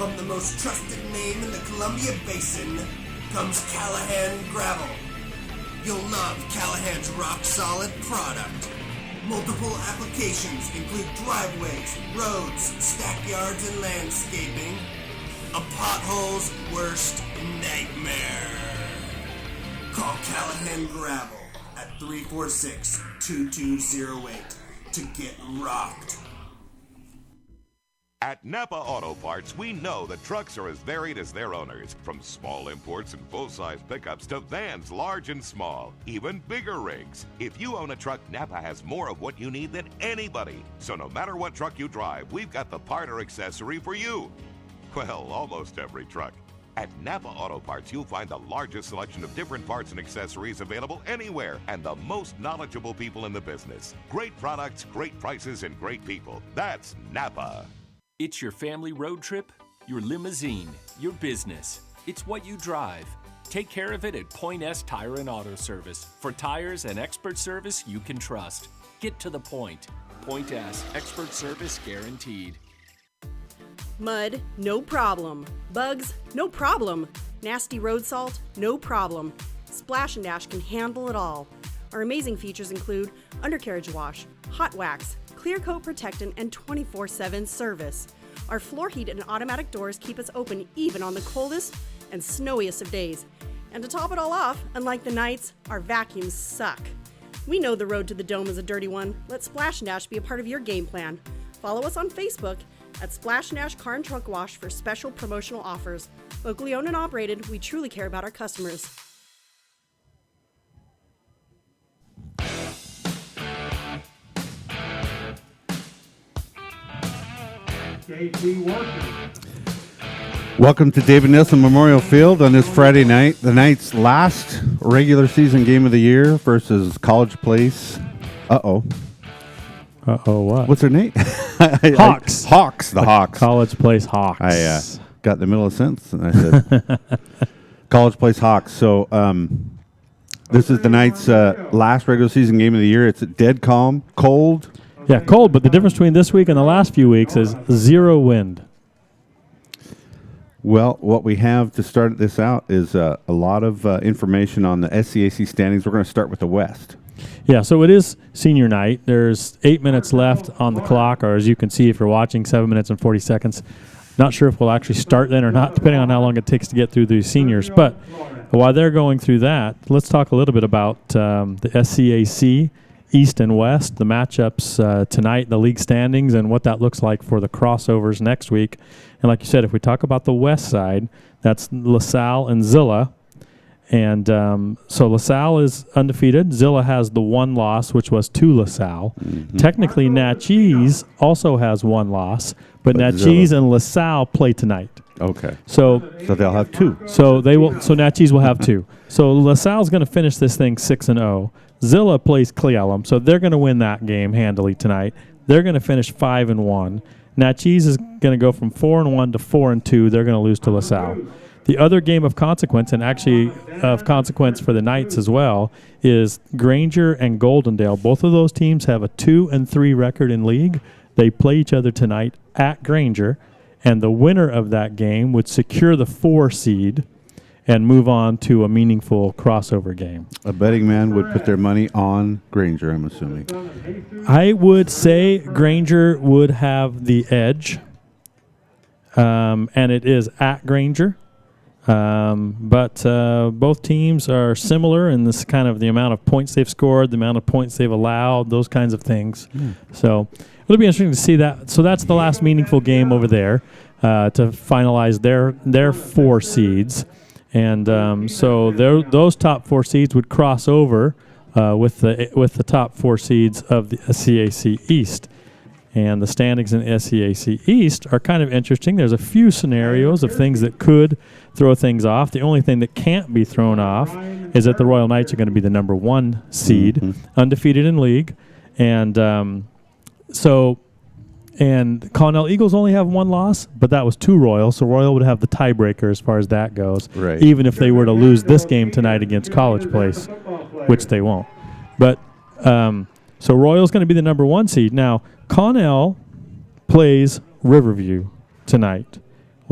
From the most trusted name in the Columbia Basin comes Callahan Gravel. You'll love Callahan's rock-solid product. Multiple applications include driveways, roads, stackyards, and landscaping. A pothole's worst nightmare. Call Callahan Gravel at 346-2208 to get rocked. At Napa Auto Parts, we know that trucks are as varied as their owners, from small imports and full-size pickups to vans large and small, even bigger rigs. If you own a truck, Napa has more of what you need than anybody. So no matter what truck you drive, we've got the part or accessory for you. Well, almost every truck. At Napa Auto Parts, you'll find the largest selection of different parts and accessories available anywhere, and the most knowledgeable people in the business. Great products, great prices, and great people. That's Napa. It's your family road trip, your limousine, your business. It's what you drive. Take care of it at Point S Tire and Auto Service. For tires and expert service you can trust. Get to the point. Point S, expert service guaranteed. Mud, no problem. Bugs, no problem. Nasty road salt, no problem. Splash and Dash can handle it all. Our amazing features include undercarriage wash, hot wax, clear coat protectant, and 24/7 service. Our floor heat and automatic doors keep us open even on the coldest and snowiest of days. And to top it all off, unlike the nights, our vacuums suck. We know the road to the dome is a dirty one. Let Splash and Dash be a part of your game plan. Follow us on Facebook at Splash and Dash Car and Truck Wash for special promotional offers. Locally owned and operated, we truly care about our customers. Welcome to David Nelson Memorial Field on this Friday night, the Knight's last regular season game of the year versus College Place. What? What's their name? Hawks. Hawks, the Hawks. College Place Hawks. I got in the middle of a sentence and I said College Place Hawks. So this is the Knight's last regular season game of the year. It's dead calm, cold. Yeah, cold, but the difference between this week and the last few weeks is 0 wind. Well, what we have to start this out is a lot of information on the SCAC standings. We're going to start with the West. Yeah, so it is senior night. There's 8 minutes left on the clock, or as you can see if you're watching, 7 minutes and 40 seconds. Not sure if we'll actually start then or not, depending on how long it takes to get through the seniors. But while they're going through that, let's talk a little bit about the SCAC East and West, the matchups tonight, the league standings, and what that looks like for the crossovers next week. And like you said, if we talk about the West side, that's LaSalle and Zilla. And so LaSalle is undefeated. Zilla has the one loss, which was to LaSalle. Mm-hmm. Technically, Natchez also has one loss, but Natchez and LaSalle play tonight. Okay. So they'll have two. So they will. So Natchez will have two. So LaSalle's going to finish this thing 6-0. Zilla plays Cle Elum, so they're going to win that game handily tonight. They're going to finish 5-1. Natchez is going to go from 4-1 to 4-2. They're going to lose to LaSalle. The other game of consequence, and actually of consequence for the Knights as well, is Granger and Goldendale. Both of those teams have a 2-3 record in league. They play each other tonight at Granger, and the winner of that game would secure the 4 seed and move on to a meaningful crossover game. A betting man would put their money on Granger, I'm assuming. I would say Granger would have the edge, and it is at Granger. But both teams are similar in this kind of the amount of points they've scored, the amount of points they've allowed, those kinds of things. So it'll be interesting to see that. So that's the last meaningful game over there to finalize their 4 seeds. And so those top 4 seeds would cross over with the top 4 seeds of the SCAC East. And the standings in SCAC East are kind of interesting. There's a few scenarios of things that could throw things off. The only thing that can't be thrown off is that the Royal Knights are going to be the number 1 seed, undefeated in league. And and Connell Eagles only have 1 loss, but that was to Royal, so Royal would have the tiebreaker as far as that goes, even if they were to lose this game tonight against College Place, which they won't. But so Royal's going to be the number 1 seed. Now, Connell plays Riverview tonight,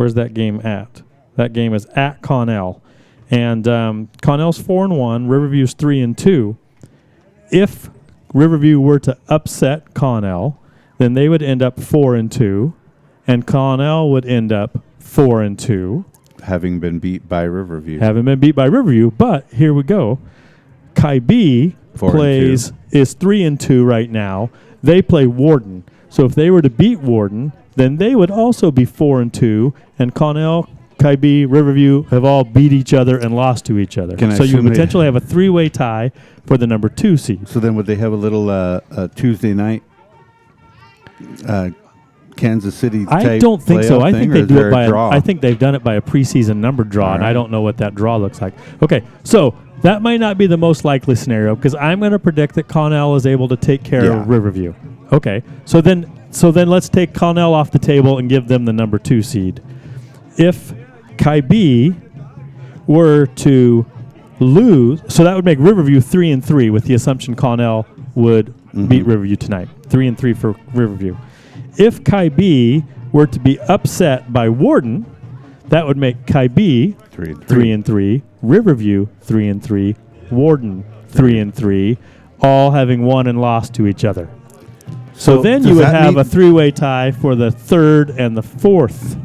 Where's that game at? That game is at Connell. And Connell's 4-1, Riverview's 3-2. If Riverview were to upset Connell, then they would end up 4-2, and Connell would end up 4-2. Having been beat by Riverview. But here we go. Kaibi is 3-2 right now. They play Warden. So if they were to beat Warden, then they would also be 4-2, and Connell, Kaibi, Riverview have all beat each other and lost to each other. So you potentially have a 3-way tie for the number 2 seed. So then would they have a little Tuesday night Kansas City type I don't think so. I think they do it by draw? I think they've done it by a preseason number draw, and I don't know what that draw looks like. Okay, so that might not be the most likely scenario because I'm going to predict that Connell is able to take care of Riverview. Okay, so then let's take Connell off the table and give them the number 2 seed. If Kaibi were to lose, so that would make Riverview 3-3 with the assumption Connell would beat Riverview tonight. 3-3 for Riverview. If Kaibi were to be upset by Warden, that would make Kaibi 3-3, Riverview 3-3, Warden 3-3, all having won and lost to each other. So then you would have a 3-way tie for the 3rd and the 4th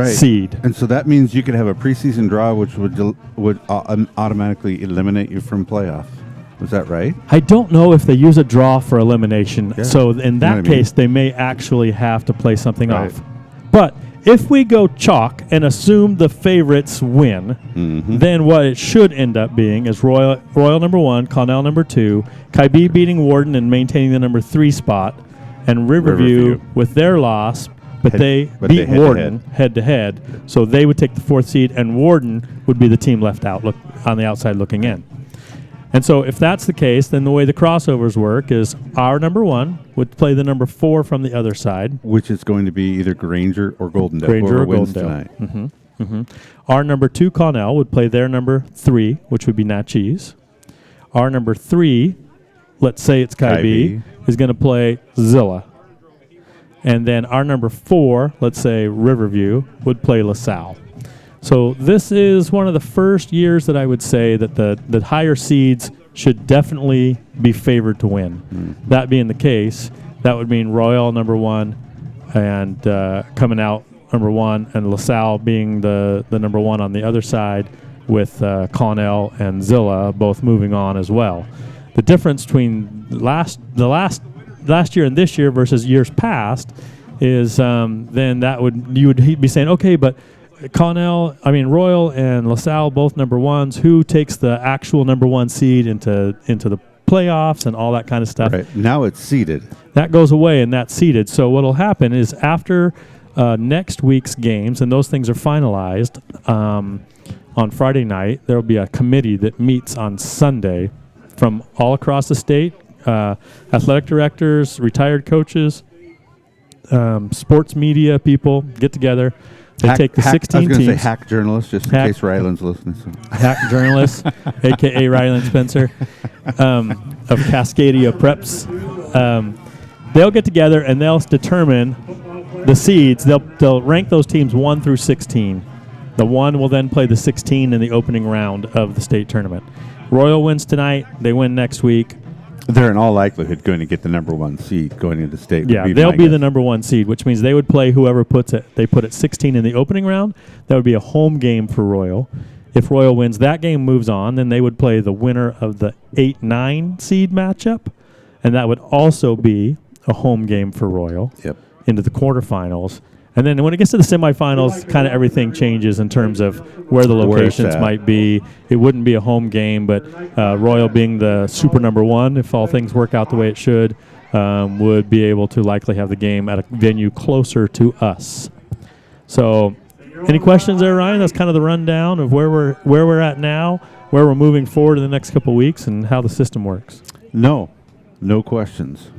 seed. And so that means you could have a preseason draw, which would automatically eliminate you from playoffs. Is that right? I don't know if they use a draw for elimination. Yeah. So in that case, they may actually have to play something off. But if we go chalk and assume the favorites win, then what it should end up being is Royal number 1, Connell number 2, Kaibi beating Warden and maintaining the number 3 spot, and Riverview with their loss, but they beat Warden head-to-head, so they would take the 4th seed, and Warden would be the team left out on the outside looking in. And so if that's the case, then the way the crossovers work is our number 1 would play the number 4 from the other side. Which is going to be either Granger or Goldendale. Granger or Goldendale. Our number 2, Connell, would play their number 3, which would be Natchez. Our number 3, let's say it's Kaibi, is going to play Zilla. And then our number 4, let's say Riverview, would play LaSalle. So this is one of the first years that I would say that the higher seeds should definitely be favored to win. That being the case, that would mean Royal number 1 and coming out number 1, and LaSalle being the number 1 on the other side, with Connell and Zilla both moving on as well. The difference between last year and this year versus years past is then you would be saying, okay, but Royal and LaSalle both number 1s. Who takes the actual number 1 seed into the playoffs and all that kind of stuff? Right. Now it's seeded. That goes away and that's seeded. So what will happen is after next week's games, and those things are finalized on Friday night, there will be a committee that meets on Sunday from all across the state, athletic directors, retired coaches, sports media people get together. They take the 16 teams. I was going to say hack journalists, just in case Ryland's listening. So. Hack journalists, a.k.a. Ryland Spencer, of Cascadia Preps. They'll get together and they'll determine the seeds. They'll rank those teams 1 through 16. The 1 will then play the 16 in the opening round of the state tournament. Royal wins tonight. They win next week. They're in all likelihood going to get the number 1 seed going into state. Yeah, they'll be the number 1 seed, which means they would play whoever puts it. They put it 16 in the opening round. That would be a home game for Royal. If Royal wins, that game moves on. Then they would play the winner of the 8-9 seed matchup, and that would also be a home game for Royal into the quarterfinals. And then when it gets to the semifinals, kind of everything changes in terms of where the locations might be. It wouldn't be a home game, but Royal being the super number 1, if all things work out the way it should, would be able to likely have the game at a venue closer to us. So any questions there, Ryan? That's kind of the rundown of where we're at now, where we're moving forward in the next couple of weeks, and how the system works. No questions.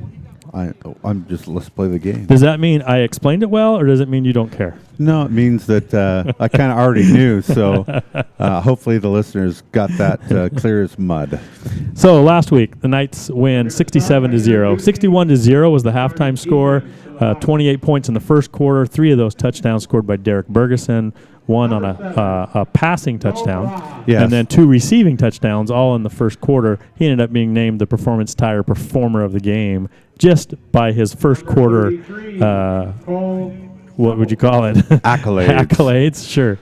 I'm just, let's play the game. Does that mean I explained it well, or does it mean you don't care? No, it means that I kind of already knew, so hopefully the listeners got that clear as mud. So last week, the Knights win 67-0. 61-0 was the halftime score. 28 points in the first quarter. 3 of those touchdowns scored by Derek Bergeson, 1 on a passing touchdown, Yes. and then 2 receiving touchdowns, all in the first quarter. He ended up being named the Performance Tire Performer of the Game just by his first quarter, what would you call it? Accolades. Accolades, sure.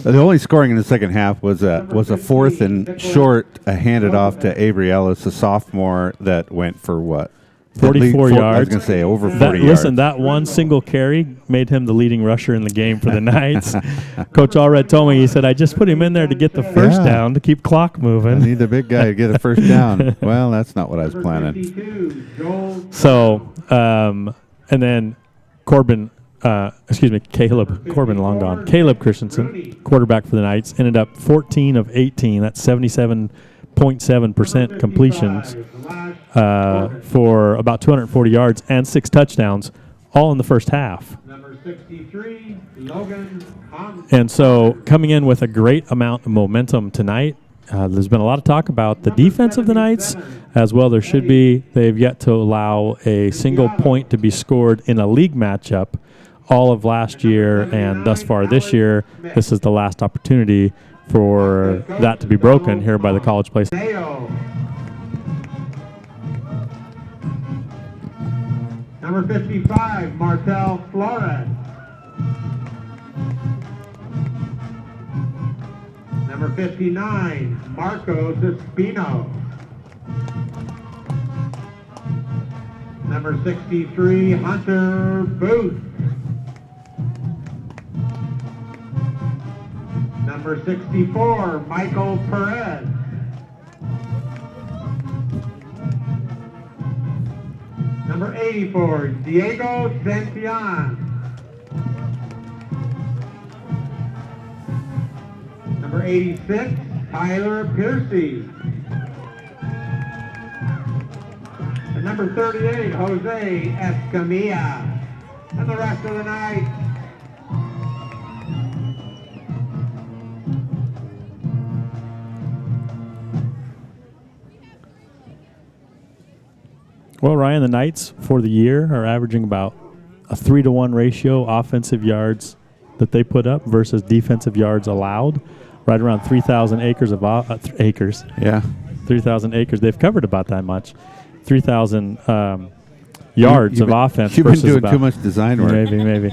The only scoring in the second half was a 4th and short, handed off to Avery Ellis, a sophomore, that went for what? 44 yards. I was going to say over 40 yards. Listen, that one single carry made him the leading rusher in the game for the Knights. Coach Allred told me, he said, I just put him in there to get the first down, to keep clock I moving. need the big guy to get a first down. Well, that's not what I was planning. So, and then Caleb Corbin, long gone. Caleb Christensen, quarterback for the Knights, ended up 14 of 18. That's 77.7% completions for about 240 yards and 6 touchdowns, all in the first half. Number 63, Logan Hahn. And so coming in with a great amount of momentum tonight, there's been a lot of talk about the defense of the Knights as well. There should be. They've yet to allow a single point to be scored in a league matchup all of last year and thus far this year. This is the last opportunity for that to be broken here by the College Place. Mayo. Number 55, Martel Flores. Number 59, Marcos Espino. Number 63, Hunter Booth. Number 64, Michael Perez. Number 84, Diego Santillan. Number 86, Tyler Piercy. And number 38, Jose Escamilla. And the rest of the night. Well, Ryan, the Knights for the year are averaging about a 3-to-1 ratio offensive yards that they put up versus defensive yards allowed. Right around 3,000 acres of acres. Yeah. 3,000 acres. They've covered about that much. 3,000 yards of offense. You've been versus doing about, too much design work. Maybe.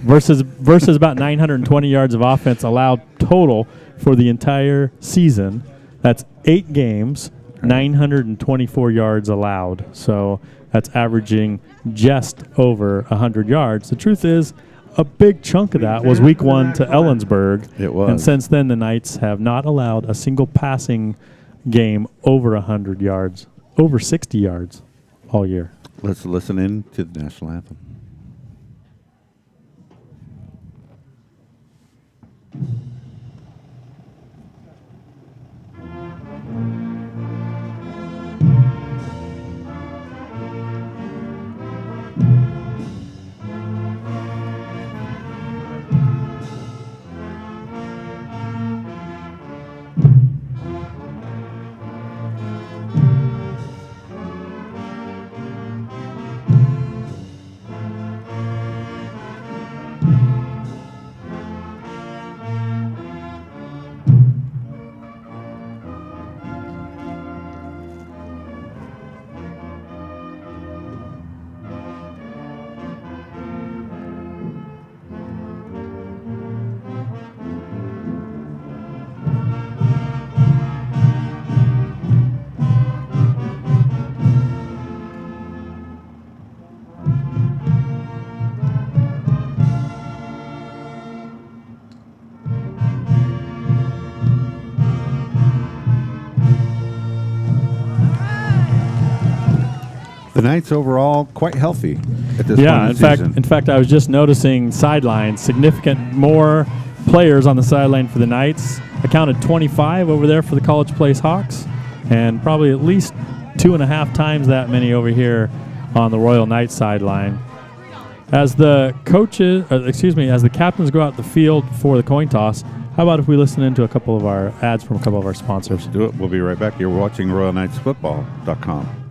versus about 920 yards of offense allowed total for the entire season. That's 8 games. 924 yards allowed. So that's averaging just over 100 yards. The truth is, a big chunk of that was week 1 to Ellensburg. It was. And since then, the Knights have not allowed a single passing game over 100 yards, over 60 yards all year. Let's listen in to the national anthem. The Knights overall quite healthy at this point in the season. In fact, I was just noticing sidelines, significant more players on the sideline for the Knights. I counted 25 over there for the College Place Hawks, and probably at least 2.5 times that many over here on the Royal Knights sideline. As the coaches, as the captains go out the field for the coin toss, how about if we listen into a couple of our ads from a couple of our sponsors? Do it. We'll be right back. You're watching RoyalKnightsFootball.com.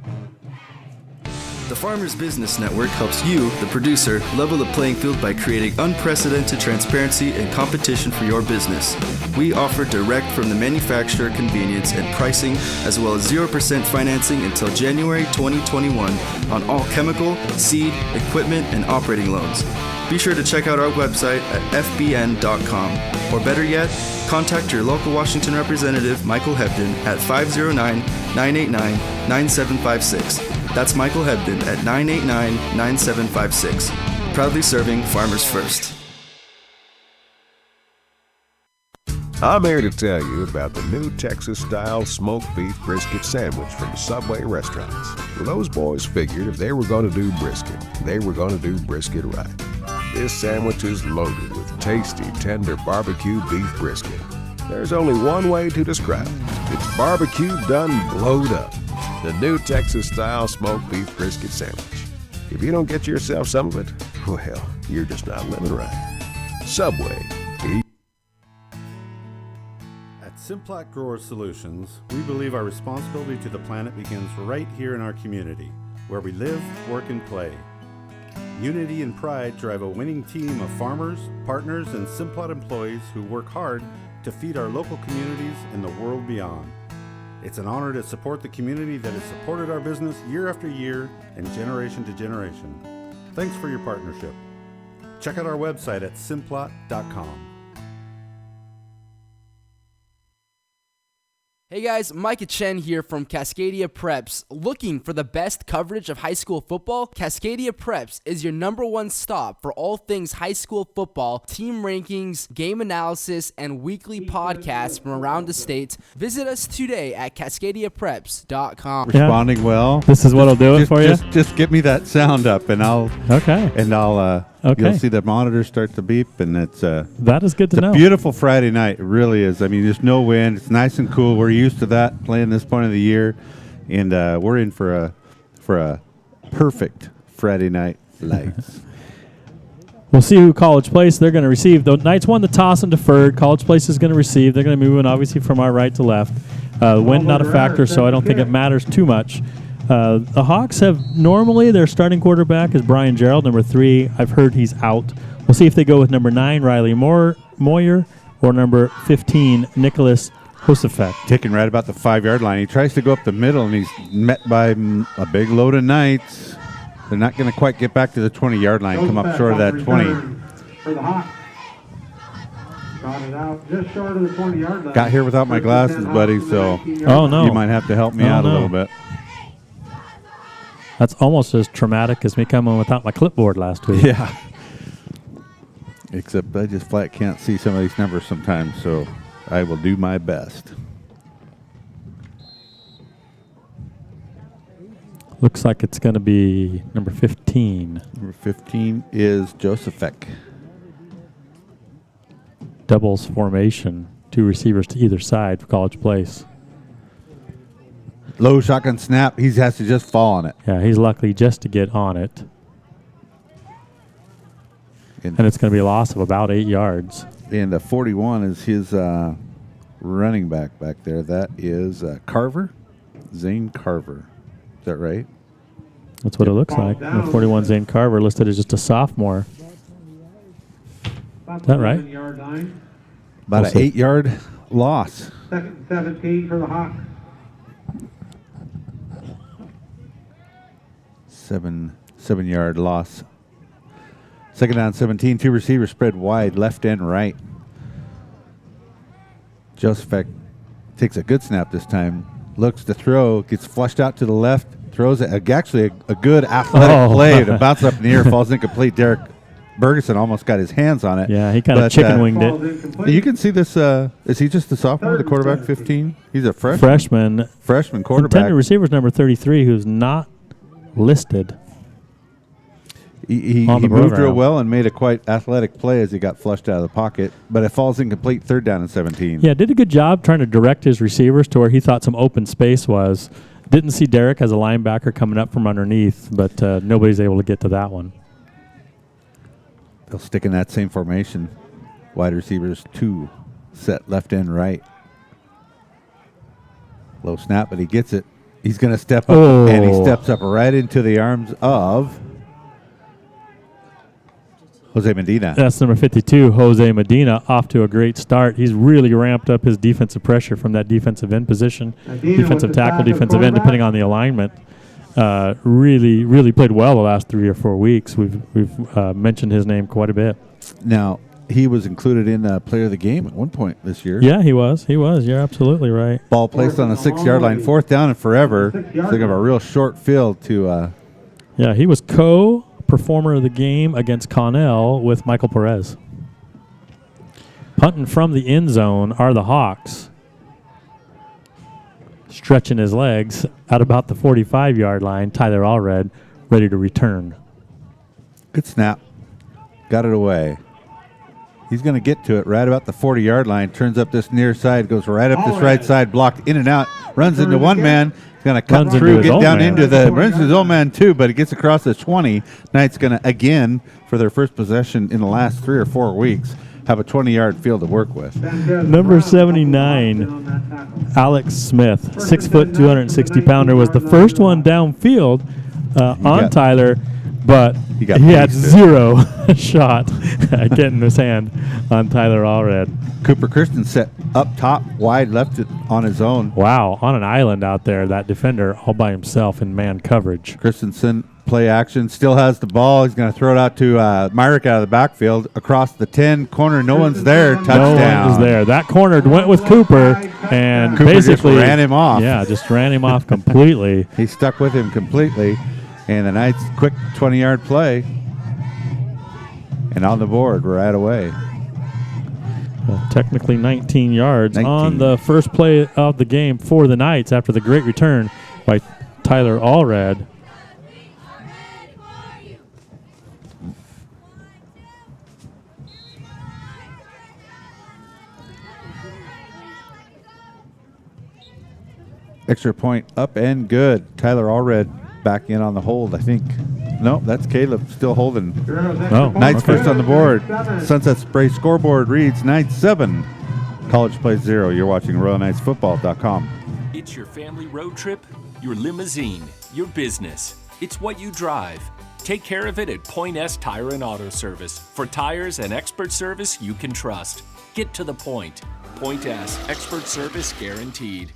The Farmers Business Network helps you, the producer, level the playing field by creating unprecedented transparency and competition for your business. We offer direct from the manufacturer convenience and pricing, as well as 0% financing until January 2021 on all chemical, seed, equipment, and operating loans. Be sure to check out our website at fbn.com, or better yet, contact your local Washington representative, Michael Hebden, at 509-989-9756. That's Michael Hebden at 989-9756. Proudly serving farmers first. I'm here to tell you about the new Texas-style smoked beef brisket sandwich from Subway restaurants. Well, those boys figured if they were going to do brisket, they were going to do brisket right. This sandwich is loaded with tasty, tender barbecue beef brisket. There's only one way to describe it. It's barbecue done blowed up. The new Texas-style smoked beef brisket sandwich. If you don't get yourself some of it, well, you're just not living right. Subway. At Simplot Grower Solutions, we believe our responsibility to the planet begins right here in our community, where we live, work, and play. Unity and pride drive a winning team of farmers, partners, and Simplot employees who work hard to feed our local communities and the world beyond. It's an honor to support the community that has supported our business year after year and generation to generation. Thanks for your partnership. Check out our website at simplot.com. Hey guys, Micah Chen here from Cascadia Preps. Looking for the best coverage of high school football? Cascadia Preps is your #1 stop for all things high school football, team rankings, game analysis, and weekly podcasts from around the state. Visit us today at cascadiapreps.com. Responding well. This is what'll do it for you? Just get me that sound up, and I'll Okay. Okay. You'll see the monitor start to beep, and it's That is good to know. a beautiful Friday night. It really is. I mean, there's no wind. It's nice and cool. We're used to that playing this point of the year, and we're in for a perfect Friday night lights. We'll see who College Place they're going to receive. The Knights won the toss and deferred. College Place is going to receive. They're going to move in, obviously, from our right to left. Wind not a factor, so I don't think it matters too much. The Hawks have normally their starting quarterback is Brian Gerald, number 3. I've heard he's out. We'll see if they go with number 9, Riley Moyer, or number 15, Nicholas Hosefek. Ticking right about the 5-yard line. He tries to go up the middle, and he's met by a big load of Knights. They're not going to quite get back to the 20-yard line, come up short of that 20. For the Hawks. Got it out just short of the 20-yard line. Got here without my glasses, buddy, so Oh, no. you might have to help me out a little bit. That's almost as traumatic as me coming without my clipboard last week. Yeah. Except I just flat can't see some of these numbers sometimes, so I will do my best. Looks like it's going to be number 15. Number 15 is Josephek. Doubles formation. 2 receivers to either side for College Place. Low shotgun snap. He has to just fall on it. Yeah, he's lucky just to get on it. And it's going to be a loss of about 8 yards. And the 41 is his running back there. That is Carver, Zane Carver. Is that right? That's what it looks like. The 41 Zane Carver listed as just a sophomore. Is that right? About an 8-yard loss. Second 17 for the Hawks. 7-yard loss. Second down, 17. 2 receivers spread wide, left and right. Josephek takes a good snap this time. Looks to throw, gets flushed out to the left, throws it. Actually, a good athletic play. It bounces up in the air, falls incomplete. Derek Bergeson almost got his hands on it. Yeah, he kind of chicken winged it. You can see this. Is he just a sophomore, the quarterback, 15? He's a freshman. Freshman quarterback. Intended receiver's number 33, who's not listed. He moved real well and made a quite athletic play as he got flushed out of the pocket, but it falls incomplete. 3rd down and 17. Yeah, did a good job trying to direct his receivers to where he thought some open space was. Didn't see Derek as a linebacker coming up from underneath, but nobody's able to get to that one. They'll stick in that same formation. Wide receivers 2 set left and right. Low snap, but he gets it He's going to step up, and he steps up right into the arms of Jose Medina. That's number 52, Jose Medina, off to a great start. He's really ramped up his defensive pressure from that defensive end position, defensive tackle, defensive end, depending on the alignment. Really played well the last 3 or 4 weeks. We've mentioned his name quite a bit. Now, he was included in Player of the Game at one point this year. Yeah, he was. You're absolutely right. Ball placed on the 6-yard line, 4th down and forever. Think of a real short field to. Yeah, he was co-performer of the game against Connell with Michael Perez. Punting from the end zone are the Hawks. Stretching his legs at about the 45-yard line. Tyler Allred ready to return. Good snap. Got it away. He's going to get to it right about the 40-yard line. Turns up this near side, goes right up this right side, blocked in and out, runs into one man. Going to cut through, get down into the, runs into his own man too, but he gets across the 20. Knight's going to, again, for their first possession in the last 3 or 4 weeks, have a 20-yard field to work with. Number 79, Alex Smith, 6 foot, 260-pounder, was the first one downfield on Tyler, but he had zero shot at getting his hand on Tyler Allred. Cooper Christensen set up top, wide left it on his own. Wow, on an island out there, that defender all by himself in man coverage. Christensen, play action, still has the ball. He's going to throw it out to Myrick out of the backfield. Across the 10, corner, no one's there, touchdown. No one was there. That corner went with Cooper, and Cooper basically just ran him off. Yeah, just ran him off completely. He stuck with him completely. And the Knights, quick 20-yard play. And on the board right away. Well, technically 19 yards on the first play of the game for the Knights after the great return by Tyler Allred. Extra point up and good. Tyler Allred back in on the hold, I think. No, that's Caleb still holding. Oh, Knights first on the board. Sunset Spray scoreboard reads Knights 7, College Place 0. You're watching RoyalKnightsFootball.com. It's your family road trip, your limousine, your business. It's what you drive. Take care of it at Point S Tire and Auto Service for tires and expert service you can trust. Get to the point. Point S, expert service guaranteed.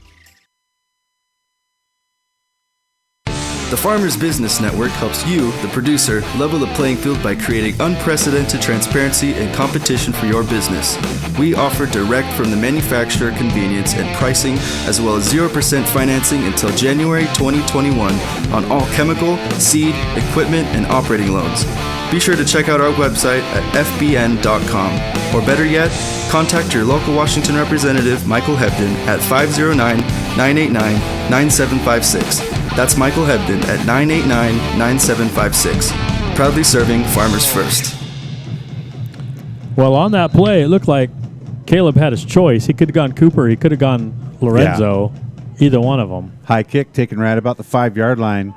The Farmers Business Network helps you, the producer, level the playing field by creating unprecedented transparency and competition for your business. We offer direct from the manufacturer convenience and pricing, as well as 0% financing until January 2021 on all chemical, seed, equipment, and operating loans. Be sure to check out our website at fbn.com. Or better yet, contact your local Washington representative, Michael Hebden, at 509-989-9756. That's Michael Hebden at 989-9756. Proudly serving farmers first. Well, on that play, it looked like Caleb had his choice. He could have gone Cooper. He could have gone Lorenzo. Yeah. Either one of them. High kick taken right about the 5-yard line.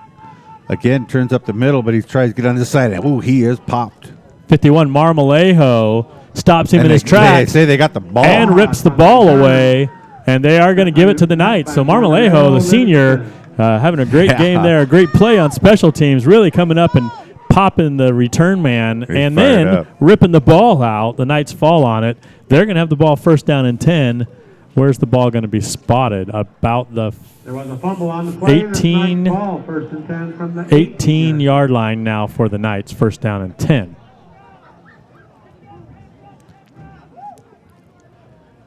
Again, turns up the middle, but he tries to get on the side. Ooh, he is popped. 51, Marmolejo stops him in his tracks. They say they got the ball. And rips the ball away, and they are going to give it to the Knights. So Marmolejo, the senior, having a great game there, a great play on special teams, really coming up and popping the return man, and then ripping the ball out. The Knights fall on it. They're going to have the ball first down and 10. Where's the ball going to be spotted? About the there was a fumble on the play. 18-yard line now for the Knights, first down and 10.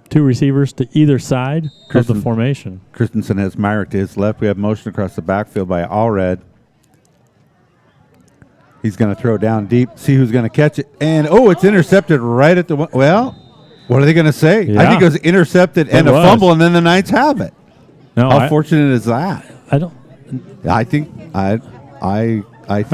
Two receivers to either side of the formation. Christensen has Myrick to his left. We have motion across the backfield by Allred. He's going to throw down deep, see who's going to catch it. And, it's intercepted right at the one. Well, what are they going to say? Yeah. I think it was intercepted and a fumble, and then the Knights have it. No, how fortunate is that? I think. Are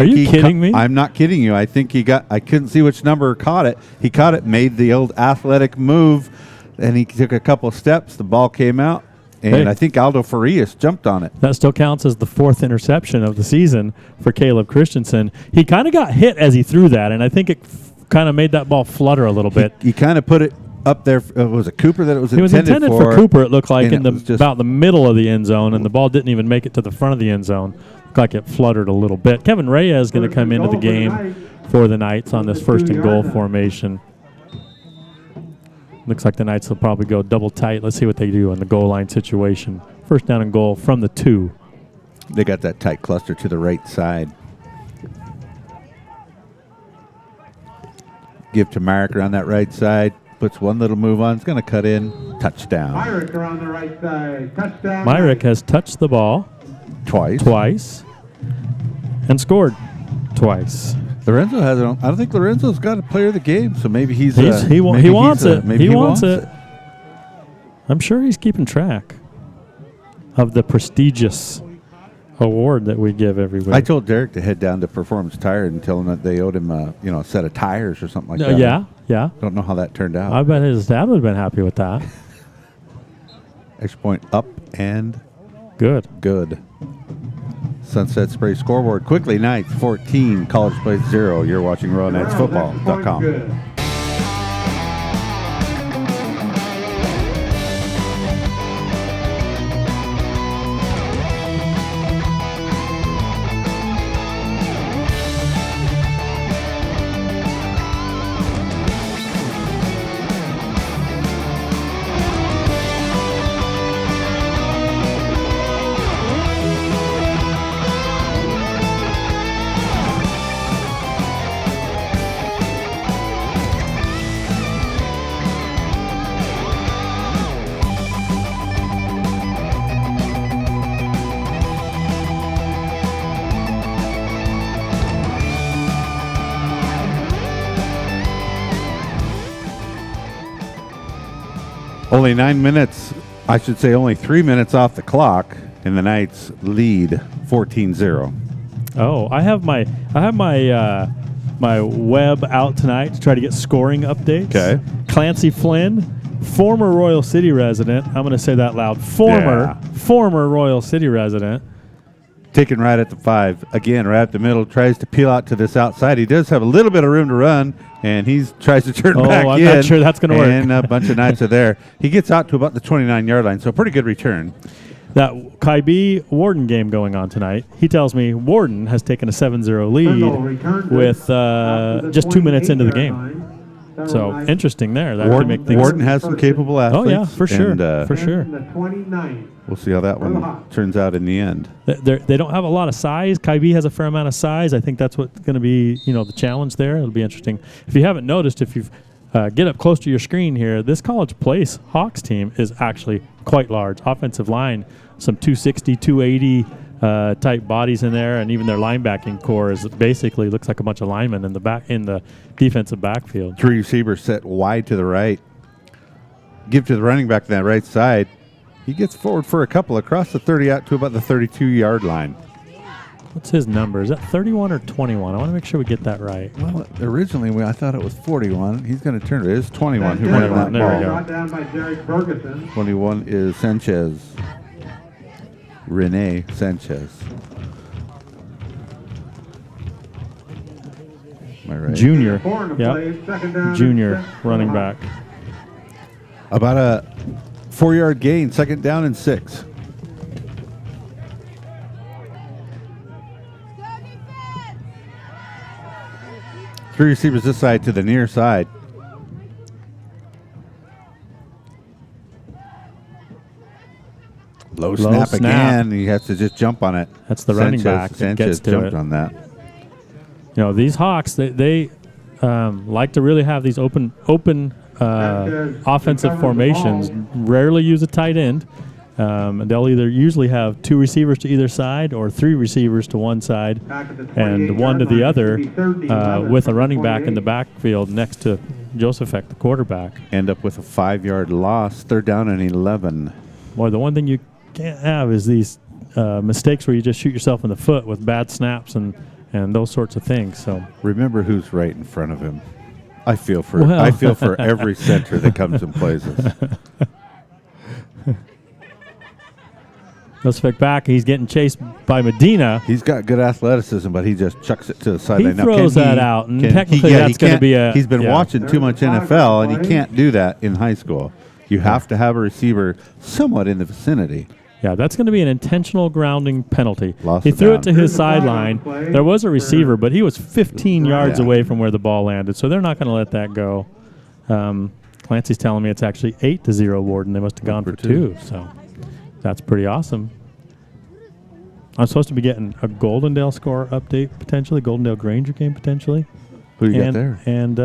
you kidding me? I'm not kidding you. I think I couldn't see which number caught it. He caught it, made the old athletic move, and he took a couple of steps. The ball came out, and I think Aldo Farias jumped on it. That still counts as the 4th interception of the season for Caleb Christensen. He kind of got hit as he threw that, and I think it kind of made that ball flutter a little bit. He kind of put it up there. Was it Cooper that it was It was intended for Cooper, it looked like, in about the middle of the end zone, and the ball didn't even make it to the front of the end zone. Looked like it fluttered a little bit. Kevin Reyes is going to come into the game for the Knights on this first and goal formation. Looks like the Knights will probably go double tight. Let's see what they do in the goal line situation. First down and goal from the 2. They got that tight cluster to the right side. Give to Myrick around that right side. Puts one little move on. It's going to cut in. Touchdown. Myrick around the right side. Touchdown. Myrick has touched the ball twice and scored twice. Lorenzo has it. I don't think Lorenzo's got a player of the game, so maybe he wants it. Maybe he wants it. I'm sure he's keeping track of the prestigious award that we give every week. I told Derek to head down to Performance Tire and tell him that they owed him a set of tires or something like that. Yeah. Don't know how that turned out. I bet his dad would have been happy with that. Extra point up and good. Sunset Spray scoreboard. Quickly, Knights 14, College Place 0. You're watching RoyalKnightsFootball.com. Only 9 minutes, I should say only 3 minutes off the clock, and the Knights lead 14-0. Oh, I have my my web out tonight to try to get scoring updates. Okay. Clancy Flynn, former Royal City resident. I'm going to say that loud. Former Royal City resident. Taken right at the 5. Again, right at the middle, tries to peel out to this outside. He does have a little bit of room to run, and he tries to turn back I'm in. not sure that's going to work. And a bunch of Knights are there. He gets out to about the 29-yard line, so pretty good return. That Kaibi Warden game going on tonight. He tells me Warden has taken a 7-0 lead with just 2 minutes into the game. So interesting there. That could make things. Warden has some capable athletes. Oh yeah, for sure. For sure. We'll see how that one turns out in the end. They don't have a lot of size. Kaibi has a fair amount of size. I think that's what's going to be, the challenge there. It'll be interesting. If you haven't noticed, if you get up close to your screen here, this College Place Hawks team is actually quite large. Offensive line, some 260, 280 type bodies in there, and even their linebacking core is basically looks like a bunch of linemen in the defensive backfield. 3 receivers set wide to the right. Give to the running back on that right side. He gets forward for a couple across the 30 out to about the 32-yard line. What's his number? Is that 31 or 21? I want to make sure we get that right. Well, originally I thought it was 41. He's going to turn it. It's 21 who ran that there ball. we go. Brought down by Derek Ferguson. 21 is Sanchez. Rene Sanchez. Am I right? Junior. Yep. Junior running back. About a 4-yard gain, 2nd down and 6. Three receivers this side to the near side. Low snap again. He has to just jump on it. That's the running back that gets to jumped it. on that. These Hawks, they like to really have these open offensive formations. Rarely use a tight end. And they'll usually have 2 receivers to either side or 3 receivers to one side and 1 to the other with a running back in the backfield next to Josephek, the quarterback. End up with a 5-yard loss, 3rd down and 11. Boy, the one thing you can't have is these mistakes where you just shoot yourself in the foot with bad snaps and those sorts of things. So remember who's right in front of him. I feel for every center that comes and plays us. Joseph back. He's getting chased by Medina. He's got good athleticism, but he just chucks it to the sideline. He throws that out, and technically that's going to be a... He's been watching too much NFL, and he can't do that in high school. You have to have a receiver somewhat in the vicinity. Yeah, that's going to be an intentional grounding penalty. Lost He it threw down. it to his sideline. There was a receiver, but he was 15 yards away from where the ball landed, so they're not going to let that go. Clancy's telling me it's actually 8-0 Warden. They must have gone for 2, so that's pretty awesome. I'm supposed to be getting a Goldendale score update, potentially, Goldendale Granger game, potentially. Who you got there? And,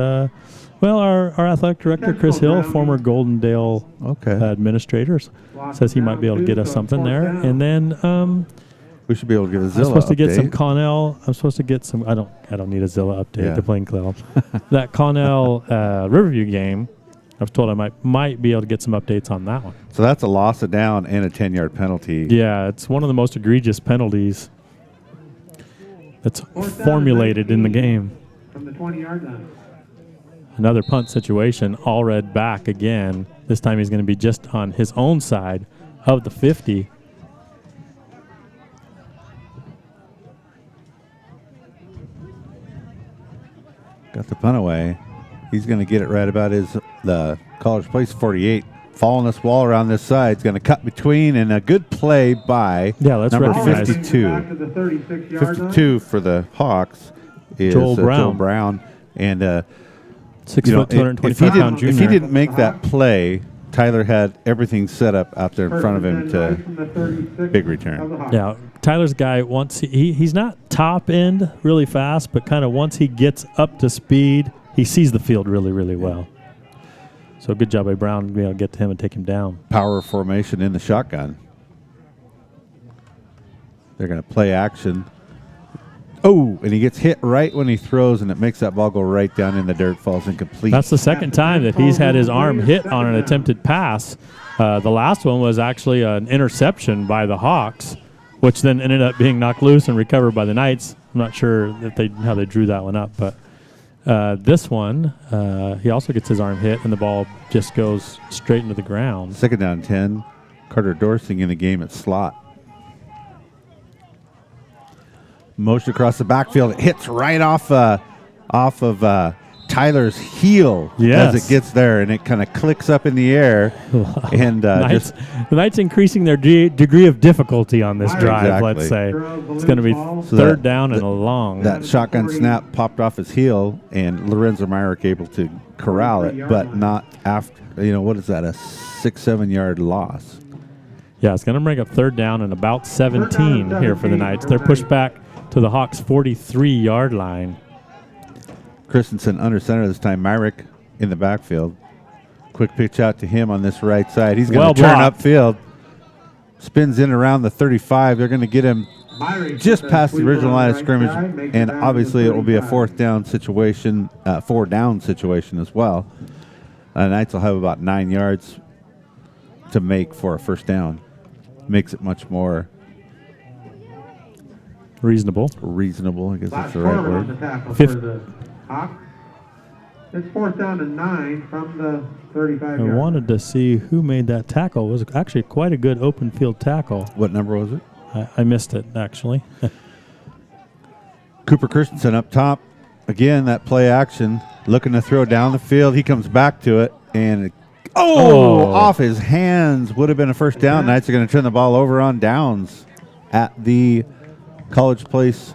well, our athletic director, Chris Hill, former Goldendale administrator, says he might be able to get us something there. And then we should be able to get a Zilla I'm supposed to get update. some Connell. I'm supposed to get some. I don't need a Zilla update. Yeah. They're playing Clell. That Connell Riverview game, I was told I might be able to get some updates on that one. So that's a loss of down and a 10-yard penalty. Yeah, it's one of the most egregious penalties that's formulated in the game. From the 20-yard line. Another punt situation. Allred back again. This time he's going to be just on his own side of the 50. Got the punt away. He's going to get it right about the College Place 48. Following this wall around this side. He's going to cut between, and a good play by let's number recognize. 52. 52 for the Hawks is Joel Brown. Brown. And 6 foot, 225-pound junior. If he didn't make that play, Tyler had everything set up out there in front of him to big return. Yeah, Tyler's guy, once he's not top end really fast, but kind of once he gets up to speed, he sees the field really, really well. So good job by Brown to be able to get to him and take him down. Power formation in the shotgun. They're going to play action. Oh, and he gets hit right when he throws, and it makes that ball go right down in the dirt, falls incomplete. That's the second time that he's had his arm hit on an attempted pass. The last one was actually an interception by the Hawks, which then ended up being knocked loose and recovered by the Knights. I'm not sure how they drew that one up, but this one, he also gets his arm hit, and the ball just goes straight into the ground. Second down 10. Carter Dorsing in the game at slot. Motion across the backfield. It hits right off of Tyler's heel as it gets there, and it kind of clicks up in the air. And the Knights increasing their degree of difficulty on this drive, let's say. It's going to be third down and a long. That shotgun snap popped off his heel, and Lorenzo Myrick able to corral it, but not after, what is that, a 6-7 yard loss? Yeah, it's going to bring up third down and about 17 here for the Knights. They're pushed back to the Hawks' 43-yard line. Christensen under center this time. Myrick in the backfield. Quick pitch out to him on this right side. He's going to turn upfield. Spins in around the 35. They're going to get him just past the original line of scrimmage, and obviously it will be a four down situation as well. Knights will have about 9 yards to make for a first down. Makes it much more reasonable, I guess that's the right word. It's fourth down and 9 from the 35 I yard. wanted to see who made that tackle. It was actually quite a good open field tackle. What number was it? I missed it, actually. Cooper Christensen up top. Again, that play action. Looking to throw down the field. He comes back to it, and off his hands. Would have been a first down. Knights are going to turn the ball over on downs at the College Place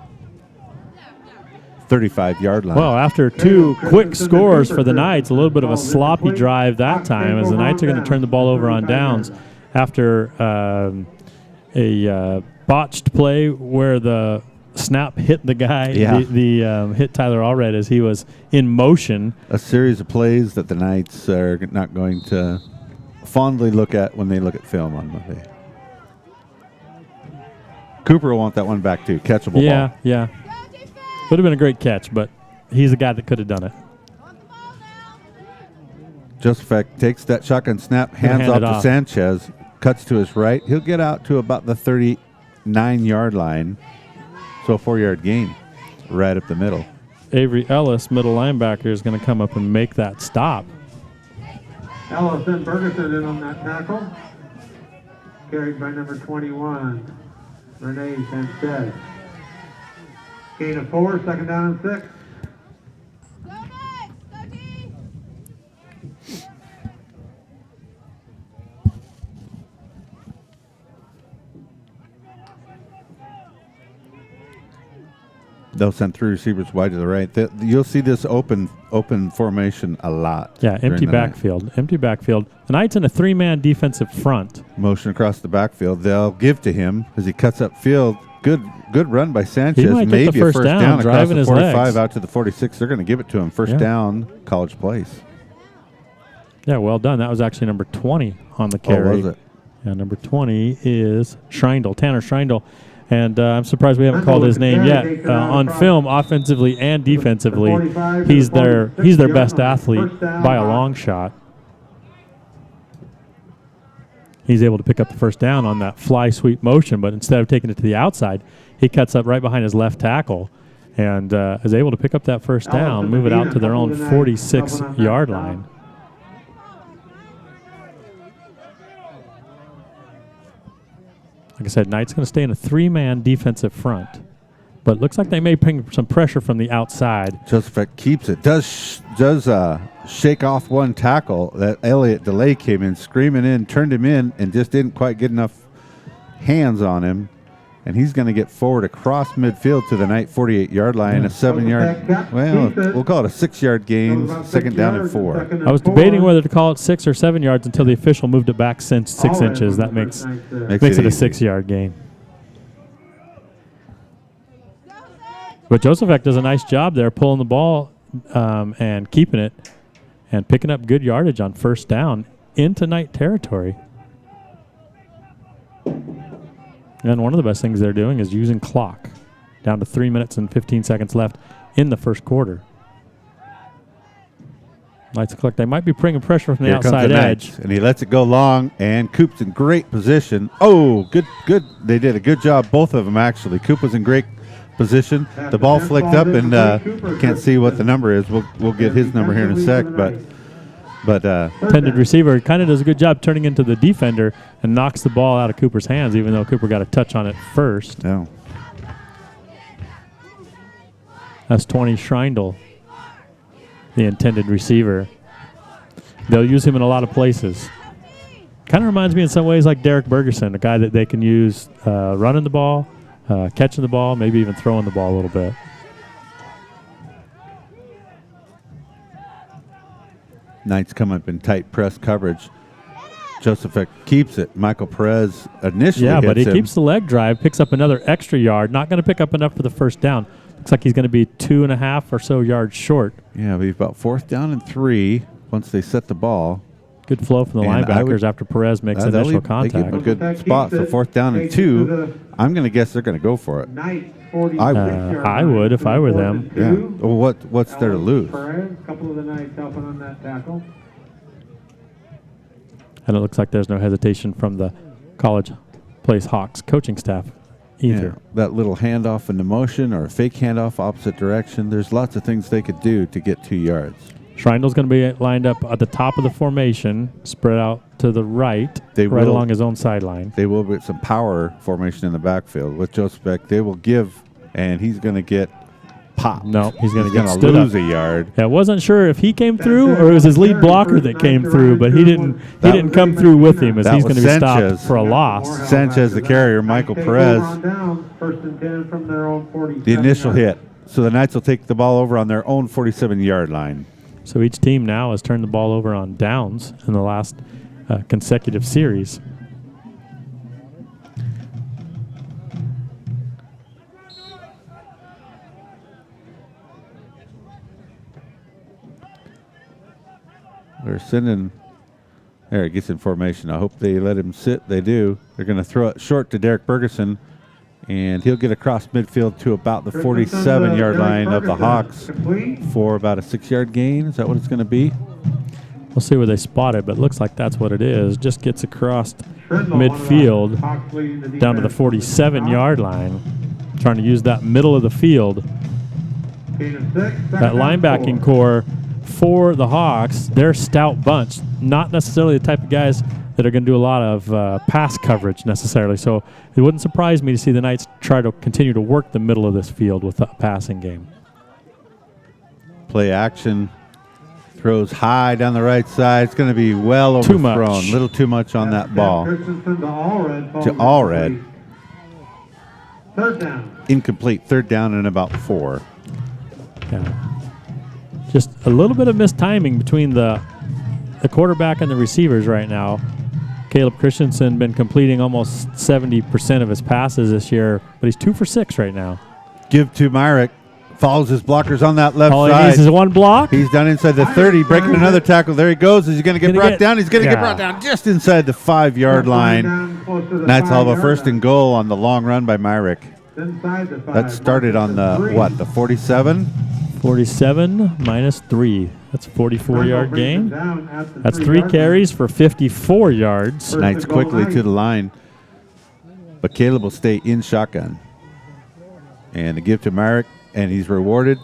35-yard line. Well, after two quick scores for the Knights, a little bit of a sloppy drive that time, as the Knights are going to turn the ball over on downs after a botched play where the snap hit the guy, hit Tyler Allred as he was in motion. A series of plays that the Knights are not going to fondly look at when they look at film on Monday. Cooper will want that one back too. Catchable ball. Yeah. Would have been a great catch, but he's the guy that could have done it. Joseph takes that shotgun snap, hands off to Sanchez, cuts to his right. He'll get out to about the 39-yard line. So a 4-yard gain right up the middle. Avery Ellis, middle linebacker, is going to come up and make that stop. Ellis and Ferguson in on that tackle. carried by number 21, Renee Sanchez. Gain of 4, second down and 6. They'll send 3 receivers wide to the right. You'll see this open formation a lot. Yeah, empty backfield. Empty backfield. The Knights in a 3-man defensive front. Motion across the backfield. They'll give to him as he cuts up field. Good run by Sanchez. He might get Maybe the first a first down across driving the his 45 legs. out to the 46. They're going to give it to him. First down, College Place. Yeah, well done. That was actually number 20 on the carry. Oh, was it? Yeah, number 20 is Schreindl, Tanner Schreindl. And I'm surprised we haven't called his name yet. On film, offensively and defensively, he's their best athlete by a long shot. He's able to pick up the first down on that fly sweep motion, but instead of taking it to the outside, he cuts up right behind his left tackle and is able to pick up that first down, move it out to their own 46-yard line. Like I said, Knight's going to stay in a 3-man defensive front, but looks like they may bring some pressure from the outside. Joseph keeps it. Does shake off one tackle. That Elliott DeLay came in screaming in, turned him in, and just didn't quite get enough hands on him. And he's going to get forward across midfield to the Knight 48-yard line, a 7-yard, well, we'll call it a 6-yard gain, second down and 4. I was debating whether to call it 6 or 7 yards until the official moved it back 6 inches. That makes it a 6-yard gain. But Joseph does a nice job there pulling the ball and keeping it and picking up good yardage on first down into Knight territory. And one of the best things they're doing is using clock. Down to 3 minutes and 15 seconds left in the first quarter. Knights look like they might be bringing pressure from the outside edge. And he lets it go long, and Coop's in great position. Oh, good. They did a good job, both of them, actually. Coop was in great position. The ball flicked up, and can't see what the number is. We'll get his number here in a sec, but intended receiver kind of does a good job turning into the defender and knocks the ball out of Cooper's hands, even though Cooper got a touch on it first. Yeah. That's 20 Schreindl, the intended receiver. They'll use him in a lot of places. Kind of reminds me in some ways like Derek Bergerson, a guy that they can use running the ball, catching the ball, maybe even throwing the ball a little bit. Knights come up in tight press coverage. Joseph keeps it. Michael Perez initially hits but he him. keeps the leg drive, picks up another extra yard. Not going to pick up enough for the first down. Looks like he's going to be 2.5 or so yards short. Yeah, but he's about 4th down and 3 once they set the ball. Good flow from the linebackers after Perez makes initial contact. They give him a good spot for 4th down and 2. I'm going to guess they're going to go for it. I would if I were them. Yeah. Well, what's there to lose? A couple of the Knights helping on that tackle. And it looks like there's no hesitation from the College Place Hawks coaching staff either. Yeah, that little handoff into motion or a fake handoff opposite direction. There's lots of things they could do to get 2 yards. Schreindl's going to be lined up at the top of the formation, spread out to the right, along his own sideline. They will get some power formation in the backfield. With Joseph Beck, they will give, and he's going to get popped. No, he's going to get stood lose a yard. Yeah, I wasn't sure if he came through or it was his lead blocker that came through, but he didn't come through with him as he's going to be stopped for a loss. Sanchez, the carrier, Michael Perez. First and 10 from their own 47. The initial hit. So the Knights will take the ball over on their own 47-yard line. So each team now has turned the ball over on downs in the last consecutive series. They're sending. There, he gets in formation. I hope they let him sit. They do. They're going to throw it short to Derek Bergerson, and he'll get across midfield to about the 47-yard line of the Hawks for about a 6-yard gain. Is that what it's going to be? We'll see where they spot it, but it looks like that's what it is. Just gets across midfield down to the 47-yard line, trying to use that middle of the field. That linebacking core for the Hawks, they're a stout bunch. Not necessarily the type of guys that are going to do a lot of pass coverage necessarily. So it wouldn't surprise me to see the Knights try to continue to work the middle of this field with a passing game. Play action. Throws high down the right side. It's going to be well overthrown. A little too much on that ball. To Allred. Third down. Incomplete. Third down and about 4. Yeah. Just a little bit of mistiming between the quarterback and the receivers right now. Caleb Christensen been completing almost 70% of his passes this year, but he's 2 for 6 right now. Give to Myrick. Follows his blockers on that left All side. he needs is one block. He's down inside the 30, breaking another tackle. There he goes. Is he going to get brought down? He's going to get brought down just inside the 5-yard line. Knights will have a first and goal on the long run by Myrick. That started on the 47? 47 minus 3. That's a 44-yard gain. That's 3 carries for 54 yards. Knights quickly to the line. But Caleb will stay in shotgun. And the give to Myrick. And he's rewarded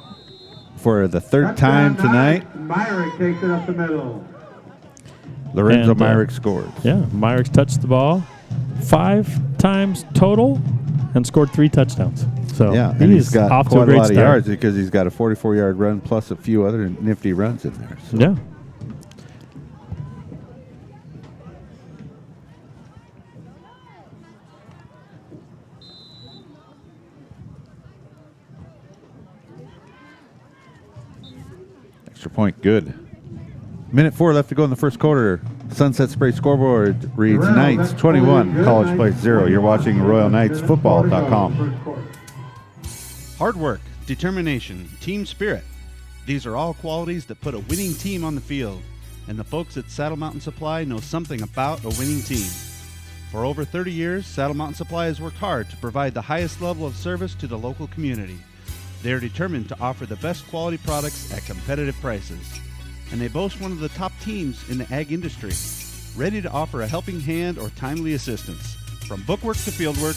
for the 3rd time tonight. Myrick takes it up the middle. Lorenzo Myrick scores. Yeah, Myrick's touched the ball 5 times total and scored 3 touchdowns. So yeah, and he's got off quite to a great lot start. of yards because he's got a 44-yard run plus a few other nifty runs in there. So. Yeah. Extra point, good. Minute 4 left to go in the first quarter. Sunset Spray scoreboard reads Knights 21, College Place 0. You're watching RoyalKnightsFootball.com. Hard work, determination, team spirit. These are all qualities that put a winning team on the field. And the folks at Saddle Mountain Supply know something about a winning team. For over 30 years, Saddle Mountain Supply has worked hard to provide the highest level of service to the local community. They are determined to offer the best quality products at competitive prices. And they boast one of the top teams in the ag industry, ready to offer a helping hand or timely assistance. From bookwork to fieldwork,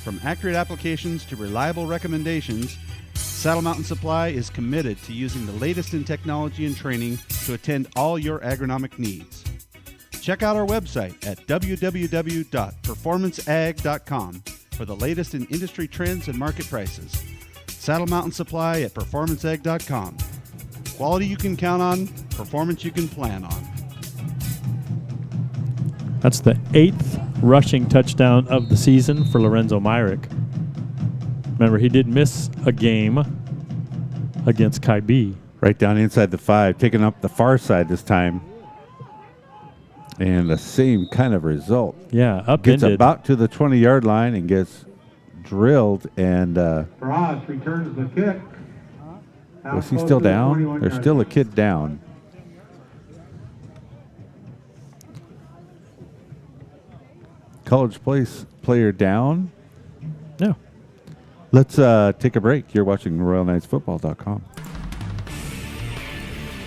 from accurate applications to reliable recommendations, Saddle Mountain Supply is committed to using the latest in technology and training to attend all your agronomic needs. Check out our website at www.performanceag.com for the latest in industry trends and market prices. Saddle Mountain Supply at performanceag.com. Quality you can count on, performance you can plan on. That's the 8th rushing touchdown of the season for Lorenzo Myrick. Remember, he did miss a game against Kai B. Right down inside the 5, taking up the far side this time. And the same kind of result. Yeah, gets upended. about to the 20-yard line and gets drilled. And Ross returns the kick. was he still down? There's still a kid down. College Place player down. Yeah. Let's take a break. You're watching RoyalKnightsFootball.com.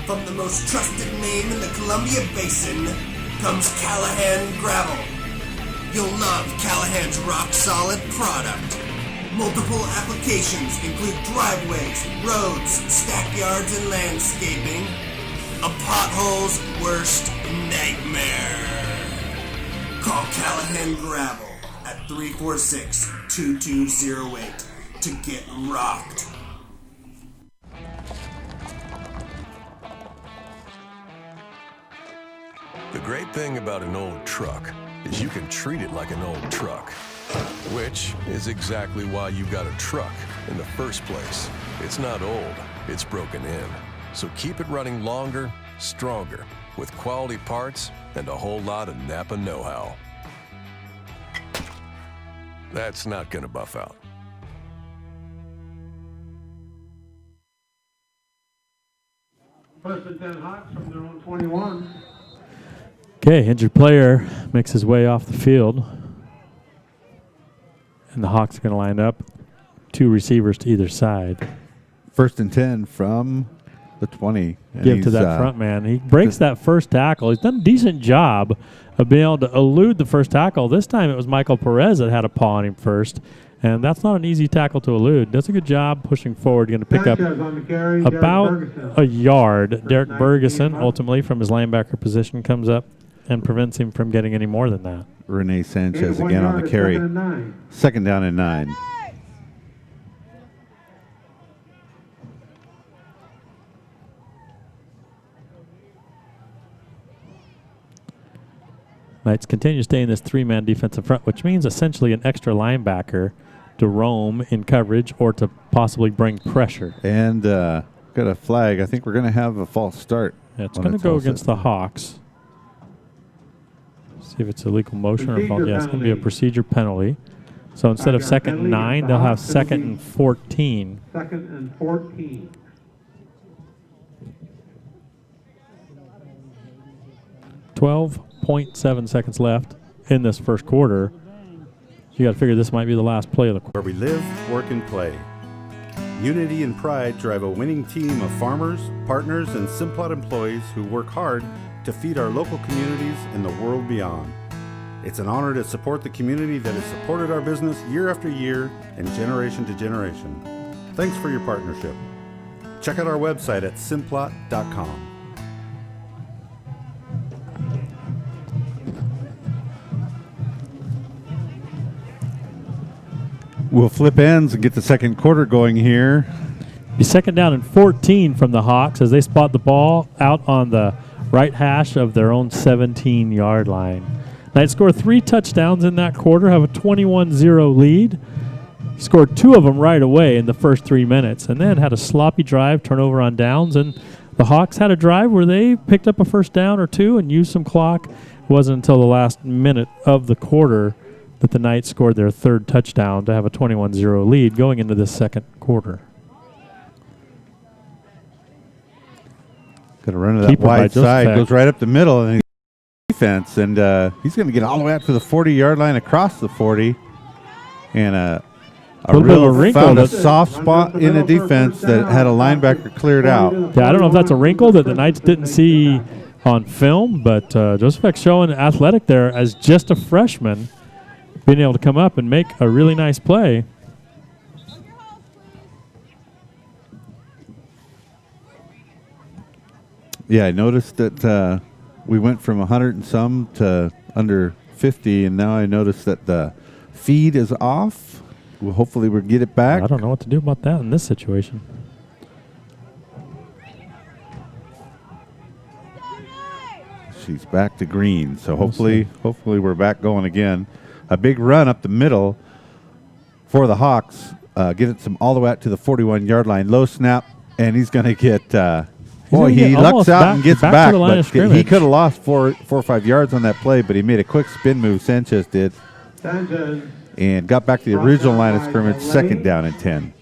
From the most trusted name in the Columbia Basin comes Callahan Gravel. You'll love Callahan's rock-solid product. Multiple applications include driveways, roads, stackyards, and landscaping. A pothole's worst nightmare. Call Callahan Gravel at 346-2208 to get rocked. The great thing about an old truck is you can treat it like an old truck, which is exactly why you got a truck in the first place. It's not old, it's broken in. So keep it running longer, stronger, with quality parts and a whole lot of Napa know-how. That's not gonna buff out. First and 10 Hawks from their own 21. Okay, injured player makes his way off the field. And the Hawks are going to line up 2 receivers to either side. First and 10 from the 20. Give to that front man. He breaks that first tackle. He's done a decent job of being able to elude the first tackle. This time it was Michael Perez that had a paw on him first. And that's not an easy tackle to elude. Does a good job pushing forward. Going to pick up Sanchez on the carry, Derek about Ferguson. a yard. Derek 19 Bergeson, yards. ultimately from his linebacker position, comes up and prevents him from getting any more than that. Renee Sanchez 81 again on yard the at carry. 2nd and 9. 2nd down and 9. Knights continue to stay in this 3-man defensive front, which means essentially an extra linebacker to roam in coverage or to possibly bring pressure. And got a flag. I think we're going to have a false start. Yeah, it's when going to go all set. against the Hawks. See if it's illegal motion or fault. Procedure Yeah, it's going to be a penalty. procedure penalty. So instead of Background 2nd and penalty 9, against they'll the have Hawks. It'll 2nd be and 14. 2nd and 14. 12.7 seconds left in this first quarter. You got to figure this might be the last play of the quarter. Where we live, work, and play. Unity and pride drive a winning team of farmers, partners, and Simplot employees who work hard to feed our local communities and the world beyond. It's an honor to support the community that has supported our business year after year and generation to generation. Thanks for your partnership. Check out our website at simplot.com. We'll flip ends and get the second quarter going here. Be 2nd down and 14 from the Hawks as they spot the ball out on the right hash of their own 17-yard line. Knights score 3 touchdowns in that quarter, have a 21-0 lead. Scored 2 of them right away in the first 3 minutes, and then had a sloppy drive, turnover on downs, and the Hawks had a drive where they picked up a first down or 2 and used some clock. It wasn't until the last minute of the quarter that the Knights scored their 3rd touchdown to have a 21-0 lead going into the second quarter. Going to run to that Keeper by wide side, Joseph. goes right up the middle, and defense, and he's going to get all the way out to the 40-yard line, across the 40, and a Little bit of a real wrinkle found a that- soft spot in the defense that had a linebacker cleared out. Yeah, I don't know if that's a wrinkle that the Knights didn't see on film, but Joseph showing athletic there as just a freshman, being able to come up and make a really nice play. Yeah, I noticed that we went from 100 and some to under 50, and now I noticed that the feed is off. Well, hopefully we'll get it back. I don't know what to do about that in this situation. She's back to green, so hopefully we're back going again. A big run up the middle for the Hawks. Get it all the way out to the 41-yard line. Low snap, and he's going to get. Boy, he lucks out and gets back. To the line of But scrimmage. he could have lost four or 5 yards on that play, but he made a quick spin move. Sanchez did, Sanchez. and got back to the original line of scrimmage. 2nd down and 10.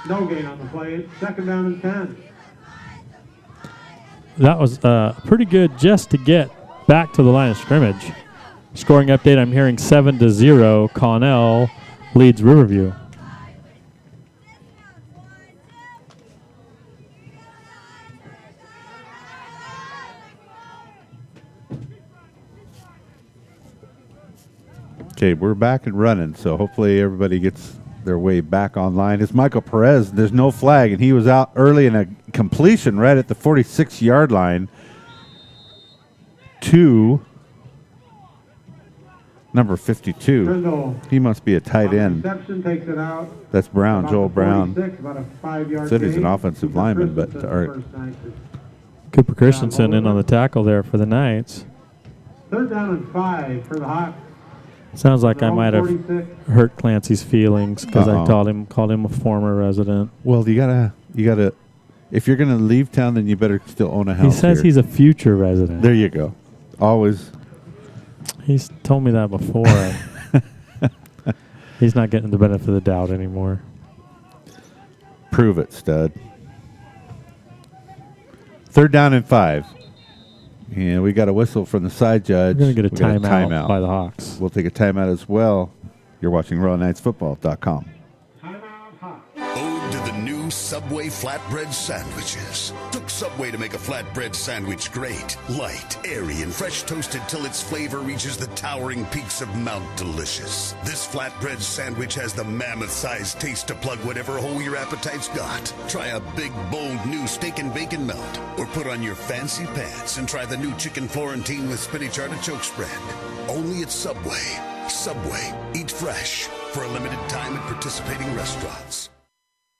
No gain on the play. 2nd down and 10. That was pretty good just to get back to the line of scrimmage. Scoring update, I'm hearing 7-0. Connell leads Riverview. Okay, we're back and running, so hopefully everybody gets their way back online. It's Michael Perez. There's no flag, and he was out early in a completion right at the 46-yard line to number 52. Brindle. He must be a tight end. Reception takes it out. That's Brown, About Joel the Brown. 46, about a 5-yard Said he's an gain. offensive Cooper lineman, but Christensen, all right. first Knights. Cooper Christensen in on the tackle there for the Knights. 3rd down and 5 for the Hawks. Sounds like I Their own might have 46. hurt Clancy's feelings because I Uh-oh. called him a former resident. Well, you gotta. If you're gonna leave town, then you better still own a house. He says here. he's a future resident. There you go. Always. He's told me that before. He's not getting the benefit of the doubt anymore. Prove it, stud. 3rd down and 5. And we got a whistle from the side judge. We're going to get a We got timeout by the Hawks. We'll take a timeout as well. You're watching RoyalKnightsFootball.com. Ode to the new summer Subway flatbread sandwiches. Took Subway to make a flatbread sandwich great, light, airy, and fresh toasted till its flavor reaches the towering peaks of Mount Delicious. This flatbread sandwich has the mammoth-sized taste to plug whatever hole your appetite's got. Try a big, bold new steak and bacon melt, or put on your fancy pants and try the new chicken Florentine with spinach artichoke spread. Only at Subway. Subway. Eat fresh. For a limited time at participating restaurants.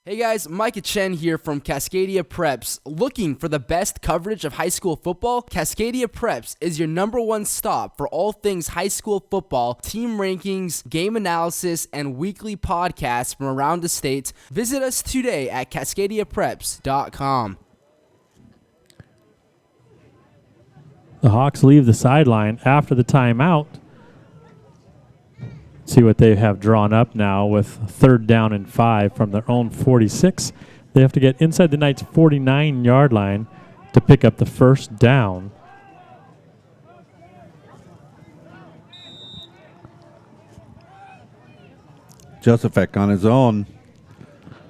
Hey guys, Micah Chen here from Cascadia Preps. Looking for the best coverage of high school football? Cascadia Preps is your #1 stop for all things high school football, team rankings, game analysis, and weekly podcasts from around the state. Visit us today at CascadiaPreps.com. The Hawks leave the sideline after the timeout. See what they have drawn up now with 3rd down and 5 from their own 46. They have to get inside the Knights' 49-yard line to pick up the 1st down. Joseph on his own.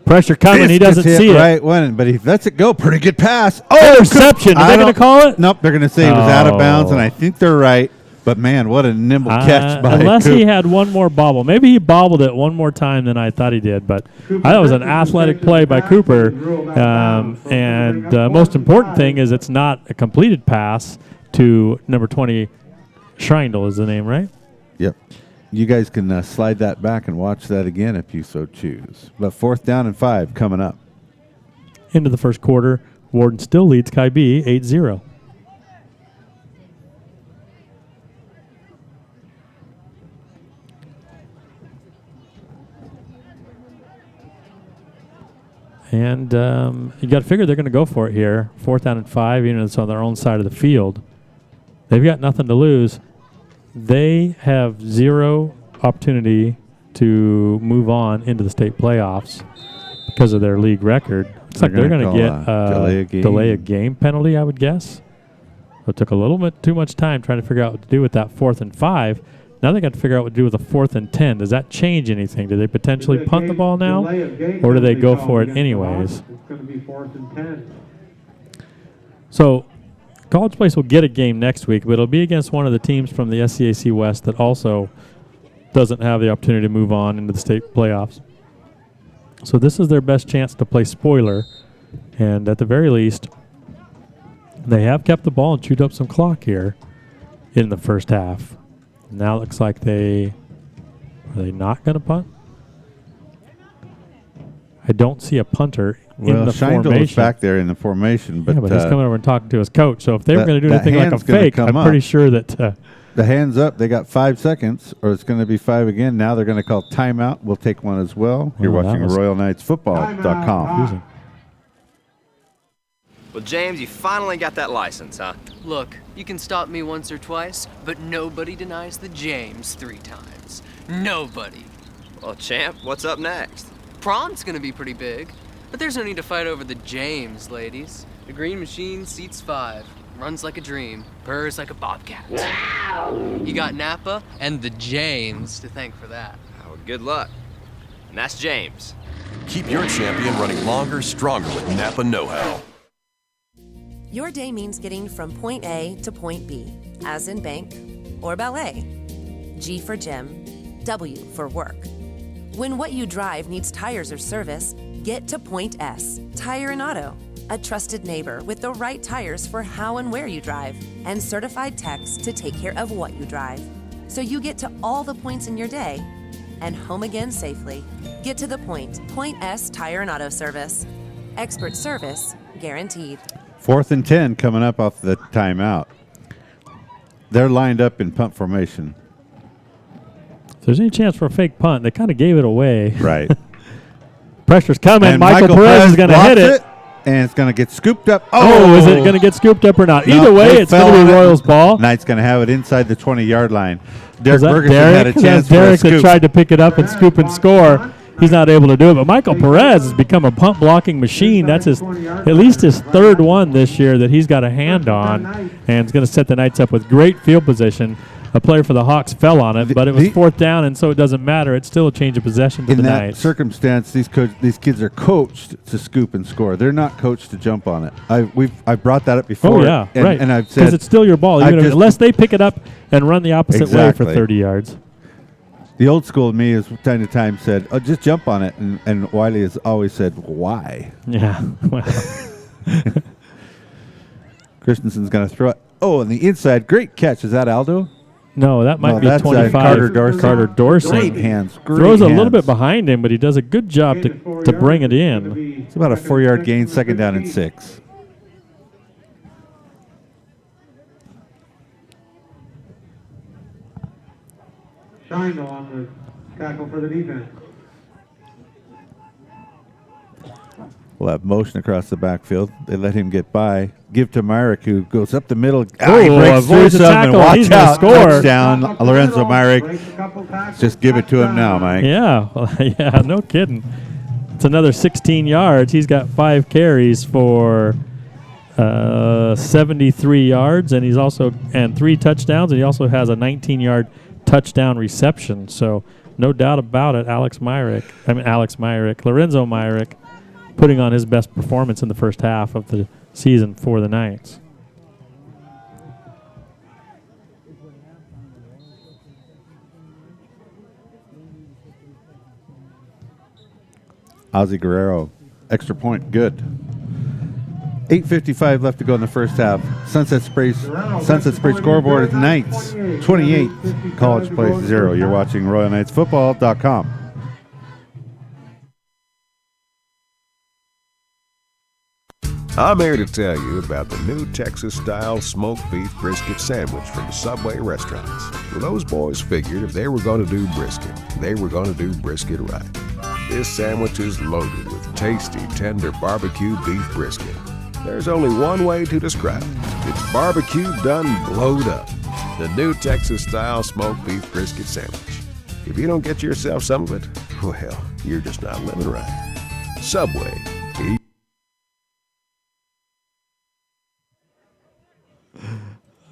Pressure coming. He doesn't see it. Right one, but he lets it go. Pretty good pass. Oh, interception. Are they going to call it? Nope, they're going to say it was out of bounds, and I think they're right. But, man, what a nimble catch by unless Coop. he had one more bobble. Maybe he bobbled it one more time than I thought he did. But I thought it was an athletic play by Cooper. And the most important thing is it's not a completed pass to number 20. Schreindel is the name, right? Yep. You guys can slide that back and watch that again if you so choose. But 4th down and 5 coming up. Into the first quarter, Warden still leads Kybee 8-0. And you got to figure they're going to go for it here. 4th down and 5, even though it's on their own side of the field. They've got nothing to lose. They have 0 opportunity to move on into the state playoffs because of their league record. It's like they're going to get a delay a game penalty, I would guess. It took a little bit too much time trying to figure out what to do with that 4th and 5. Now they got to figure out what to do with a 4th and 10. Does that change anything? Do they potentially punt the ball now, or do they go for it anyways? It's going to be 4th and 10. So College Place will get a game next week, but it'll be against one of the teams from the SCAC West that also doesn't have the opportunity to move on into the state playoffs. So this is their best chance to play spoiler, and at the very least, they have kept the ball and chewed up some clock here in the first half. Now it looks like are they not going to punt? I don't see a punter in the formation. Well, back there in the formation. But, but he's coming over and talking to his coach. So if they were going to do anything like a fake, I'm pretty sure that... the hand's up. They got 5 seconds, or it's going to be 5 again. Now they're going to call timeout. We'll take one as well. You're watching RoyalKnightsFootball.com. Well, James, you finally got that license, huh? Look, you can stop me once or twice, but nobody denies the James 3 times. Nobody. Well, champ, what's up next? Prom's gonna be pretty big, but there's no need to fight over the James, ladies. The green machine seats 5, runs like a dream, purrs like a bobcat. You got Napa and the James to thank for that. Oh, good luck. And that's James. Keep your champion running longer, stronger with Napa Know-How. Your day means getting from point A to point B, as in bank or ballet. G for gym, W for work. When what you drive needs tires or service, get to Point S, Tire and Auto, a trusted neighbor with the right tires for how and where you drive, and certified techs to take care of what you drive. So you get to all the points in your day and home again safely. Get to the point. Point S Tire and Auto Service. Expert service guaranteed. 4th and 10 coming up off the timeout. They're lined up in punt formation. If there's any chance for a fake punt, they kind of gave it away. Right. Pressure's coming. Michael Perez is going to hit it. And it's going to get scooped up. Oh, is it going to get scooped up or not? No, either way, it's going to be Royals' ball. Knight's going to have it inside the 20-yard line. Derek Bergerson had a chance for Derek a scoop. that tried to pick it up and scoop and score. He's not able to do it, but Michael Perez has become a punt blocking machine. That's at least his 3rd one this year that he's got a hand on, and it's going to set the Knights up with great field position. a player for the Hawks fell on it, but it was fourth down, and so it doesn't matter. It's still a change of possession to the Knights. In that circumstance, these kids are coached to scoop and score. They're not coached to jump on it. I've brought that up before. Oh, yeah, right. And I've said... Because it's still your ball, unless they pick it up and run the opposite way for 30 yards. The old school of me has time to time said, "Oh, just jump on it," and Wiley has always said, "Why?" Yeah. Christensen's going to throw it. Oh, on the inside, great catch. Is that Aldo? No, that might be that's 25. Carter Dorsey. Great hands. Throws a little bit behind him, but he does a good job to bring it in. It's about a 4-yard gain, second down and 6. Shine on the tackle for the defense. We'll have motion across the backfield. They let him get by. Give to Myrick, who goes up the middle. He breaks through some and watch out. Touchdown, Lorenzo Myrick. Just give it to him now, Mike. Yeah, yeah, no kidding. It's another 16 yards. He's got 5 carries for 73 yards, and 3 touchdowns, and he also has a 19-yard touchdown reception. So no doubt about it, Lorenzo Myrick, putting on his best performance in the first half of the season for the Knights. Ozzie Guerrero, extra point, good. 8:55 left to go in the first half. Sunset Spray scoreboard is Knights 28, College Place 0. You're watching RoyalKnightsFootball.com. I'm here to tell you about the new Texas-style smoked beef brisket sandwich from Subway restaurants. Well, those boys figured if they were going to do brisket, they were going to do brisket right. This sandwich is loaded with tasty, tender barbecue beef brisket. There's only one way to describe it. It's barbecue done blowed up. The new Texas-style smoked beef brisket sandwich. If you don't get yourself some of it, well, you're just not living right. Subway.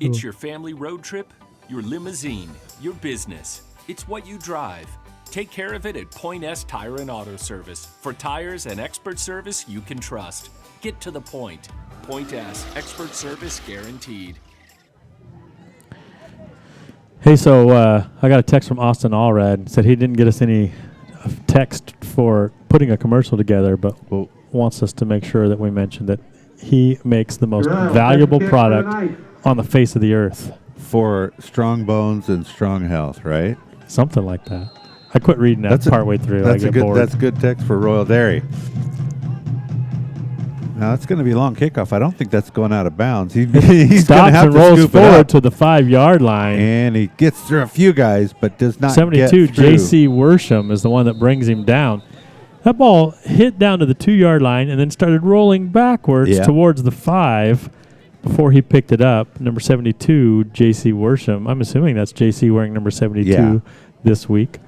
It's your family road trip, your limousine, your business. It's what you drive. Take care of it at Point S Tire and Auto Service for tires and expert service you can trust. Get to the point. Point S, expert service guaranteed. Hey, so I got a text from Austin Allred. Said he didn't get us any text for putting a commercial together, but wants us to make sure that we mention that he makes the most valuable product on the face of the earth. For strong bones and strong health, right? Something like that. I quit reading that partway through. That's good text for Royal Dairy. Now it's going to be a long kickoff. I don't think that's going out of bounds. He's going to have to rolls scoop forward to the 5-yard line, and he gets through a few guys, but does not. 72. Get through. J.C. Worsham is the one that brings him down. That ball hit down to the 2-yard line and then started rolling backwards towards the 5 before he picked it up. Number 72, J.C. Worsham. I'm assuming that's J.C. wearing number 72 this week.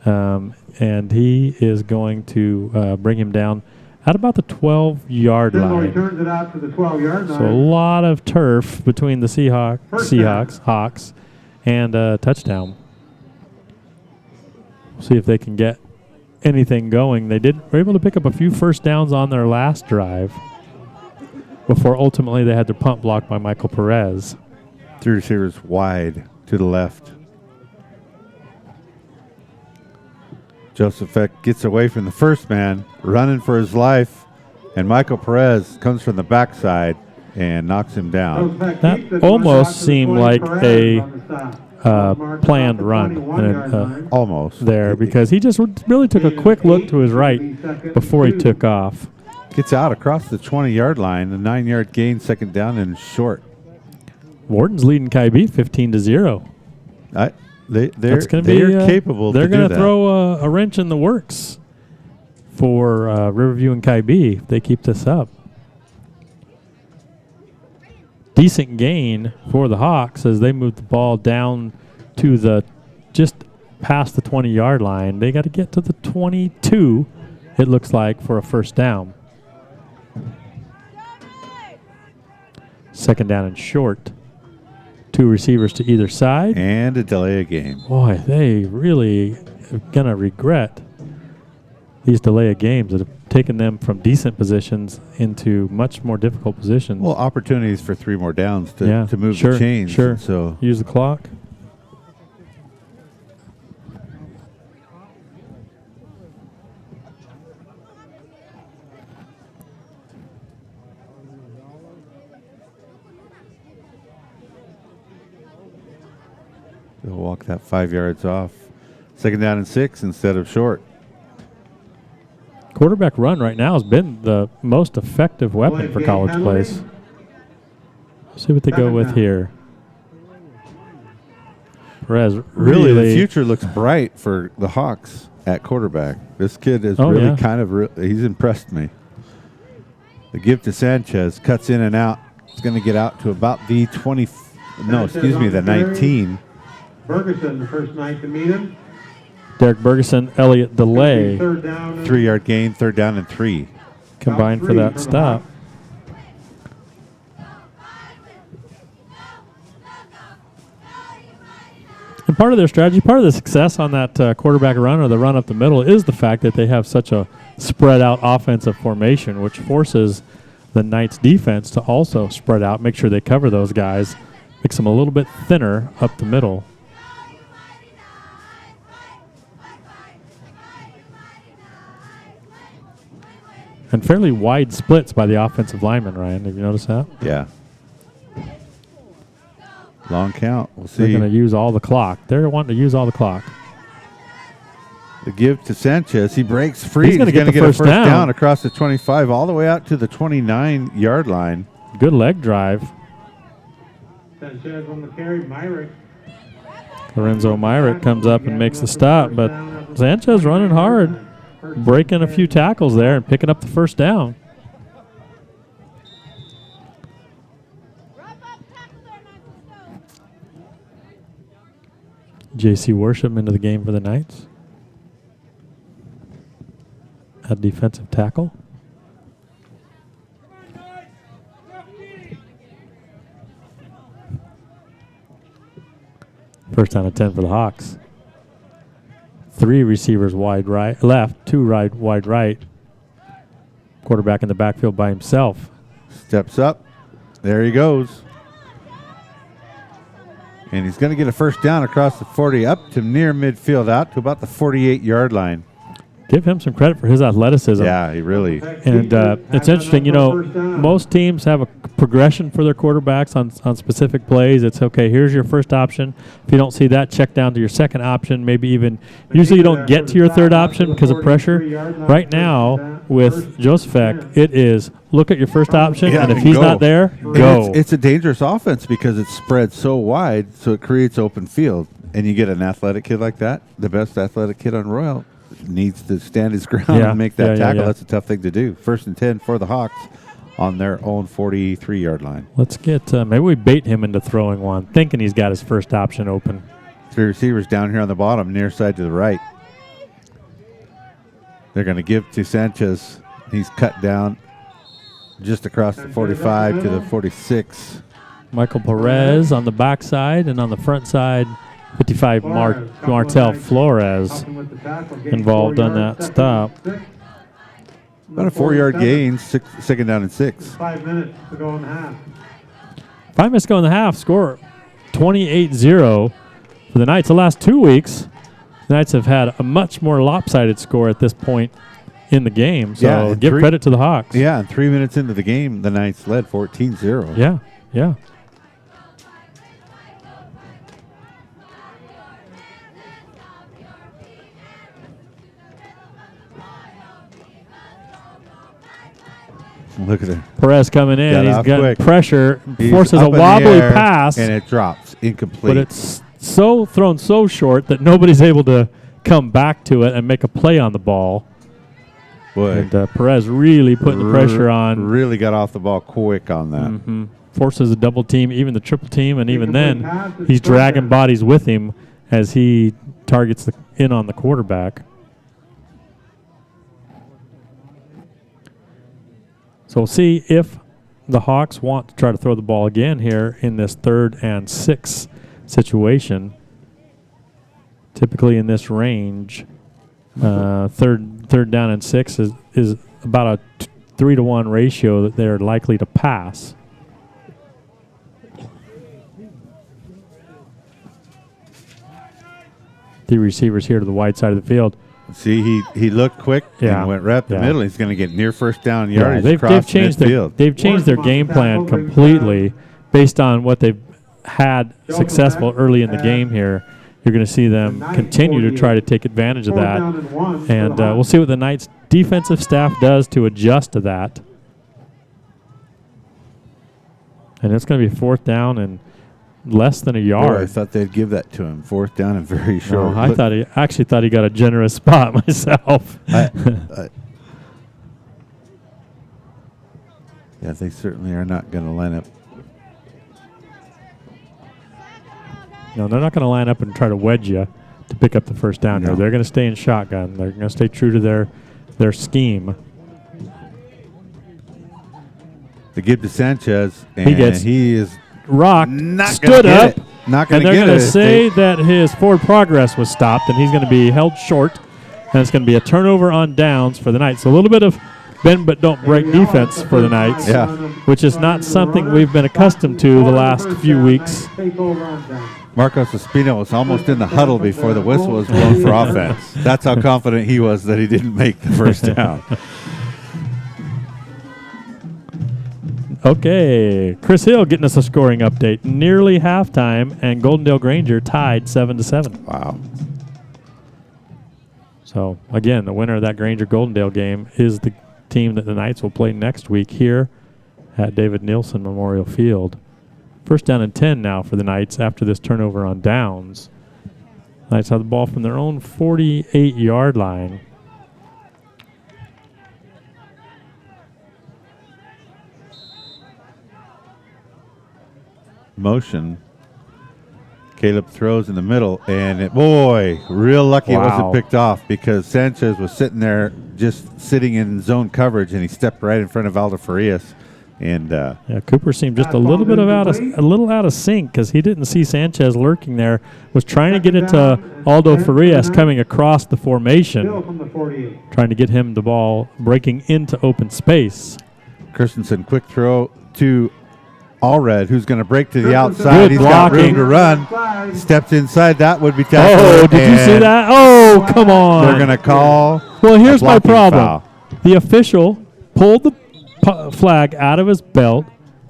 And he is going to bring him down at about the 12-yard line. He turns it out to the 12-yard line. So a lot of turf between the Hawks, and a touchdown. See if they can get anything going. They were able to pick up a few first downs on their last drive before ultimately they had their punt blocked by Michael Perez. 3 receivers wide to the left. Joseph Eck gets away from the first man, running for his life, and Michael Perez comes from the backside and knocks him down. That almost seemed like a planned run. Almost. There, because he just really took a quick look to his right before he took off. Gets out across the 20-yard line, a 9-yard gain, second down and short. Wharton's leading Kybee 15-0. They're capable. They're going to throw a wrench in the works for Riverview and Kybee if they keep this up. Decent gain for the Hawks as they move the ball down to just past the 20-yard line. They got to get to the 22, it looks like, for a first down. Second down and short. 2 receivers to either side. And a delay of game. Boy, they really are going to regret these delay of games that have taken them from decent positions into much more difficult positions. Well, opportunities for 3 more downs to move sure, the chains. Sure. So use the clock. they'll walk that 5 yards off. 2nd down and 6 instead of short. Quarterback run right now has been the most effective weapon for College Place. Let's see what they go with here. Perez Really, the future looks bright for the Hawks at quarterback. This kid is he's impressed me. The give to Sanchez, cuts in and out. It's going to get out to about the 20, the 19. Ferguson, the first night to meet him. Derek Bergeson, Elliott Delay. 3-yard gain, 3rd down and 3. Combined for that stop. And part of their strategy, part of the success on that quarterback run or the run up the middle is the fact that they have such a spread out offensive formation, which forces the Knights defense to also spread out, make sure they cover those guys, makes them a little bit thinner up the middle. And fairly wide splits by the offensive linemen, Ryan. Have you noticed that? Yeah. Long count. We'll see. They're going to use all the clock. They're wanting to use all the clock. The give to Sanchez. He breaks free. He's going to get a first down across the 25 all the way out to the 29-yard line. Good leg drive. Sanchez on the carry. Myrick. Lorenzo Myrick comes up and makes the stop, but Sanchez running hard, breaking a few tackles there and picking up the first down. J.C. Worship into the game for the Knights. At defensive tackle. First down and 10 for the Hawks. 3 receivers wide right, left, 2 wide right. Quarterback in the backfield by himself. Steps up. There he goes. And he's going to get a first down across the 40 up to near midfield out to about the 48-yard line. Give him some credit for his athleticism. Yeah, he really. And it's interesting, most teams have a progression for their quarterbacks on specific plays. It's okay, here's your first option. If you don't see that, check down to your second option, maybe even. Usually you don't get to your third option because of pressure. Right now, with Joseph, it is look at your first option, and if he's not there, go. It's a dangerous offense because it's spread so wide, so it creates open field. And you get an athletic kid like that, the best athletic kid on Royal, needs to stand his ground and make that tackle. That's a tough thing to do. 1st and 10 for the Hawks on their own 43-yard line. Let's get, maybe we bait him into throwing one, thinking he's got his first option open. 3 receivers down here on the bottom, near side to the right. They're going to give to Sanchez. He's cut down just across the 45 to the 46. Michael Perez on the backside, and on the front side, 55 Martel Flores involved on that stop. About a 4-yard gain, 2nd down and 6. 5 minutes to go in the half. 5 minutes to go in the half. Score 28-0 for the Knights. The last 2 weeks, the Knights have had a much more lopsided score at this point in the game. So give credit to the Hawks. Yeah, and 3 minutes into the game, the Knights led 14-0. Yeah. Look at it. Perez coming in. He's got pressure. He's forces a wobbly pass. And it drops. Incomplete. But it's thrown so short that nobody's able to come back to it and make a play on the ball. Boy. And Perez really putting the pressure on. Really got off the ball quick on that. Mm-hmm. Forces a double team, even the triple team, and even then he's dragging bodies with him as he targets in on the quarterback. So we'll see if the Hawks want to try to throw the ball again here in this 3rd and 6 situation. Typically in this range, third down and 6 is about a 3-to-1 ratio that they're likely to pass. The receivers here to the wide side of the field. See, he looked quick and went right up the middle. He's going to get near first down yardage across midfield. They've changed their game plan completely based on what they've had successful early in the game here. You're going to see them continue to try to take advantage of that. And we'll see what the Knights defensive staff does to adjust to that. And it's going to be 4th down and less than a yard. Boy, I thought they'd give that to him. 4th down and very short. No, I actually thought he got a generous spot myself. Yeah, they certainly are not going to line up. No, they're not going to line up and try to wedge you to pick up the first down here. They're going to stay in shotgun. They're going to stay true to their scheme. They give to Sanchez, and he is rocked, stood up, and they're going to say that his forward progress was stopped, and he's going to be held short, and it's going to be a turnover on downs for the Knights. So a little bit of bend but don't break defense for the Knights, which is not something we've been accustomed to the last few weeks. Marcos Espino was almost in the huddle before the whistle was blown for offense. That's how confident he was that he didn't make the first down. Okay, Chris Hill getting us a scoring update. Nearly halftime, and Goldendale Granger tied 7-7. Wow. So, again, the winner of that Granger-Goldendale game is the team that the Knights will play next week here at David Nielsen Memorial Field. First down and 10 now for the Knights after this turnover on downs. Knights have the ball from their own 48-yard line. Motion. Caleb throws in the middle, and real lucky it wasn't picked off because Sanchez was sitting there just sitting in zone coverage, and he stepped right in front of Aldo Farias. And Cooper seemed just a little bit out of sync because he didn't see Sanchez lurking there. Was trying to get it to Aldo Farias coming across the formation, trying to get him the ball breaking into open space. Christensen, quick throw to Allred, who's going to break to the outside. Good He's blocking. got room to run. Steps inside. That would be tough. Oh, did you see that? Oh, come on. They're going to call. Well, here's my problem. Foul. The official pulled the flag out of his belt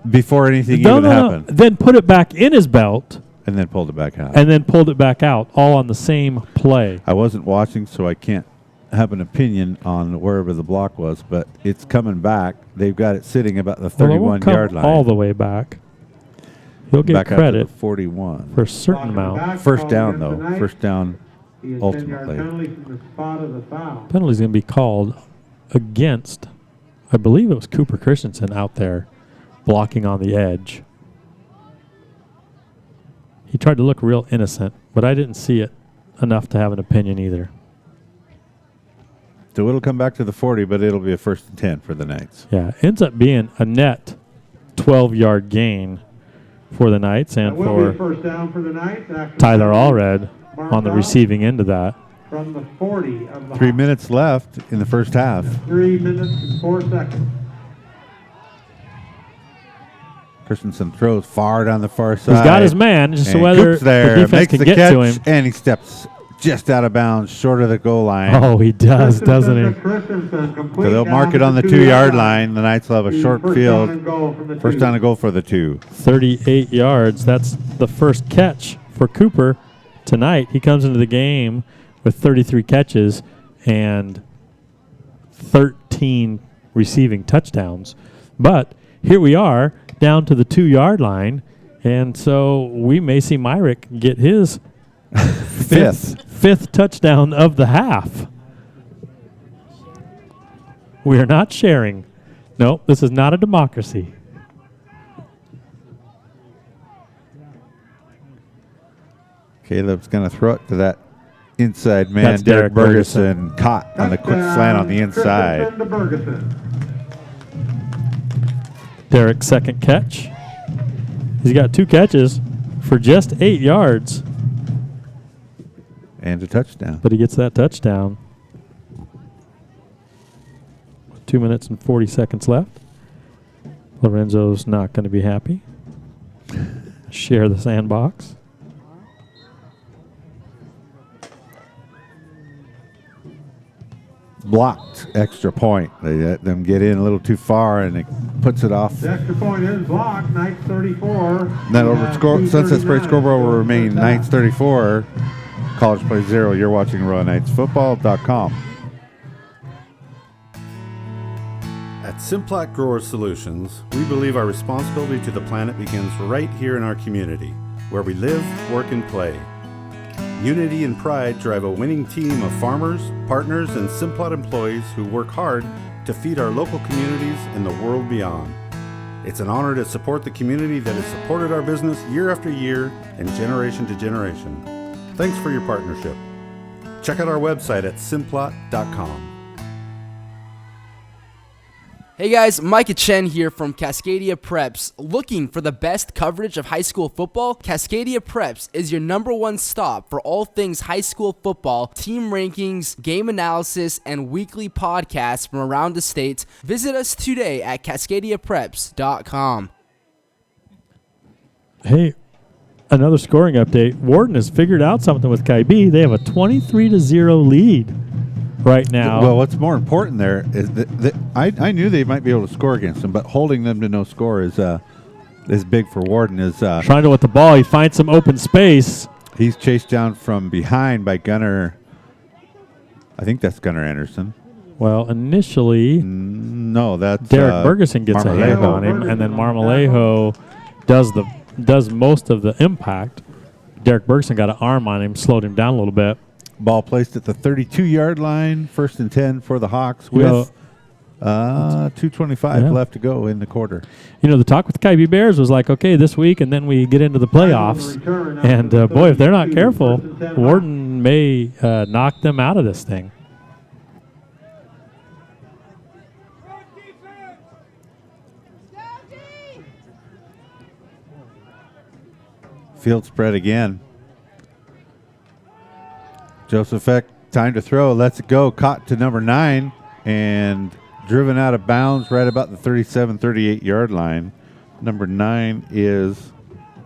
before anything even happened. Then put it back in his belt. And then pulled it back out. And then pulled it back out, all on the same play. I wasn't watching, so I can't have an opinion on wherever the block was, but it's coming back. They've got it sitting about the 31-yard line. All the way back. He'll get back credit out to the 41 for a certain amount. First down, though. First down, ultimately. Penalty's going to be called against, I believe it was Cooper Christensen out there blocking on the edge. He tried to look real innocent, but I didn't see it enough to have an opinion either. So it'll come back to the 40, but it'll be a 1st and 10 for the Knights. Yeah, ends up being a net 12-yard gain for the Knights and for Tyler Allred on the receiving end of that. From the 40 of the 3 minutes left in the first half. 3 minutes and 4 seconds. Christensen throws far down the far side. He's got his man, just and whether Coop's there, the defense makes can the get catch, to him. And he steps just out of bounds, short of the goal line. Oh, he does, doesn't he? So they'll mark it on the 2-yard line. The Knights will have a short field. First down and goal for the 2. 38 yards. That's the first catch for Cooper tonight. He comes into the game with 33 catches and 13 receiving touchdowns. But here we are down to the 2-yard line, and so we may see Myrick get his fifth touchdown of the half. We are not sharing. No, this is not a democracy. Caleb's going to throw it to that inside man, That's Derek Derek Bergeson, caught on the quick slant on the inside. Derek's second catch. He's got 2 catches for just 8 yards. And a touchdown. But he gets that touchdown. 2 minutes and 40 seconds left. Lorenzo's not going to be happy. Share the sandbox. Blocked extra point. They let them get in a little too far, and it puts it off. The extra point is blocked. Knights 34. Sunset Spray scoreboard will remain Knights 34. College Play 0. You're watching RoyalKnightsFootball.com. At Simplot Grower Solutions, we believe our responsibility to the planet begins right here in our community, where we live, work, and play. Unity and pride drive a winning team of farmers, partners, and Simplot employees who work hard to feed our local communities and the world beyond. It's an honor to support the community that has supported our business year after year and generation to generation. Thanks for your partnership. Check out our website at simplot.com. Hey guys, Micah Chen here from Cascadia Preps. Looking for the best coverage of high school football? Cascadia Preps is your #1 stop for all things high school football, team rankings, game analysis, and weekly podcasts from around the state. Visit us today at cascadiapreps.com. Hey, another scoring update. Warden has figured out something with KIB. They have a 23-0 lead right now. Well, what's more important there is that I knew they might be able to score against them, but holding them to no score is big for Warden. Trying to with the ball, he finds some open space. He's chased down from behind by Gunnar. I think that's Gunnar Anderson. Well, initially, no, that's Derek Bergeson gets a hand on him, and then Marmolejo does most of the impact. Derek Bergeson got an arm on him, slowed him down a little bit. Ball placed at the 32-yard line, 1st and 10 for the Hawks with 2:25 left to go in the quarter. You know, the talk with the KIB Bears was like, okay, this week, and then we get into the playoffs. And, boy, if they're not careful, Warden may knock them out of this thing. Field spread again. Joseph Eck, time to throw, lets it go, caught to number 9, and driven out of bounds right about the 37, 38-yard line. Number 9 is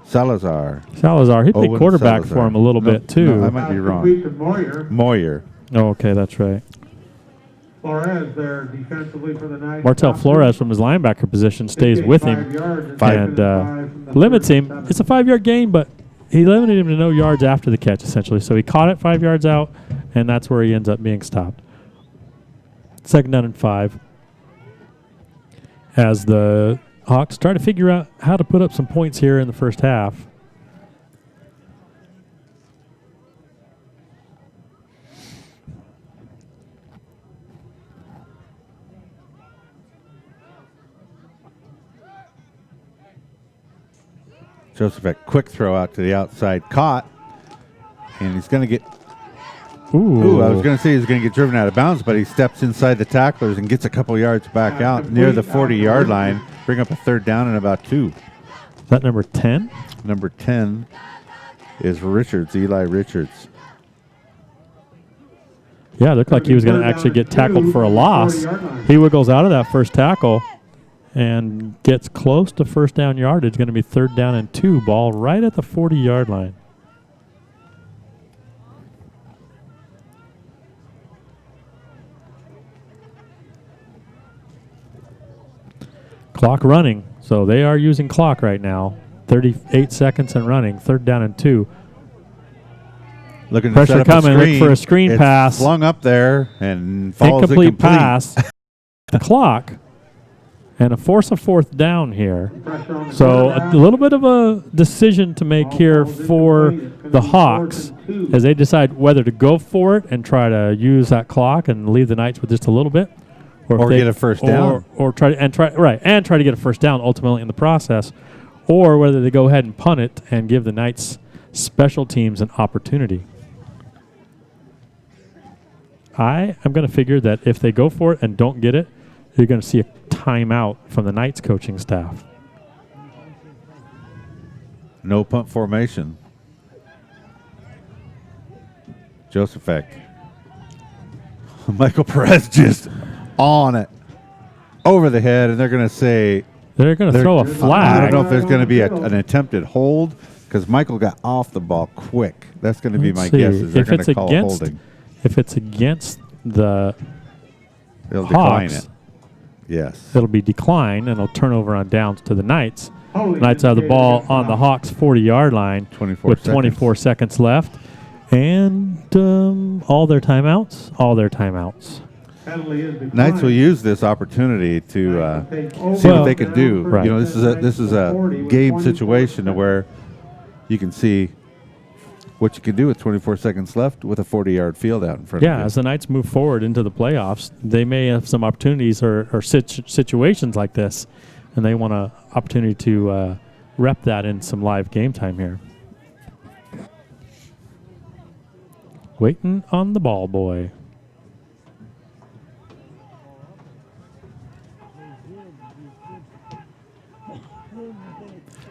Salazar. He played quarterback for him a little bit, too. No, I might be wrong. Moyer. Oh, okay, that's right. Flores there defensively for the Knights. Martel Flores from his linebacker position stays with him and limits him. It's a 5-yard gain, but he limited him to no yards after the catch, essentially. So he caught it 5 yards out, and that's where he ends up being stopped. 2nd down and 5. As the Hawks try to figure out how to put up some points here in the first half. Joseph Eck, quick throw out to the outside, caught, and he's going to get. Ooh, I was going to say he's going to get driven out of bounds, but he steps inside the tacklers and gets a couple yards back out near the 40-yard line, bring up a 3rd down and about 2. Is that number 10? Number 10 is Richards, Eli Richards. Yeah, it looked like he was going to actually get tackled for a loss. He wiggles out of that first tackle and gets close to 1st down yardage. Going to be 3rd down and 2. Ball right at the 40-yard line. Clock running. So they are using clock right now. 38 seconds and running. 3rd down and 2. Looking to pressure set up coming. a screen. Look for a screen pass. Flung up there and falls incomplete pass. The clock. And a force of 4th down here. So a little bit of a decision to make here for the Hawks as they decide whether to go for it and try to use that clock and leave the Knights with just a little bit. Or get a first down. Or try to get a first down ultimately in the process. Or whether they go ahead and punt it and give the Knights special teams an opportunity. I am going to figure that if they go for it and don't get it, you're going to see a timeout from the Knights coaching staff. No punt formation. Joseph. Michael Perez just on it. Over the head, and they're going to say... They're going to throw a flag. I don't know if there's going to be an attempted hold, because Michael got off the ball quick. That's going to be my guess. Is they're going to call holding. If it's against the They'll Hawks, decline it. Yes. It'll be declined, and it'll turn over on downs to the Knights. Knights have the ball on the Hawks' 40-yard line with 24 seconds left. And all their timeouts. Knights will use this opportunity to see what they can do. Right. You know, this is a game situation where you can see what you can do with 24 seconds left with a 40-yard field out in front of you. Yeah, as the Knights move forward into the playoffs, they may have some opportunities or situations like this, and they want an opportunity to rep that in some live game time here. Waiting on the ball boy.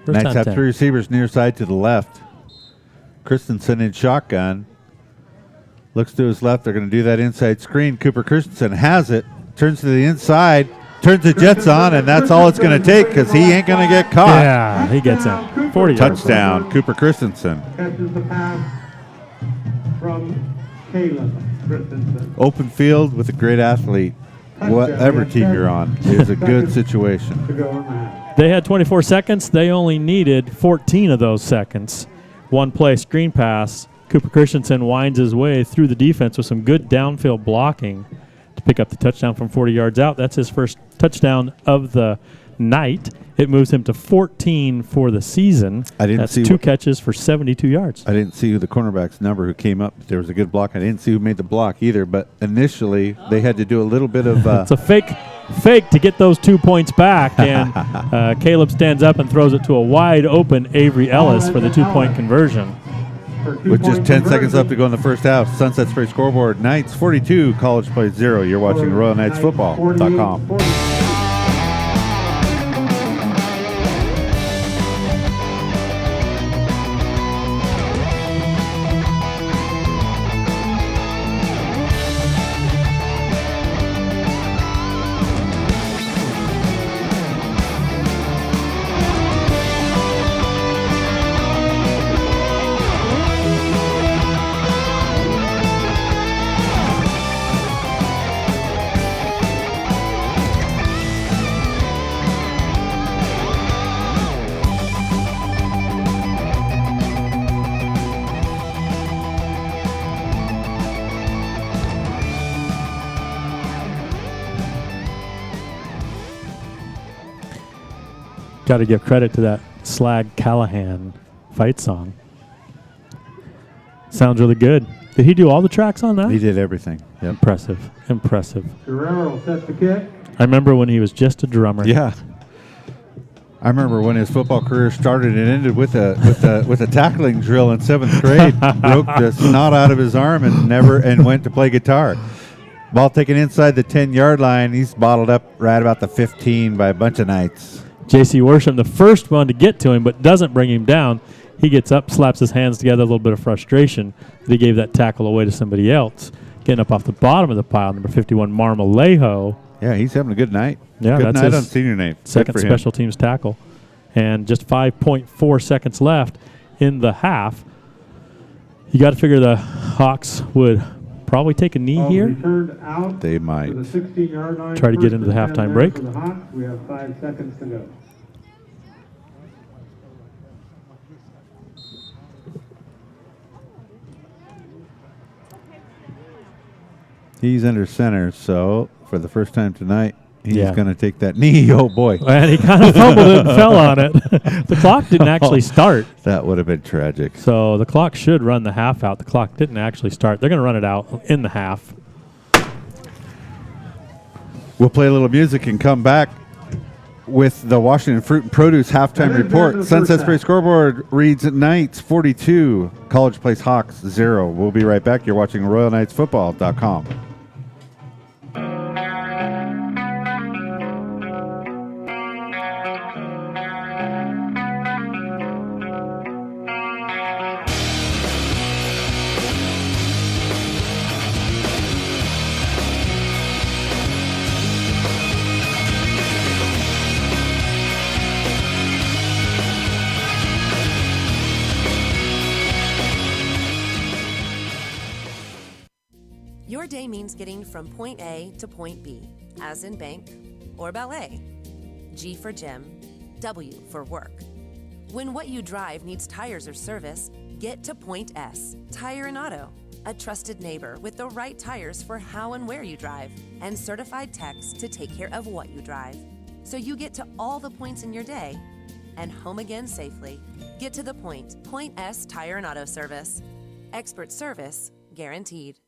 Knights have 3 receivers near side to the left. Christensen in shotgun. Looks to his left. They're going to do that inside screen. Cooper Christensen has it. Turns to the inside. Turns the Jets on, and that's all it's going to take because he ain't going to get caught. Yeah, he gets him. 40 Touchdown, Cooper Christensen. Catches the pass from Caleb Christensen. Open field with a great athlete. Whatever team you're on is a good situation. They had 24 seconds. They only needed 14 of those seconds. One play, screen pass. Cooper Christensen winds his way through the defense with some good downfield blocking to pick up the touchdown from 40 yards out. That's his first touchdown of the night. It moves him to 14 for the season. That's 2 catches for 72 yards. I didn't see who the cornerback's number who came up. There was a good block. I didn't see who made the block either, but initially they had to do a little bit of... it's a fake to get those 2 points back, and Caleb stands up and throws it to a wide open Avery Ellis for the 2-point conversion. With just 10 seconds left to go in the first half, Sunset Spray scoreboard, Knights 42, College Place 0. You're watching RoyalKnightsFootball.com. Got to give credit to that Slag Callahan fight song. Sounds really good. Did he do all the tracks on that? He did everything. Yep. Impressive. Guerrero sets the kick. I remember when he was just a drummer. Yeah. I remember when his football career started and ended with a tackling drill in 7th grade. Broke the snot out of his arm and went to play guitar. Ball taken inside the 10-yard line. He's bottled up right about the 15 by a bunch of Knights. J.C. Worsham, the first one to get to him, but doesn't bring him down. He gets up, slaps his hands together, a little bit of frustration that he gave that tackle away to somebody else. Getting up off the bottom of the pile, number 51, Marmolejo. Yeah, he's having a good night. Yeah, good that's night his on senior night. Second special teams tackle. And just 5.4 seconds left in the half. You got to figure the Hawks would probably take a knee here. They might. To the 16-yard line. Try to get into the halftime break. For the Hawks, we have 5 seconds to go. He's under center, so for the first time tonight, he's going to take that knee. Oh, boy. And he kind of fumbled it and fell on it. The clock didn't actually start. That would have been tragic. So the clock should run the half out. The clock didn't actually start. They're going to run it out in the half. We'll play a little music and come back with the Washington Fruit and Produce halftime report. Sunset Spray scoreboard reads Knights 42, College Place Hawks 0. We'll be right back. You're watching RoyalKnightsFootball.com. Your day means getting from point A to point B, as in bank or ballet. G for gym, W for work. When what you drive needs tires or service, get to Point S, Tire and Auto, a trusted neighbor with the right tires for how and where you drive, and certified techs to take care of what you drive. So you get to all the points in your day and home again safely. Get to the point. Point S Tire and Auto Service. Expert service guaranteed.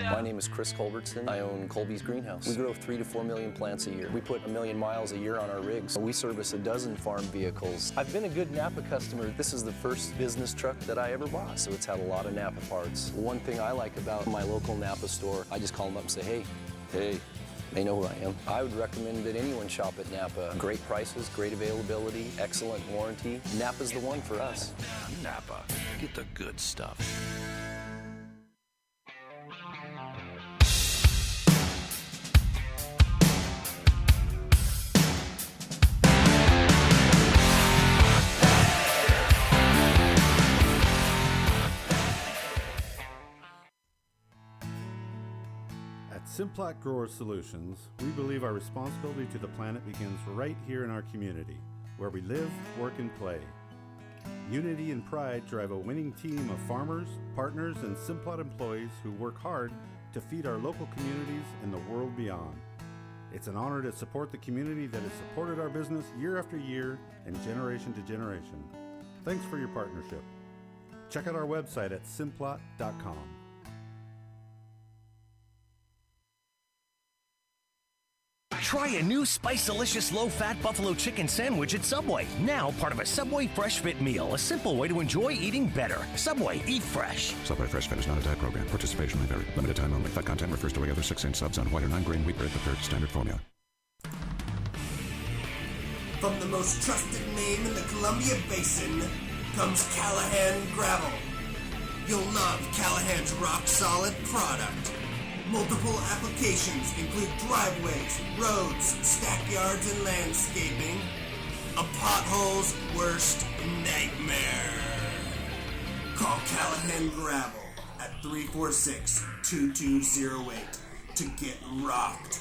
My name is Chris Culbertson. I own Colby's Greenhouse. We grow 3 to 4 million plants a year. We put 1 million miles a year on our rigs. We service a dozen farm vehicles. I've been a good Napa customer. This is the first business truck that I ever bought, so it's had a lot of Napa parts. One thing I like about my local Napa store, I just call them up and say, hey, they know who I am. I would recommend that anyone shop at Napa. Great prices, great availability, excellent warranty. Napa's the one for us. Napa, get the good stuff. Simplot Grower Solutions, we believe our responsibility to the planet begins right here in our community, where we live, work, and play. Unity and pride drive a winning team of farmers, partners, and Simplot employees who work hard to feed our local communities and the world beyond. It's an honor to support the community that has supported our business year after year and generation to generation. Thanks for your partnership. Check out our website at simplot.com. Try a new Spice-Delicious low-fat buffalo chicken sandwich at Subway. Now part of a Subway Fresh Fit meal, a simple way to enjoy eating better. Subway, eat fresh. Subway Fresh Fit is not a diet program. Participation may vary. Limited time only. Fat content refers to regular 6-inch subs on white or 9-grain wheat bread prepared to standard formula. From the most trusted name in the Columbia Basin comes Callahan Gravel. You'll love Callahan's rock-solid product. Multiple applications include driveways, roads, stackyards, and landscaping. A pothole's worst nightmare. Call Callahan Gravel at 346-2208 to get rocked.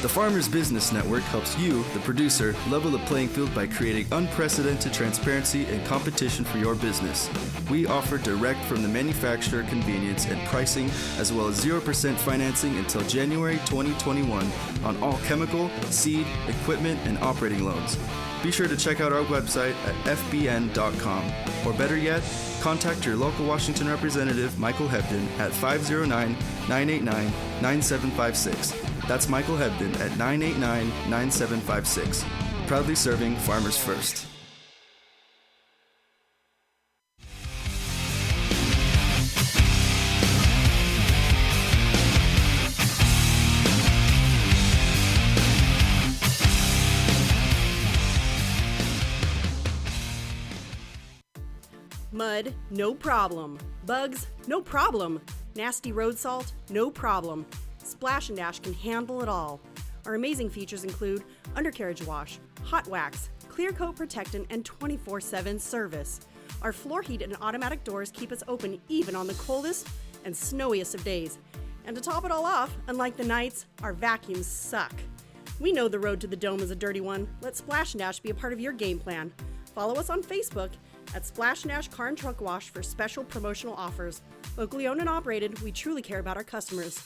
The Farmers Business Network helps you, the producer, level the playing field by creating unprecedented transparency and competition for your business. We offer direct from the manufacturer convenience and pricing, as well as 0% financing until January 2021 on all chemical, seed, equipment, and operating loans. Be sure to check out our website at fbn.com, or better yet, contact your local Washington representative, Michael Hebden, at 509-989-9756. That's Michael Hebden at 989-9756. Proudly serving farmers first. Mud, no problem. Bugs, no problem. Nasty road salt, no problem. Splash and Dash can handle it all. Our amazing features include undercarriage wash, hot wax, clear coat protectant, and 24/7 service. Our floor heat and automatic doors keep us open even on the coldest and snowiest of days. And to top it all off, unlike the nights, our vacuums suck. We know the road to the dome is a dirty one. Let Splash and Dash be a part of your game plan. Follow us on Facebook at Splash and Dash Car and Truck Wash for special promotional offers. Locally owned and operated, we truly care about our customers.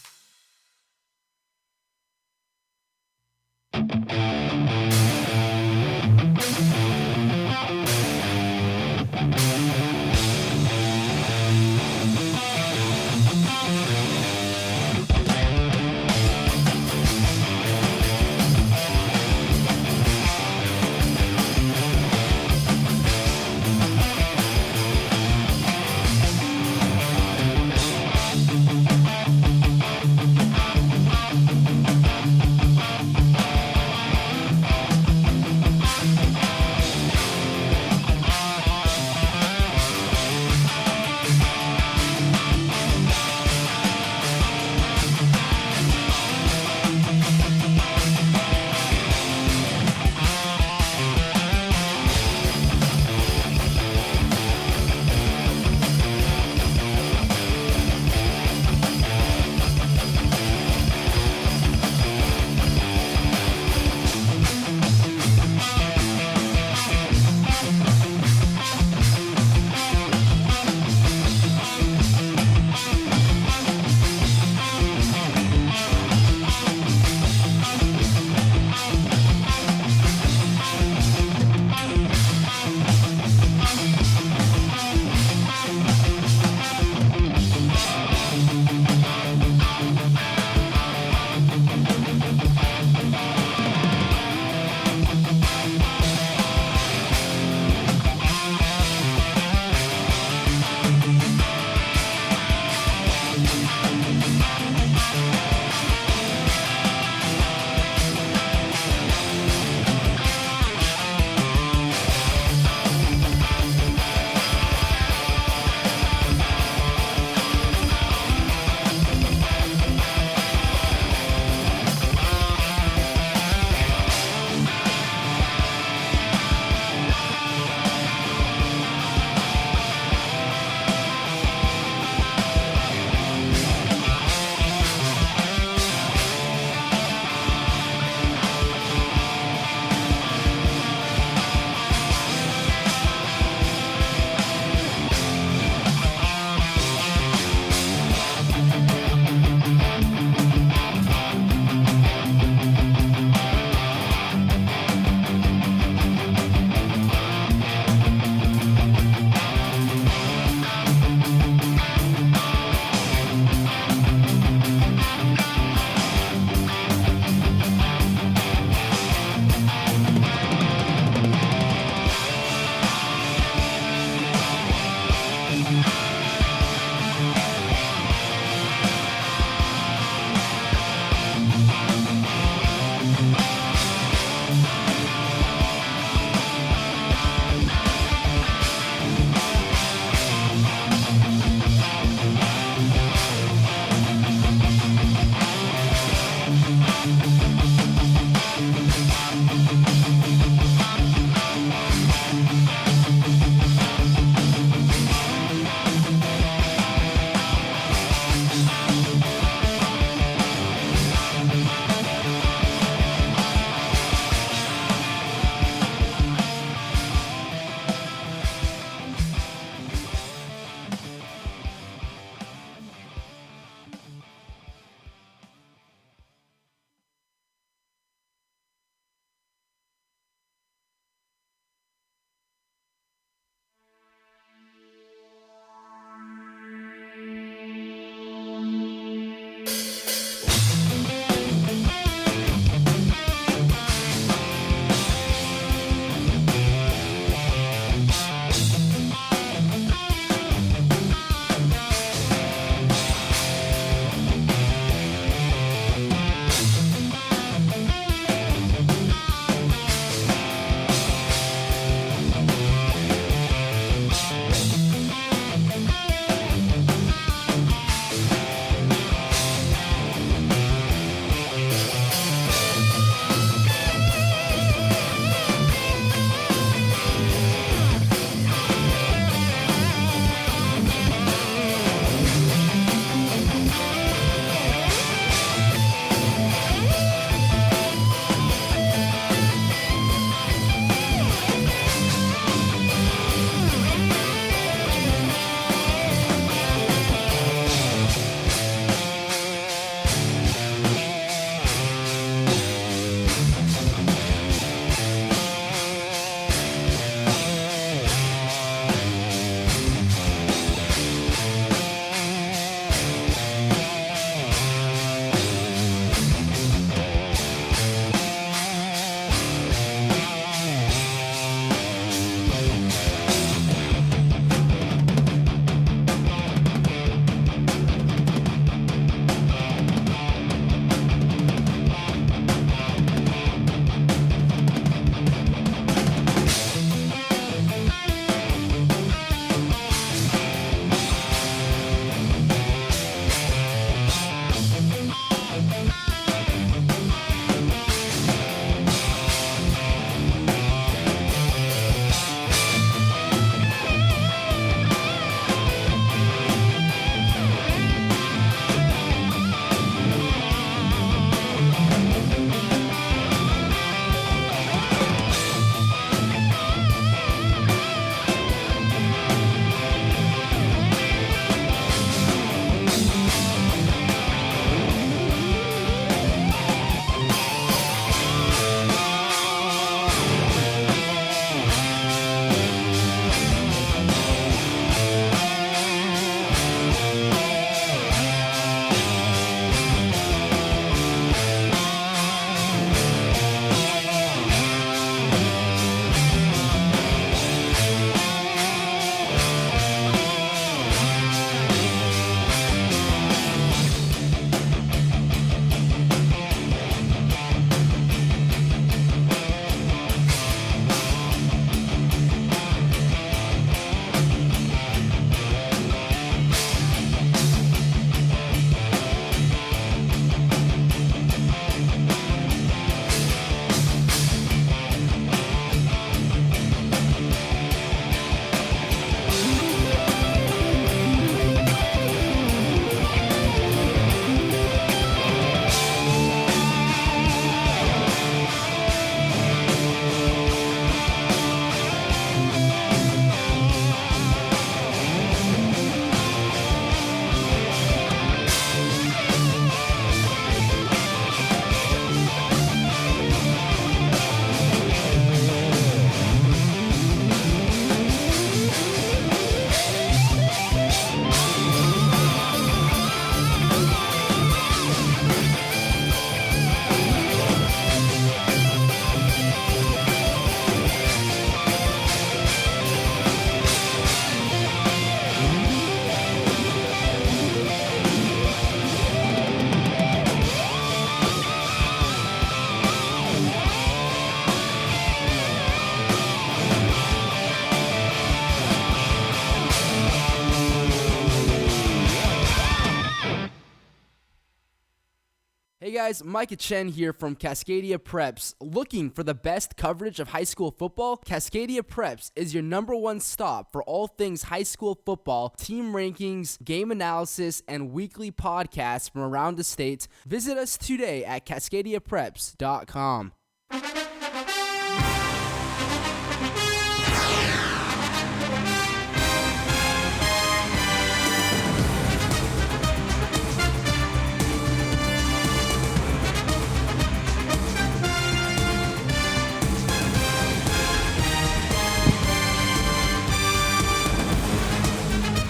Hey guys, Micah Chen here from Cascadia Preps. Looking for the best coverage of high school football? Cascadia Preps is your #1 stop for all things high school football, team rankings, game analysis, and weekly podcasts from around the state. Visit us today at cascadiapreps.com.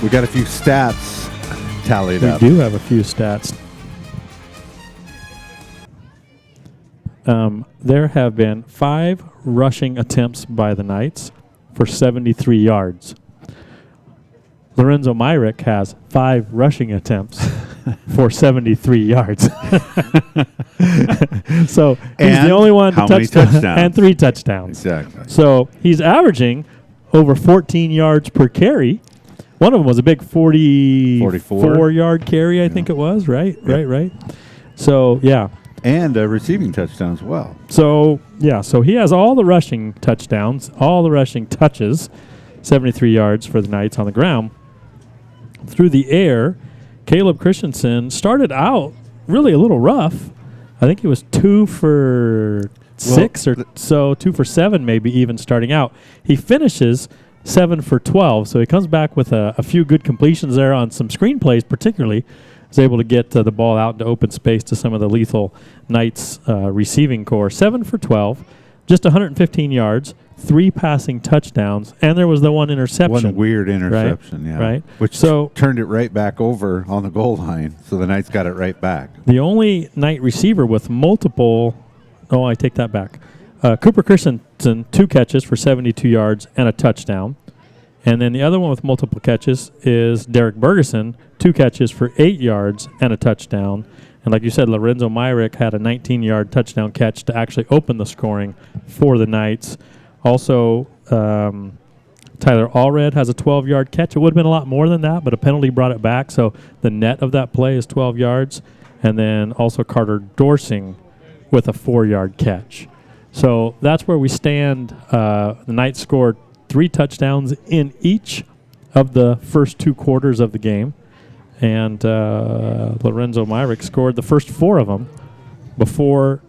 We got a few stats tallied up. We do have a few stats. There have been 5 rushing attempts by the Knights for 73 yards. Lorenzo Myrick has 5 rushing attempts for 73 yards. So he's the only one to touchdown and 3 touchdowns. Exactly. So he's averaging over 14 yards per carry. One of them was a big 44-yard carry, I think it was, right? Yep. Right. So, yeah. And a receiving touchdown as well. So, yeah, so he has all the rushing touchdowns, all the rushing touches, 73 yards for the Knights on the ground. Through the air, Caleb Christensen started out really a little rough. I think he was 2 for 6 or so, 2 for 7 maybe even starting out. He finishes 7 for 12, so he comes back with a few good completions there on some screen plays particularly. Is able to get the ball out into open space to some of the lethal Knights receiving core. 7 for 12, just 115 yards, 3 passing touchdowns, and there was the 1 interception. One weird interception, yeah. Right. Which turned it right back over on the goal line, so the Knights got it right back. The only Knight receiver with multiple, I take that back. Cooper Christensen, 2 catches for 72 yards and a touchdown. And then the other one with multiple catches is Derek Bergeson, 2 catches for 8 yards and a touchdown. And like you said, Lorenzo Myrick had a 19-yard touchdown catch to actually open the scoring for the Knights. Also, Tyler Allred has a 12-yard catch. It would have been a lot more than that, but a penalty brought it back. So the net of that play is 12 yards. And then also Carter Dorsing with a 4-yard catch. So that's where we stand. The Knights scored 3 touchdowns in each of the first 2 quarters of the game. And Lorenzo Myrick scored the first 4 of them before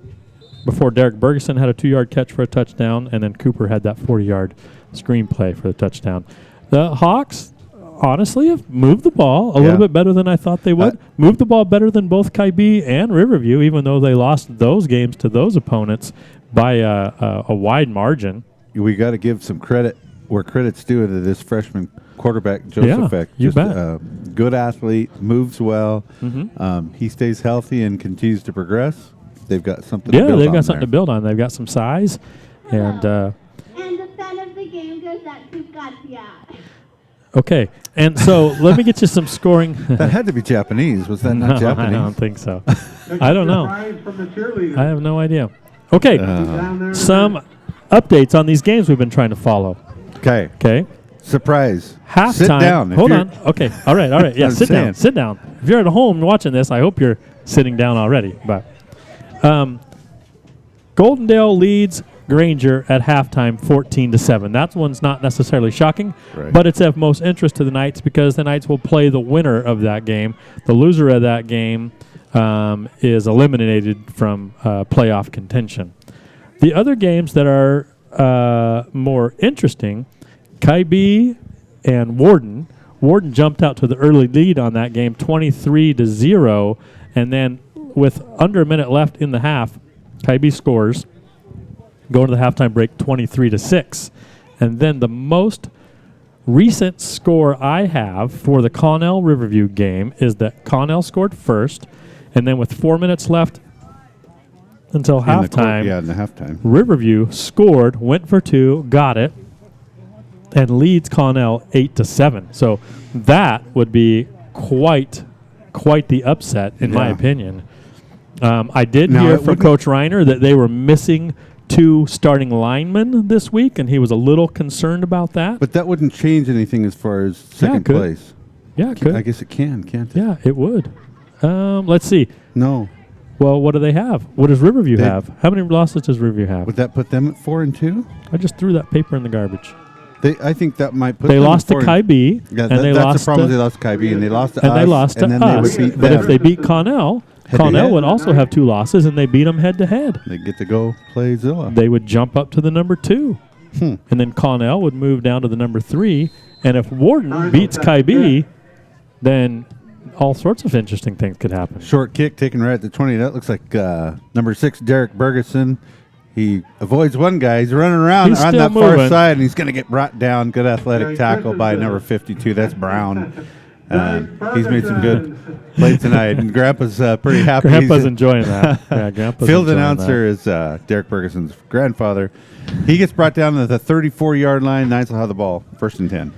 Derek Bergeson had a 2-yard catch for a touchdown, and then Cooper had that 40-yard screen play for the touchdown. The Hawks, honestly, have moved the ball a little bit better than I thought they would. Moved the ball better than both Kaibi and Riverview, even though they lost those games to those opponents by a wide margin. We got to give some credit where credit's due to this freshman quarterback, Joseph. You bet. Good athlete, moves well. Mm-hmm. He stays healthy and continues to progress. They've got something to build on. Yeah, they've got something to build on. They've got some size. And And the son of the game goes out to Katya. okay. And so let me get you some scoring. That had to be Japanese. Was that not Japanese? I don't think so. I don't know. I have no idea. Okay. Some updates on these games we've been trying to follow. Okay. Surprise. Halftime. Sit down. Hold on. Okay. All right. Yeah, sit down. Sit down. If you're at home watching this, I hope you're sitting down already. But Goldendale leads Granger at halftime 14-7. That one's not necessarily shocking, but it's of most interest to the Knights because the Knights will play the winner of that game. The loser of that game is eliminated from playoff contention. The other games that are more interesting, Kaibi and Warden. Warden jumped out to the early lead on that game, 23-0, and then with under a minute left in the half, Kaibi scores, going to the halftime break 23-6. And then the most recent score I have for the Connell Riverview game is that Connell scored first, and then with 4 minutes left until halftime, in the halftime, Riverview scored, went for 2, got it, and leads Connell 8-7. So that would be quite the upset, in my opinion. I did hear from Coach Reiner that they were missing 2 starting linemen this week, and he was a little concerned about that. But that wouldn't change anything as far as second place. Yeah, it could. I guess it can't it? Yeah, it would. Let's see. No. Well, what do they have? What does Riverview have? How many losses does Riverview have? Would that put them at 4-2? I just threw that paper in the garbage. I think that might put they them lost at to Kai-B. Yeah, and they that's lost the problem. to, They lost to Kai-B, and they lost to us. And they lost to and then us. They would beat but them. if they beat Connell, Connell would also have 2 losses, and they beat them head-to-head. They get to go play Zilla. They would jump up to the number 2. And then Connell would move down to the number 3. And if Warden beats Kai-B, then all sorts of interesting things could happen. Short kick taken right at the 20. That looks like number 6, Derek Bergeson. He avoids one guy. He's running around He's on still that far moving. side, and he's going to get brought down. Good athletic tackle by number 52. That's Brown. He's made some good play tonight, and Grandpa's pretty happy. Grandpa's enjoying that. Yeah, Grandpa's Field enjoying announcer is Derek Bergeson's grandfather. He gets brought down to the 34-yard line. Knights will have the ball. 1st and 10.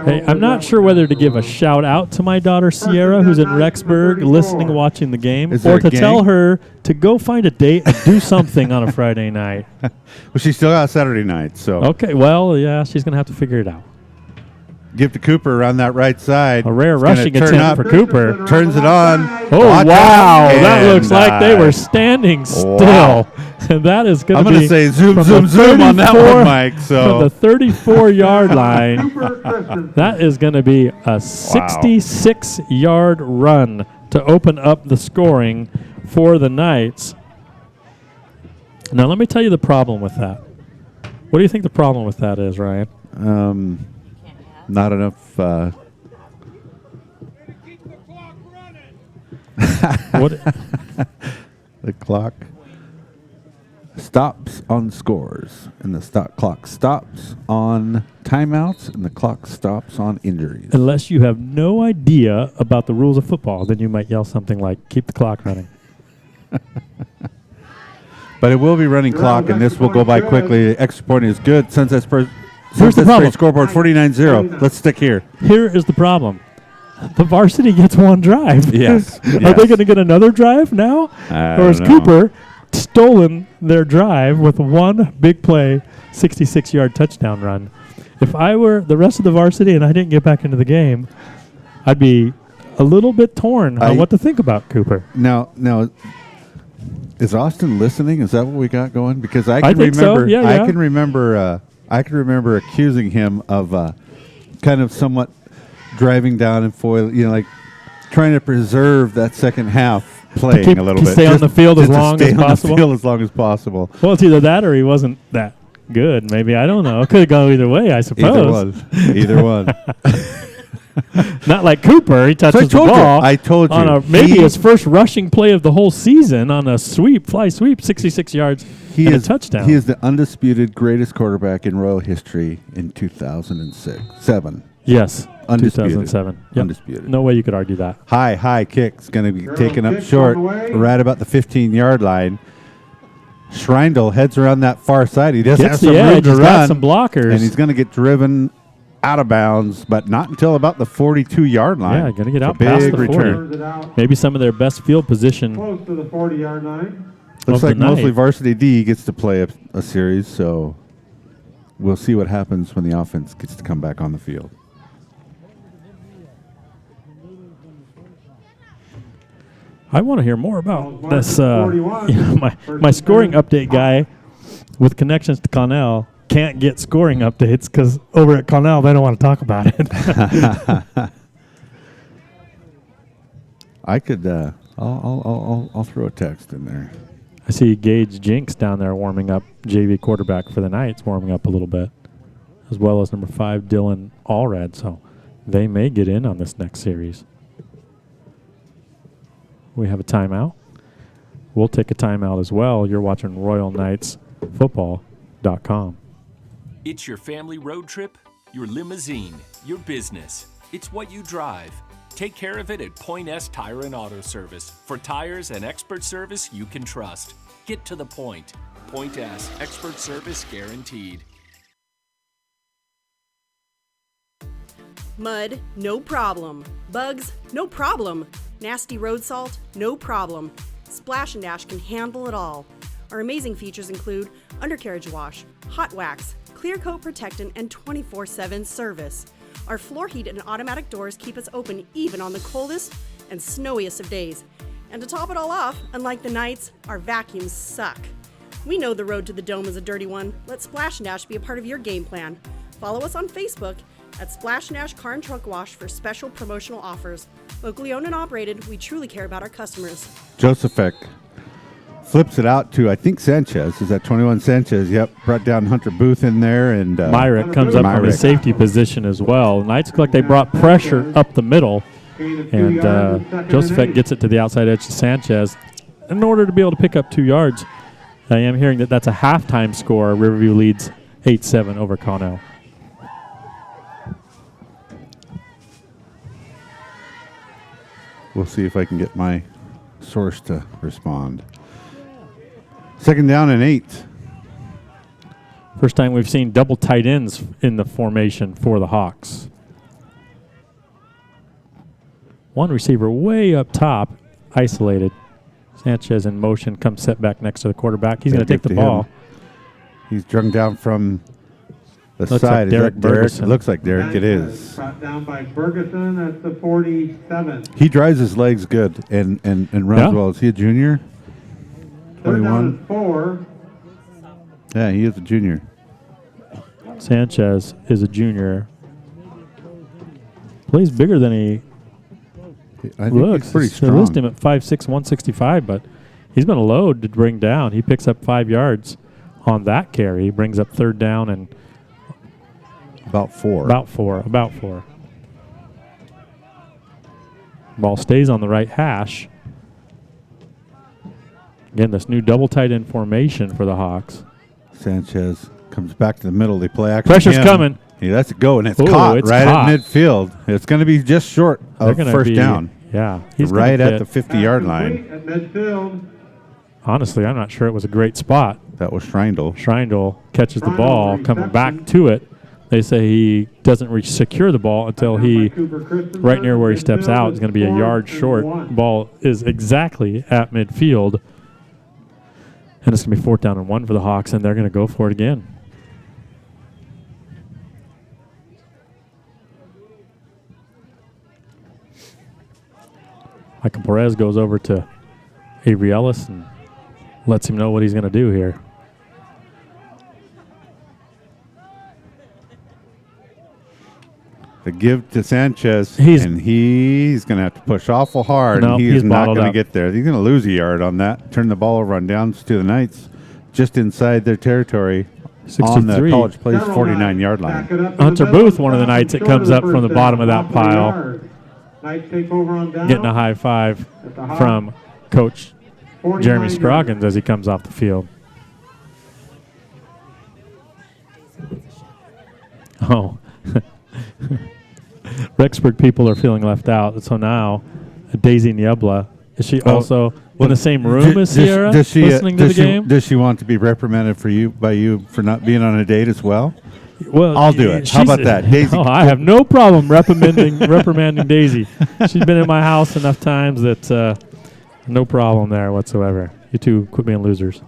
Hey, I'm not sure whether to give a shout out to my daughter Sierra, who's in Rexburg, listening, watching the game, Is there or a to game? tell her to go find a date and do something on a Friday night. Well, she still got Saturday night, so. Okay, well, yeah, she's going to have to figure it out. Give to Cooper around that right side. A rare He's gonna rushing turn attempt for Cooper. Turns it on. Oh, Watch wow. out, That and looks like they were standing still. Wow. And that is going I'm to be. gonna say zoom, from zoom, the zoom on that 34 one, Mike, so. From the 34-yard line, that is going to be a 66-yard run to open up the scoring for the Knights. Now, let me tell you the problem with that. What do you think the problem with that is, Ryan? Not enough. What? The clock stops on scores, and the clock stops on timeouts, and the clock stops on injuries. Unless you have no idea about the rules of football, then you might yell something like, keep the clock running. But it will be running clock, and this will go by quickly. Extra point is good. Sunset Spurs. Here's the problem. Scoreboard 49-0. Let's stick here. Here is the problem. The varsity gets one drive. Yes. Are yes. they going to get another drive now? I Or has don't know. Cooper stolen their drive with one big play, 66-yard touchdown run? If I were the rest of the varsity and I didn't get back into the game, I'd be a little bit torn on what to think about Cooper. Now, is Austin listening? Is that what we got going? Because I I can think so. remember. Yeah, yeah. I can remember accusing him of kind of somewhat driving down and foil, like trying to preserve that second half playing a little bit. Stay on the field as just to long stay as on the possible. field as long as possible. Well, it's either that or he wasn't that good. Maybe, I don't know. It could have gone either way, I suppose. Either one. Not like Cooper. He touches the ball. I told you. On maybe his first rushing play of the whole season on a fly sweep, 66 yards and a touchdown. He is the undisputed greatest quarterback in Royal history in 2007. Yes. Undisputed. 2007. Yep. Undisputed. No way you could argue that. High kick's going to be taken up short, right about the 15-yard line. Schreindel heads around that far side. He does Gets have the some room edge. to He's run. got some blockers. And he's going to get driven out of bounds, but not until about the 42-yard line. Yeah, going to get It's a out past big the 40. return. Maybe some of their best field position. Close to the 40-yard line. Looks of like the mostly night. varsity D gets to play a series, so we'll see what happens when the offense gets to come back on the field. I want to hear more about this. My scoring update guy with connections to Connell can't get scoring updates because over at Connell they don't want to talk about it. I could. I'll throw a text in there. I see Gage Jinks down there warming up, JV quarterback for the Knights, warming up a little bit, as well as number 5 Dylan Allred. So they may get in on this next series. We have a timeout. We'll take a timeout as well. You're watching RoyalKnightsFootball.com. It's your family road trip, your limousine, your business. It's what you drive. Take care of it at Point S Tire and Auto Service for tires and expert service you can trust. Get to the point. Point S, expert service guaranteed. Mud, no problem. Bugs, no problem. Nasty road salt, no problem. Splash and Dash can handle it all. Our amazing features include undercarriage wash, hot wax, clear coat protectant, and 24/7 service. Our floor heat and automatic doors keep us open even on the coldest and snowiest of days. And to top it all off, unlike the Knights, our vacuums suck. We know the road to the Dome is a dirty one. Let Splash and Dash be a part of your game plan. Follow us on Facebook at Splash and Dash Car and Truck Wash for special promotional offers. Locally owned and operated, we truly care about our customers. Joseph flips it out to, I think, Sanchez. Is that 21 Sanchez? Yep. Brought down Hunter Booth in there. And Myrick comes up from his safety position as well. Knights look like they brought pressure up the middle. And Joseph gets it to the outside edge to Sanchez in order to be able to pick up 2 yards. I am hearing that that's a halftime score. Riverview leads 8-7 over Connell. We'll see if I can get my source to respond. 2nd down and 8. First time we've seen double tight ends in the formation for the Hawks. One receiver way up top, isolated. Sanchez in motion, comes set back next to the quarterback. He's going to take the ball. Him. He's drung down from the looks side. Like Derek is that Derek? Bergeson. It looks like Derek. It is. Brought down by Ferguson at the 47. He drives his legs good and runs well. Is he a junior? 21. 4. Yeah, he is a junior. Sanchez is a junior. Plays bigger than he I think looks. he's pretty They strong. list him at 5'6", 165, but he's been a load to bring down. He picks up 5 yards on that carry. He brings up 3rd down and about 4. About four. Ball stays on the right hash. Again, this new double tight end formation for the Hawks. Sanchez comes back to the middle. They play action. Pressure's coming. He lets it go, and it's Ooh, caught it's right caught. at midfield. It's going to be just short of first down. Yeah. Right at the 50-yard line. At midfield. Honestly, I'm not sure it was a great spot. That was Schreindl. Schreindl catches the ball, coming back to it. They say he doesn't secure the ball until he, right near where he steps out, is going to be a yard short. Ball is exactly at midfield. And it's going to be 4th down and 1 for the Hawks, and they're going to go for it again. Michael Perez goes over to Avery Ellis and lets him know what he's going to do here. The give to Sanchez, and he's going to have to push awful hard, No, and he's not bottled going to up. get there. He's going to lose a yard on that. Turn the ball over on downs to the Knights, just inside their territory on the 63. College Place 49-yard line. Hunter Booth, one of the Knights that comes up from the bottom of that pile, Knights take over on down. getting a high five from Coach Jeremy Scroggins as he comes off the field. Oh. Rexburg people are feeling left out. So now, Daisy Niebla, is she also in the same room as Sierra listening to the game? Does she want to be reprimanded by you for not being on a date as well? Well, I'll do it. How about that, Daisy? Oh, I have no problem reprimanding Daisy. She's been in my house enough times that no problem there whatsoever. You two quit being losers.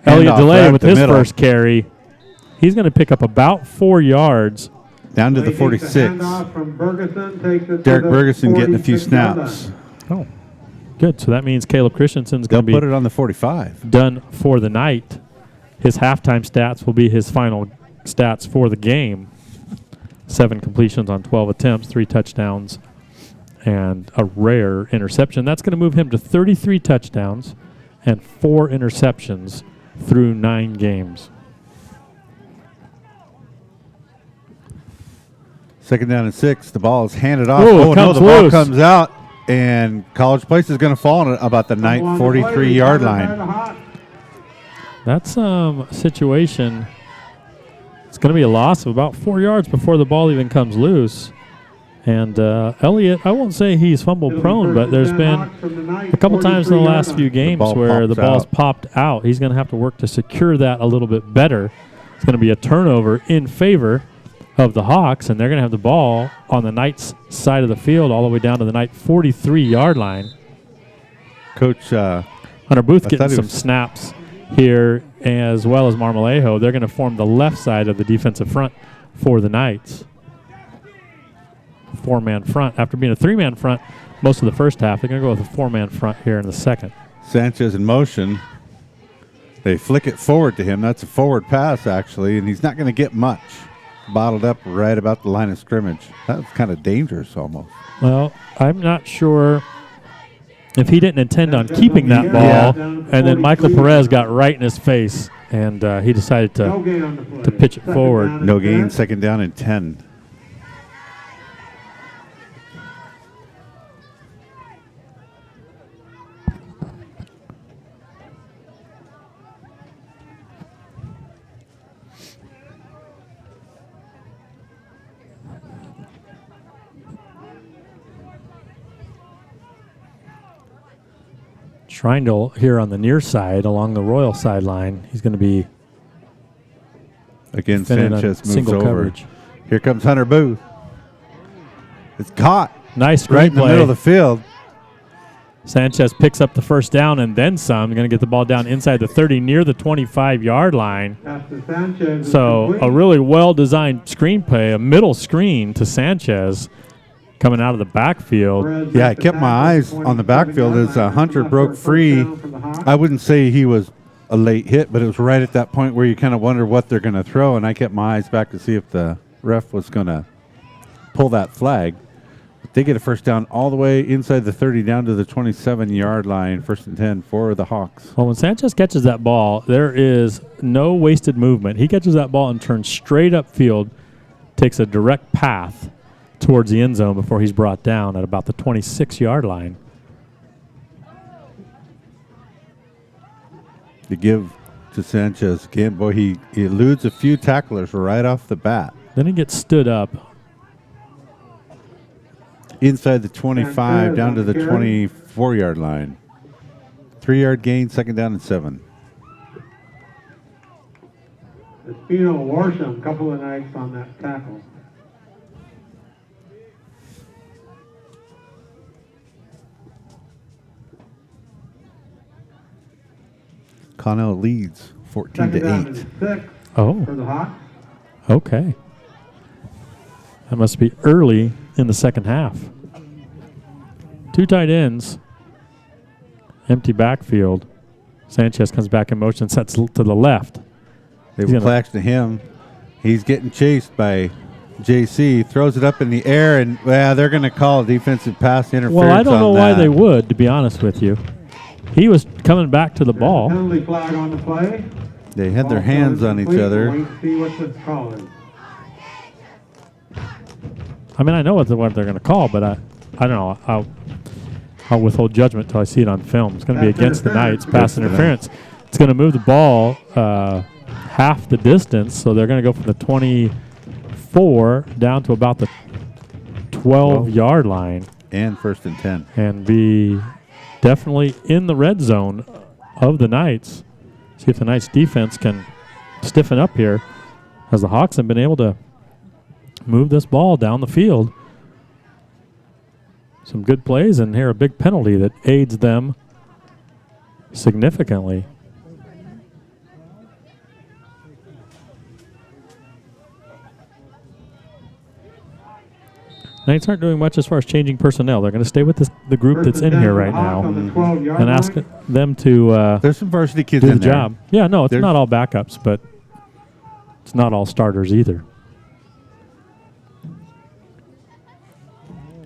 Elliot DeLay with his first carry. He's going to pick up about 4 yards. Down to the 46. Derek Bergeson getting a few snaps. Oh, good. So that means Caleb Christensen's going to be put it on the 45. Done for the night. His halftime stats will be his final stats for the game. 7 completions on 12 attempts, 3 touchdowns, and a rare interception. That's going to move him to 33 touchdowns and 4 interceptions through 9 games. 2nd down and 6. The ball is handed off. Ooh, The ball comes out, and College Place is going to fall on about the 43-yard line. That's a situation. It's going to be a loss of about 4 yards before the ball even comes loose. And Elliott, I won't say he's fumble prone, but there's been a couple times in the last few games where the ball's popped out. He's going to have to work to secure that a little bit better. It's going to be a turnover in favor of the Hawks, and they're going to have the ball on the Knights' side of the field all the way down to the Knight 43-yard line. Coach Hunter Booth getting some snaps here, as well as Marmolejo. They're going to form the left side of the defensive front for the Knights. 4-man front. After being a 3-man front most of the first half. They're going to go with a 4-man front here in the second. Sanchez in motion. They flick it forward to him. That's a forward pass, actually, and he's not going to get much. Bottled up right about the line of scrimmage. That was kind of dangerous almost. Well, I'm not sure if he didn't intend on keeping that ball, and then Michael Perez got right in his face, and he decided to pitch it forward. No gain, second down and 10. Schreindel here on the near side along the Royal sideline. He's going to be again. defended on Sanchez moves single over. coverage. Here comes Hunter Booth. It's caught. Nice right in the screenplay. middle of the field. Sanchez picks up the first down and then some. Going to get the ball down inside the 30 near the 25-yard line. So a really well-designed screenplay, a middle screen to Sanchez coming out of the backfield. Yeah, I kept my eyes on the backfield as Hunter broke free. I wouldn't say he was a late hit, but it was right at that point where you kind of wonder what they're going to throw, and I kept my eyes back to see if the ref was going to pull that flag. But they get a first down all the way inside the 30 down to the 27-yard line, first and 10 for the Hawks. Well, when Sanchez catches that ball, there is no wasted movement. He catches that ball and turns straight upfield, takes a direct path towards the end zone before he's brought down at about the 26-yard line. To give to Sanchez again, boy, he eludes a few tacklers right off the bat. Then he gets stood up. Inside the 25 down to the 24-yard line. 3-yard gain, second down and 7. Espino Warsham, a couple of nights on that tackle. Connell leads 14-8. Oh. For the Hawks. Okay. That must be early in the second half. 2 tight ends. Empty backfield. Sanchez comes back in motion, sets to the left. They will play action to him. He's getting chased by JC. Throws it up in the air, and they're going to call defensive pass interference. Well, I don't know why that. they would, to be honest with you. He was coming back to the ball. Penalty flag on the play. They had their hands on each other. Wait to see what the call is. I mean, I know what they're going to call, but I don't know. I'll withhold judgment until I see it on film. It's going to be against the Knights, pass interference. It's going to move the ball half the distance, so they're going to go from the 24 down to about the 12-yard line. And first and 10. And be definitely in the red zone of the Knights. See if the Knights defense can stiffen up here, as the Hawks have been able to move this ball down the field. Some good plays, and here a big penalty that aids them significantly. Knights aren't doing much as far as changing personnel. They're going to stay with the group that's in here right now and ask them to there's some varsity kids do in the there. job. Yeah, no, it's There's not all backups, but it's not all starters either.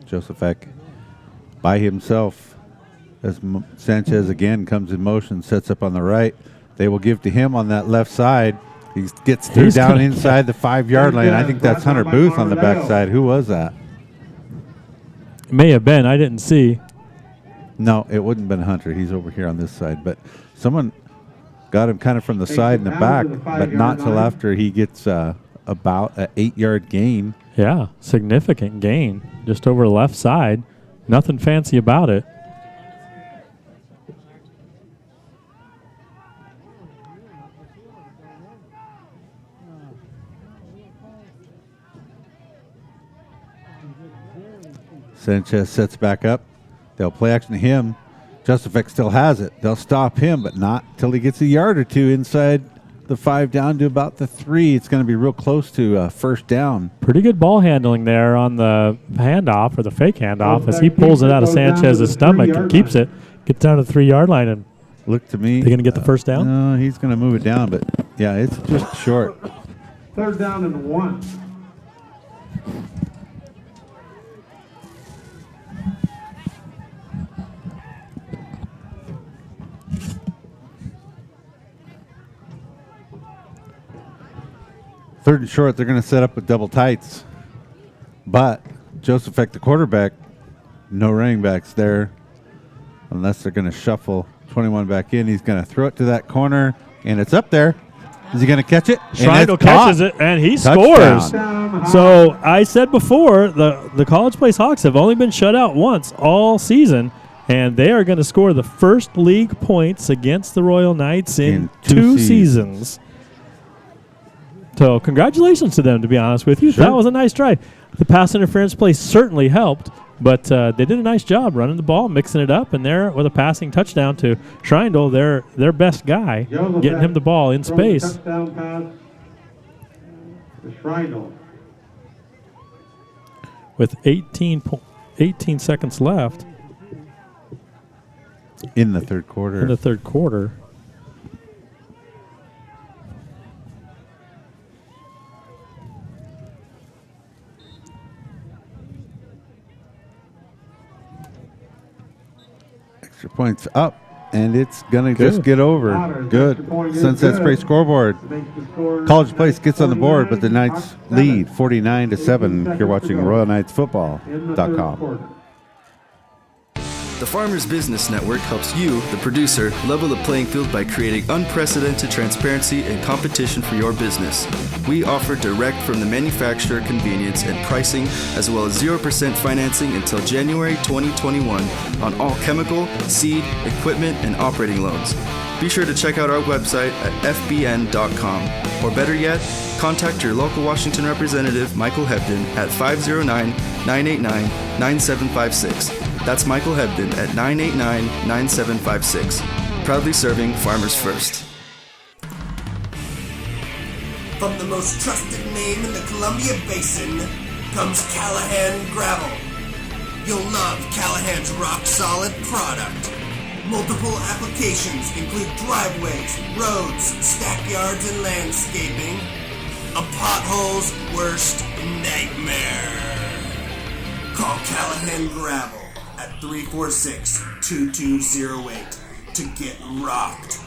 Joseph Eck by himself as Sanchez again comes in motion, sets up on the right. They will give to him on that left side. He gets through down inside the 5-yard line. I think that's Hunter Booth on the backside. Who was that? It may have been. I didn't see. No, it wouldn't have been Hunter. He's over here on this side. But someone got him kind of from the side and the back, but not till after he gets about an 8-yard gain. Yeah, significant gain just over the left side. Nothing fancy about it. Sanchez sets back up. They'll play action to him. Justifek still has it. They'll stop him, but not till he gets a yard or two inside the 5 down to about the 3. It's going to be real close to first down. Pretty good ball handling there on the handoff or the fake handoff as he pulls it out of Sanchez's stomach and keeps it. Gets down to the 3-yard line and look to me. They're going to get the first down? No, he's going to move it down, but yeah, it's just short. 3rd down and 1. Third and short, they're going to set up with double tights. But Joseph Eck, the quarterback, no running backs there unless they're going to shuffle 21 back in. He's going to throw it to that corner, and it's up there. Is he going to catch it? Schreindel catches it, and he scores. So I said before, the College Place Hawks have only been shut out once all season, and they are going to score the first league points against the Royal Knights in 2 seasons. So congratulations to them, to be honest with you. Sure. That was a nice drive. The pass interference play certainly helped, but they did a nice job running the ball, mixing it up, and there with a passing touchdown to Schreindel, their best guy, getting him the ball in space. Touchdown pass to Schreindel. With 18 seconds left. In the third quarter. Extra points up, and it's going to just get over. Good. Sunset Spray scoreboard. College Place gets on the board, but the Knights lead 49-7. You're watching RoyalKnightsFootball.com. The Farmers Business Network helps you, the producer, level the playing field by creating unprecedented transparency and competition for your business. We offer direct from the manufacturer convenience and pricing, as well as 0% financing until January 2021 on all chemical, seed, equipment, and operating loans. Be sure to check out our website at fbn.com, or better yet, contact your local Washington representative, Michael Hebden, at 509-989-9756. That's Michael Hebden at 989-9756. Proudly serving farmers first. From the most trusted name in the Columbia Basin comes Callahan Gravel. You'll love Callahan's rock-solid product. Multiple applications include driveways, roads, stackyards, and landscaping. A pothole's worst nightmare. Call Callahan Gravel at 346-2208 to get rocked.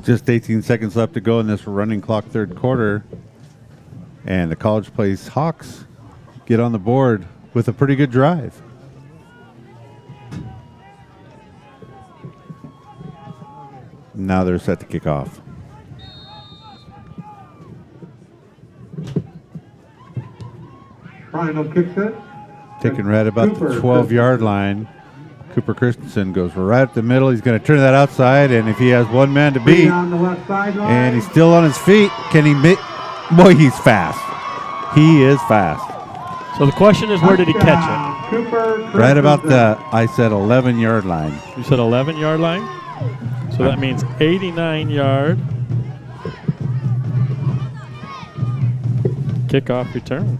Just 18 seconds left to go in this running clock third quarter. And the College Place Hawks get on the board with a pretty good drive. Now they're set to kick off. Schreindel kicks it. Taking right about the 12-yard line. Cooper Christensen goes right up the middle. He's going to turn that outside, and if he has one man to beat, and he's still on his feet, can he make? Boy, he's fast. He is fast. So the question is, where did he catch it? Right about the, I said 11-yard line. You said 11-yard line? So that means 89-yard kickoff return.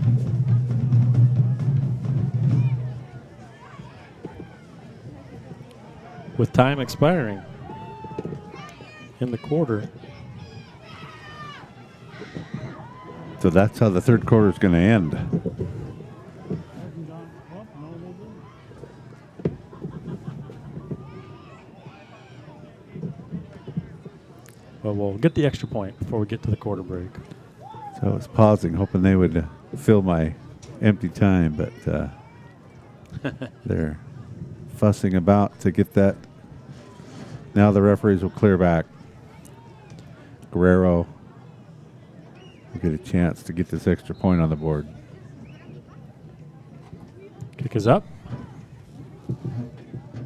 With time expiring in the quarter. So that's how the third quarter is going to end. Well, we'll get the extra point before we get to the quarter break. So I was pausing, hoping they would fill my empty time, but they're fussing about to get that. Now the referees will clear back. Guerrero will get a chance to get this extra point on the board. Kick is up.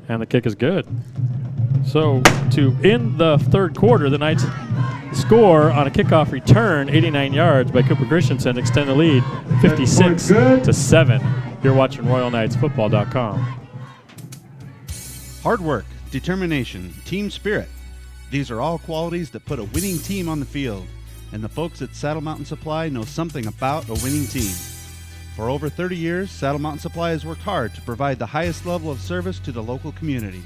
And the kick is good. So to end the third quarter, the Knights score on a kickoff return, 89 yards by Cooper Christensen, extend the lead 56-7. You're watching RoyalKnightsFootball.com. Hard work, determination, team spirit. These are all qualities that put a winning team on the field, and the folks at Saddle Mountain Supply know something about a winning team. For over 30 years, Saddle Mountain Supply has worked hard to provide the highest level of service to the local community.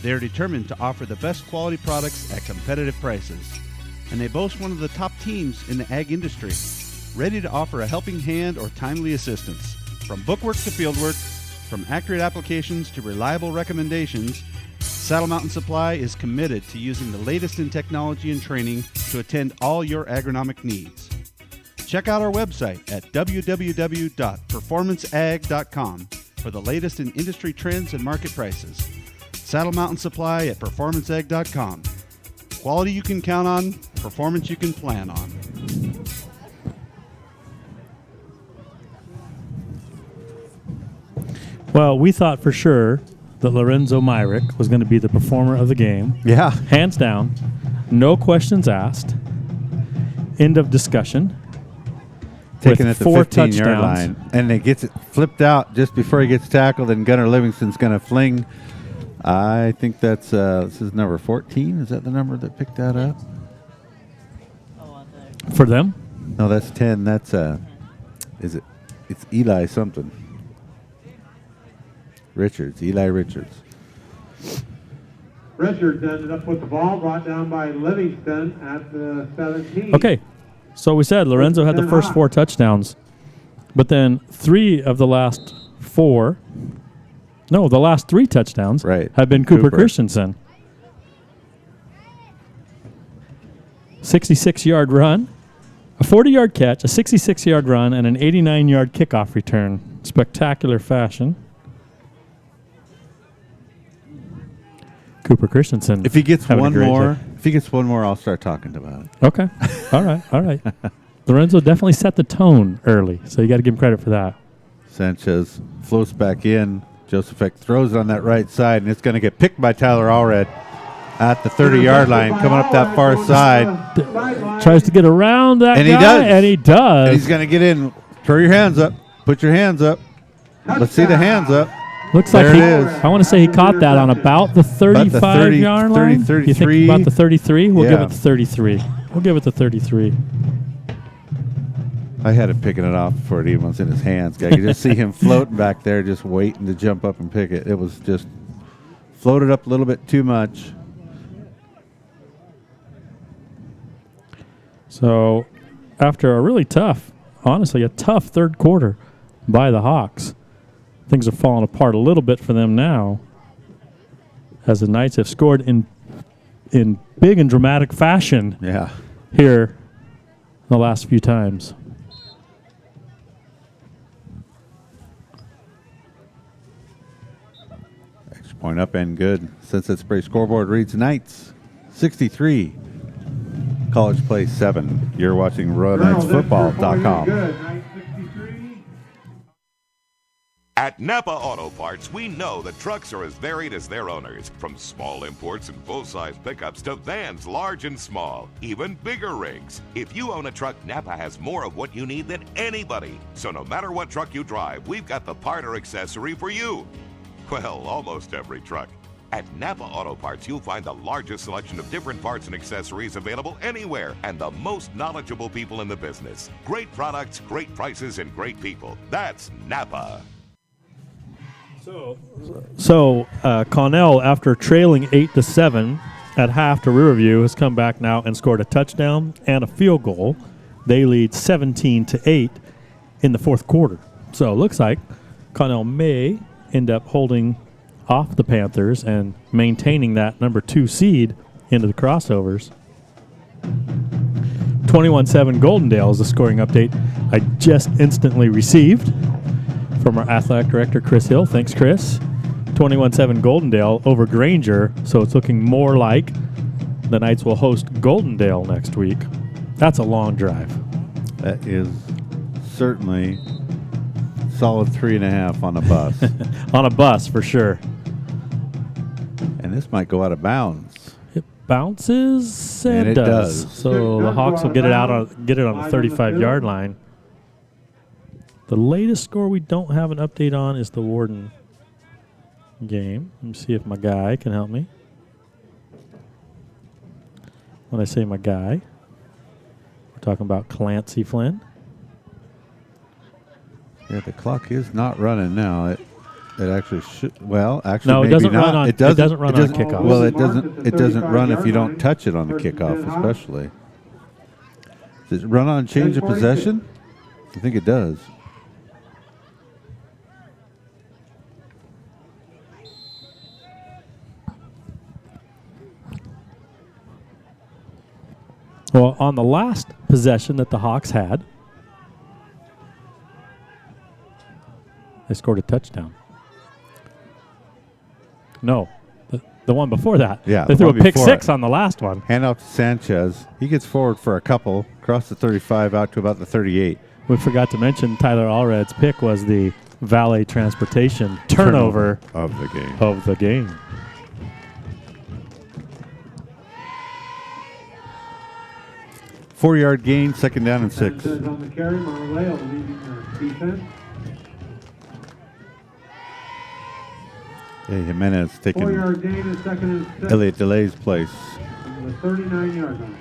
They are determined to offer the best quality products at competitive prices, and they boast one of the top teams in the ag industry, ready to offer a helping hand or timely assistance. From bookwork to fieldwork, from accurate applications to reliable recommendations, Saddle Mountain Supply is committed to using the latest in technology and training to attend all your agronomic needs. Check out our website at www.performanceag.com for the latest in industry trends and market prices. Saddle Mountain Supply at performanceag.com. Quality you can count on, performance you can plan on. Well, we thought for sure that Lorenzo Myrick was going to be the performer of the game. Yeah. Hands down. No questions asked. End of discussion. Taken with at the 4 15-yard touchdowns. line. And it gets it flipped out just before he gets tackled, and Gunnar Livingston's going to fling. I think that's this is number 14. Is that the number that picked that up? For them? No, that's 10. That's is it? It's Eli something. Richards, Eli Richards. Richards ended up with the ball brought down by Livingston at the 17. Okay. So we said Lorenzo had the first 4 touchdowns, but then 3 of the last 4, no, the last 3 touchdowns have been Cooper Christensen. 66-yard run, a 40-yard catch, a 66-yard run, and an 89-yard kickoff return. Spectacular fashion. Cooper Christensen. If he gets having a one great more, day. if he gets one more, I'll start talking about it. Okay. All right. Lorenzo definitely set the tone early, so you got to give him credit for that. Sanchez floats back in. Joseph throws it on that right side, and it's going to get picked by Tyler Allred at the 30-yard line, coming up that far side. Tries to get around that and guy, and he does. And he's going to get in. Throw your hands up. Put your hands up. Let's see the hands up. Looks there like it is. I want to say he caught that on about the 35-yard line. 33. You think about the 33? We'll give Yeah. it the 33. We'll give it the 33. I had him picking it off before it even was in his hands. I could just see him floating back there, just waiting to jump up and pick it. It was just floated up a little bit too much. So after a really tough, honestly, a tough third quarter by the Hawks, things are falling apart a little bit for them now as the Knights have scored in big and dramatic fashion here the last few times. Extra point up and good. Sunset Spray scoreboard reads Knights 63, College Place 7. You're watching RoyalKnightsFootball.com. At Napa Auto Parts, we know that trucks are as varied as their owners, from small imports and full-size pickups to vans large and small, even bigger rigs. If you own a truck, Napa has more of what you need than anybody. So no matter what truck you drive, we've got the part or accessory for you. Well, almost every truck. At Napa Auto Parts, you'll find the largest selection of different parts and accessories available anywhere, and the most knowledgeable people in the business. Great products, great prices, and great people. That's Napa. So Connell, after trailing 8-7 at half to Riverview, has come back now and scored a touchdown and a field goal. They lead 17-8 in the fourth quarter. So it looks like Connell may end up holding off the Panthers and maintaining that number 2 seed into the crossovers. 21-7 Goldendale is the scoring update I just instantly received from our athletic director, Chris Hill. Thanks, Chris. 21-7 Goldendale over Granger, so it's looking more like the Knights will host Goldendale next week. That's a long drive. That is certainly solid 3.5 on a bus. On a bus, for sure. This might go out of bounds. It bounces and, And it does. So the Hawks will get it on the 35-yard line. The latest score we don't have an update on is the Warden game. Let me see if my guy can help me. When I say my guy, we're talking about Clancy Flynn. Yeah, the clock is not running now. It actually should. Well, actually, No, it maybe doesn't not. run on- It doesn't run on kickoff. Well, it doesn't. It doesn't run if you don't touch it on the kickoff, especially. Does it run on change of possession? I think it does. Well, on the last possession that the Hawks had, they scored a touchdown. No, the one before that. Yeah, they the threw a one pick before six it. on the last one. Hand off to Sanchez. He gets forward for a couple, across the 35 out to about the 38. We forgot to mention Tyler Allred's pick was the valet transportation turnover of the game. Of the game. Four-yard gain, second down and 6. Sanchez on the carry, Marleo leading the defense. Hey, Jimenez taking 4-yard gain is second and 6. Elliot Delay's place. On the 39-yard line.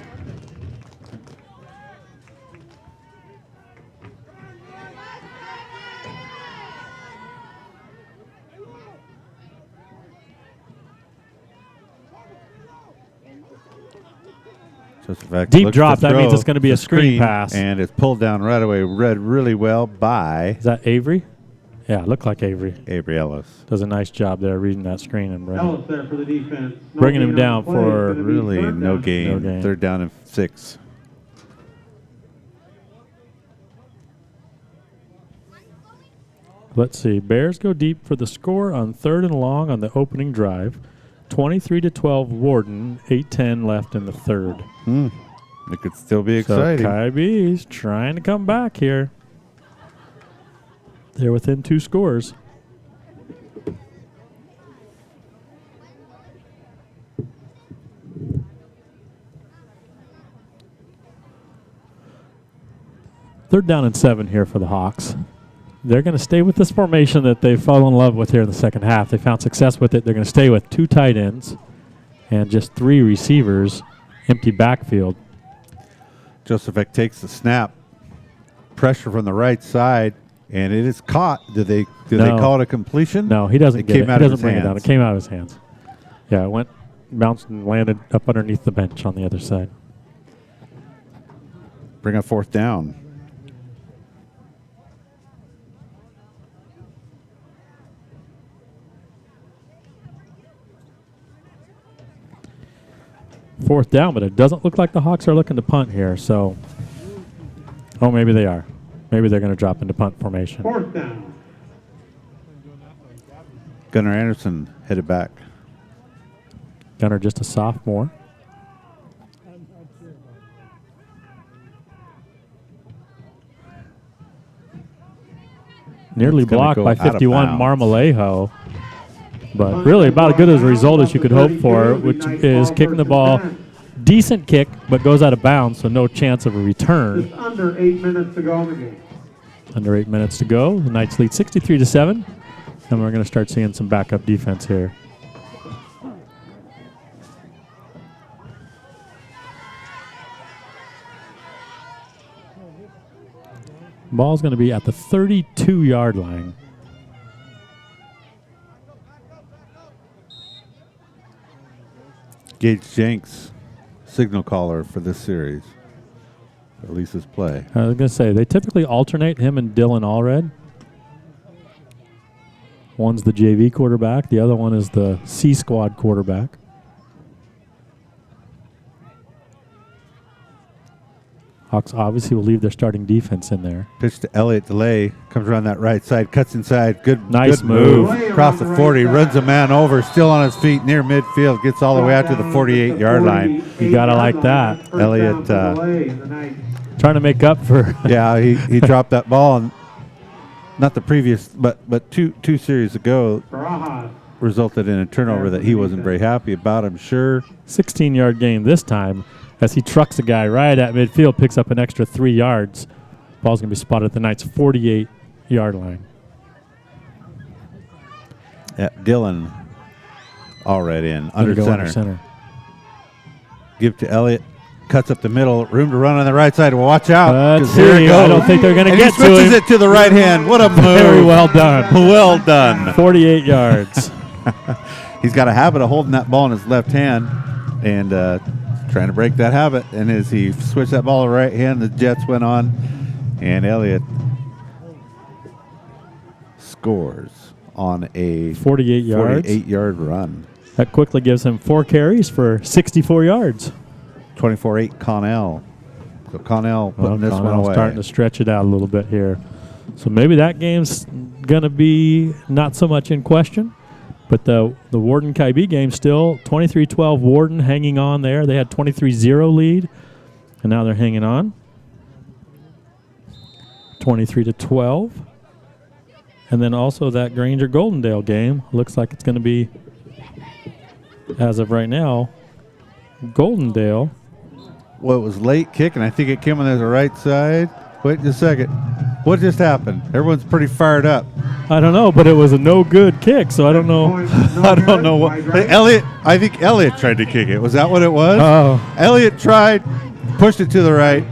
Deep drop, that means it's going to be a screen pass. And it's pulled down right away, read really well by... Is that Avery? Yeah, it looked like Avery. Avery Ellis. Does a nice job there reading that screen and Ellis there for the defense. No bringing him gain down on the play. for... It's gonna be Really third no down. gain. Third down and 6. Let's see. Bears go deep for the score on 3rd and long on the opening drive. 23-12 Warden, 8:10 left in the third. It could still be exciting. So Kai B's trying to come back here. They're within 2 scores. Third down and 7 here for the Hawks. They're going to stay with this formation that they fell in love with here in the second half. They found success with it. They're going to stay with 2 tight ends and just 3 receivers, empty backfield. Joseph takes the snap. Pressure from the right side, and it is caught. Did they call it a completion? No, he doesn't get it. Came out He of doesn't his bring it down. hands. It came out of his hands. Yeah, it went, bounced, and landed up underneath the bench on the other side. Bring a 4th down. Fourth down, but it doesn't look like the Hawks are looking to punt here. So, oh, maybe they are. Maybe they're going to drop into punt formation. 4th down. Gunnar Anderson headed back. Gunnar just a sophomore. Nearly It's gonna blocked go by out of 51 bounds. Marmolejo. But really about as good as a result as you could hope for, which is kicking the ball. Decent kick, but goes out of bounds, so no chance of a return. Just under 8 minutes to go in the game. Under 8 minutes to go. The Knights lead 63-7. And we're going to start seeing some backup defense here. Ball's going to be at the 32-yard line. Gage Jenks, signal caller for this series. At least his play. I was going to say, they typically alternate him and Dylan Allred. One's the JV quarterback. The other one is the C squad quarterback. Hawks obviously will leave their starting defense in there. Pitch to Elliot Delay. Comes around that right side. Cuts inside. Nice good move. move. Across the 40. Runs a man over. Still on his feet near midfield. Gets all the way out to the 48-yard line. You got to like that. Elliot trying to make up for... yeah, he dropped that ball. And not the previous, but two series ago. Barajas resulted in a turnover that he wasn't very happy about, I'm sure. 16-yard gain this time as he trucks a guy right at midfield, picks up an extra 3 yards. Ball's going to be spotted at the Knights' 48-yard line. Yeah, Dillon all right in, under center. Give to Elliott. Cuts up the middle. Room to run on the right side. Well, watch out. Let's see. I don't think they're going to get to him. He switches it to the right hand. What a move. Very well done. Well done. 48 yards. He's got a habit of holding that ball in his left hand and trying to break that habit. And as he switched that ball to the right hand, the Jets went on, and Elliott scores on a 48-yard run. That quickly gives him 4 carries for 64 yards. 24-8 Connell. So Connell putting this one away. Starting to stretch it out a little bit here. So maybe that game's going to be not so much in question. But the Warden-Kybee game still 23-12 Warden hanging on there. They had 23-0 lead, and now they're hanging on. 23-12. And then also that Granger-Goldendale game looks like it's going to be, as of right now, Goldendale. Well, it was late kick, and I think it came on the right side. Wait just a second. What just happened? Everyone's pretty fired up. I don't know, but it was a no-good kick, so I don't know. I don't know what. I think Elliott tried to kick it. Was that what it was? Oh. Elliott tried, pushed it to the right,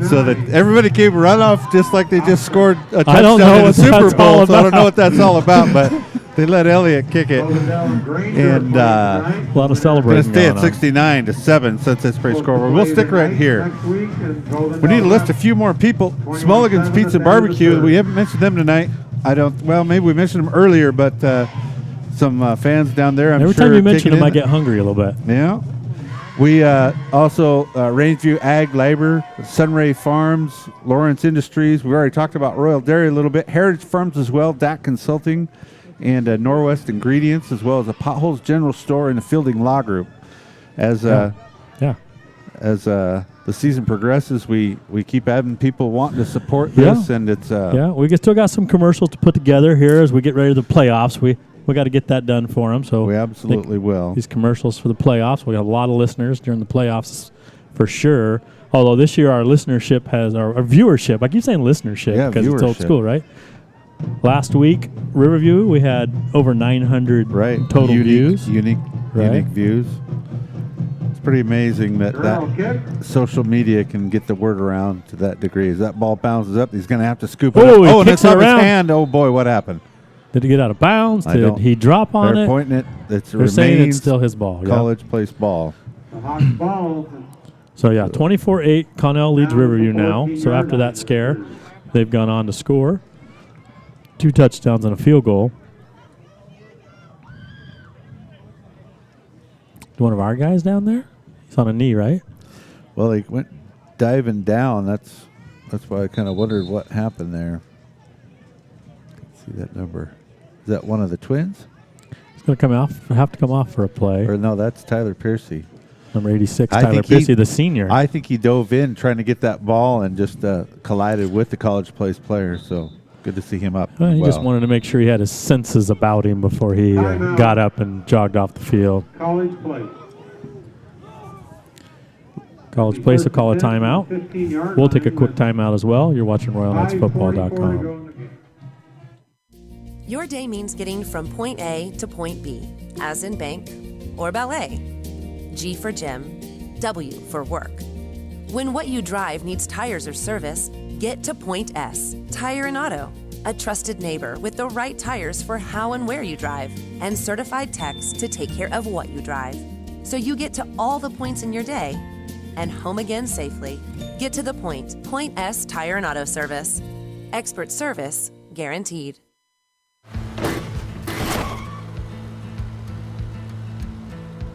so that everybody came run off just like they just scored a touchdown in the Super Bowl. So I don't know what that's all about, but they let Elliott kick it. And a lot of celebrating. Going to stay at 69-7 since it's pretty scoreboard. We'll stick right here. We need to list a few more people. Smulligan's Pizza Barbecue. We haven't mentioned them tonight. Well, maybe we mentioned them earlier, but some fans down there, Every time you mention them, I get hungry a little bit. Yeah. We also, Rangeview Ag Labor, Sunray Farms, Lawrence Industries. We've already talked about Royal Dairy a little bit. Heritage Farms as well, DAC Consulting, and Norwest Ingredients, as well as the Potholes General Store and the Fielding Law Group. As the season progresses, we keep having people wanting to support this, and it's we still got some commercials to put together here as we get ready to the playoffs. We got to get that done for them. So we absolutely will. These commercials for the playoffs. We have a lot of listeners during the playoffs for sure. Although this year our listenership has our viewership. I keep saying listenership because it's old school, right? Last week, Riverview, we had over 900 total views. Unique views. It's pretty amazing that social media can get the word around to that degree. As that ball bounces up, he's going to have to scoop it up. He and kicks it's it up his around. hand. Oh, boy, what happened? Did he get out of bounds? Did he drop on it? They're pointing it. They're saying it's still his ball. College place ball. So, 24-8, Connell leads Riverview now. So after that scare, they've gone on to score 2 touchdowns and a field goal. One of our guys down there? He's on a knee, right? Well, he went diving down. That's why I kind of wondered what happened there. Let's see that number. Is that one of the twins? He's going to have to come off for a play. Or no, that's Tyler Piercy. Number 86, Tyler Piercy, the senior. I think he dove in trying to get that ball and just collided with the College Place player. So good to see him up. He just wanted to make sure he had his senses about him before he got up and jogged off the field. College Place. College Place will call a timeout. We'll take a quick timeout as well. You're watching RoyalKnightsFootball.com. Your day means getting from point A to point B, as in bank or ballet. G for gym, W for work. When what you drive needs tires or service, get to Point S, Tire and Auto, a trusted neighbor with the right tires for how and where you drive, and certified techs to take care of what you drive. So you get to all the points in your day and home again safely. Get to the point. Point S Tire and Auto Service. Expert service guaranteed.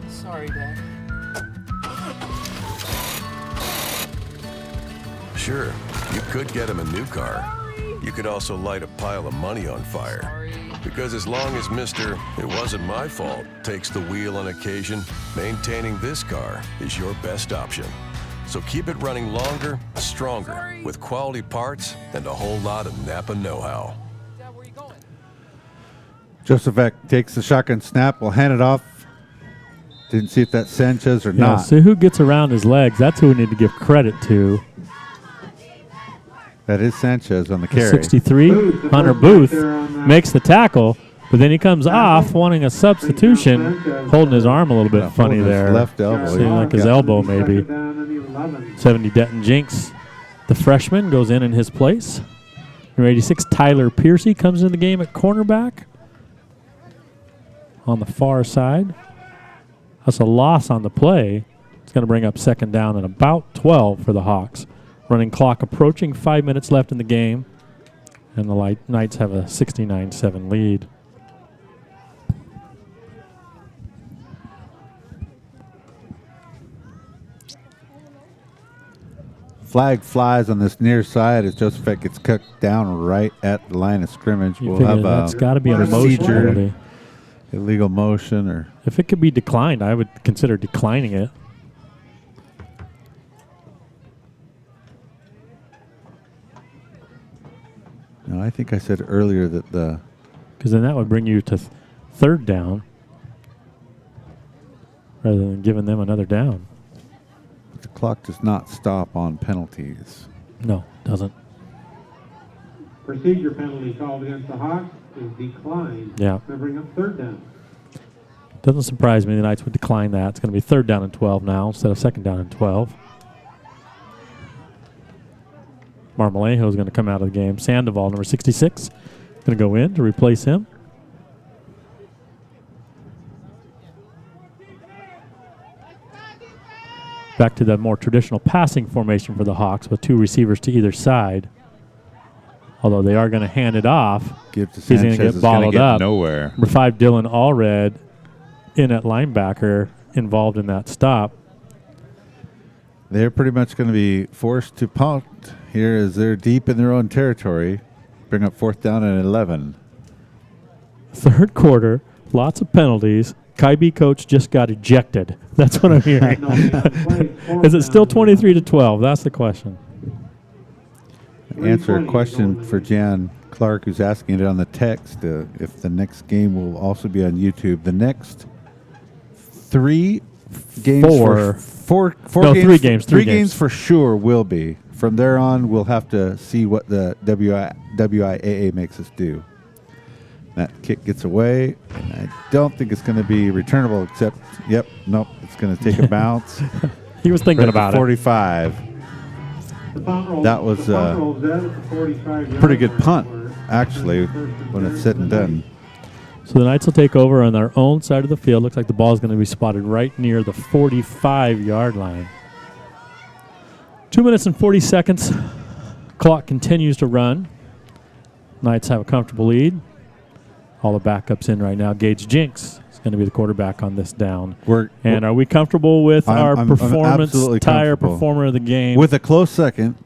Sorry, Dad. Sure, you could get him a new car. You could also light a pile of money on fire. Because as long as Mr. It wasn't my fault takes the wheel on occasion, maintaining this car is your best option. So keep it running longer, stronger, with quality parts and a whole lot of Napa know-how. Joseph takes the shotgun snap. Will hand it off. Didn't see if that's Sanchez or Yeah, not. see who gets around his legs. That's who we need to give credit to. That is Sanchez on the carry. 63, Hunter Booth makes the tackle, but then he comes off wanting a substitution, holding his arm a little bit funny holding his there. left elbow. Seemed like his Yeah. elbow maybe. 70, Denton Jinks, the freshman, goes in his place. Number 86, Tyler Piercy, comes in the game at cornerback on the far side. That's a loss on the play. It's going to bring up second down and about 12 for the Hawks. Running clock approaching, 5 minutes left in the game, and the Knights have a 69-7 lead. Flag flies on this near side as Joseph gets cut down right at the line of scrimmage. You We'll figure have that's got to be a motion procedure, penalty. illegal motion, or If it could be declined, I would consider declining it. no. I think I said earlier that the Because then that would bring you to third down rather than giving them another down. clock does not stop on penalties. No, doesn't. Procedure penalty called against the Hawks is declined. Yeah. Going to bring up third down. Doesn't surprise me the Knights would decline that. It's going to be third down and 12 now instead of second down and 12. Marmolejo is going to come out of the game. Sandoval, number 66, going to go in to replace him. Back to the more traditional passing formation for the Hawks with two receivers to either side. Although they are going to hand it off. Give to He's going Sanchez, to is get gonna balled get up. nowhere. Number 5, Dylan Allred, in at linebacker, involved in that stop. They're pretty much going to be forced to punt here as they're deep in their own territory. Bring up fourth down and 11. Third quarter, lots of penalties. Kybe coach just got ejected. That's what I'm hearing. Is it still 23-12? That's the question. Answer a question for Jan Clark, who's asking it on the text, if the next game will also be on YouTube. The next three games, four games, three games. Three games for sure will be. From there on, we'll have to see what the WIAA makes us do. That kick gets away, and I don't think it's going to be returnable, except, nope, it's going to take a bounce. He was thinking about 45. That was a pretty good punt, actually, when it's said and done. So the Knights will take over on their own side of the field. Looks like the ball is going to be spotted right near the 45-yard line. 2 minutes and 40 seconds. Clock continues to run. Knights have a comfortable lead. All the backups in right now. Gage Jinks is going to be the quarterback on this down. And are we comfortable with our performance tire performer of the game? With a close second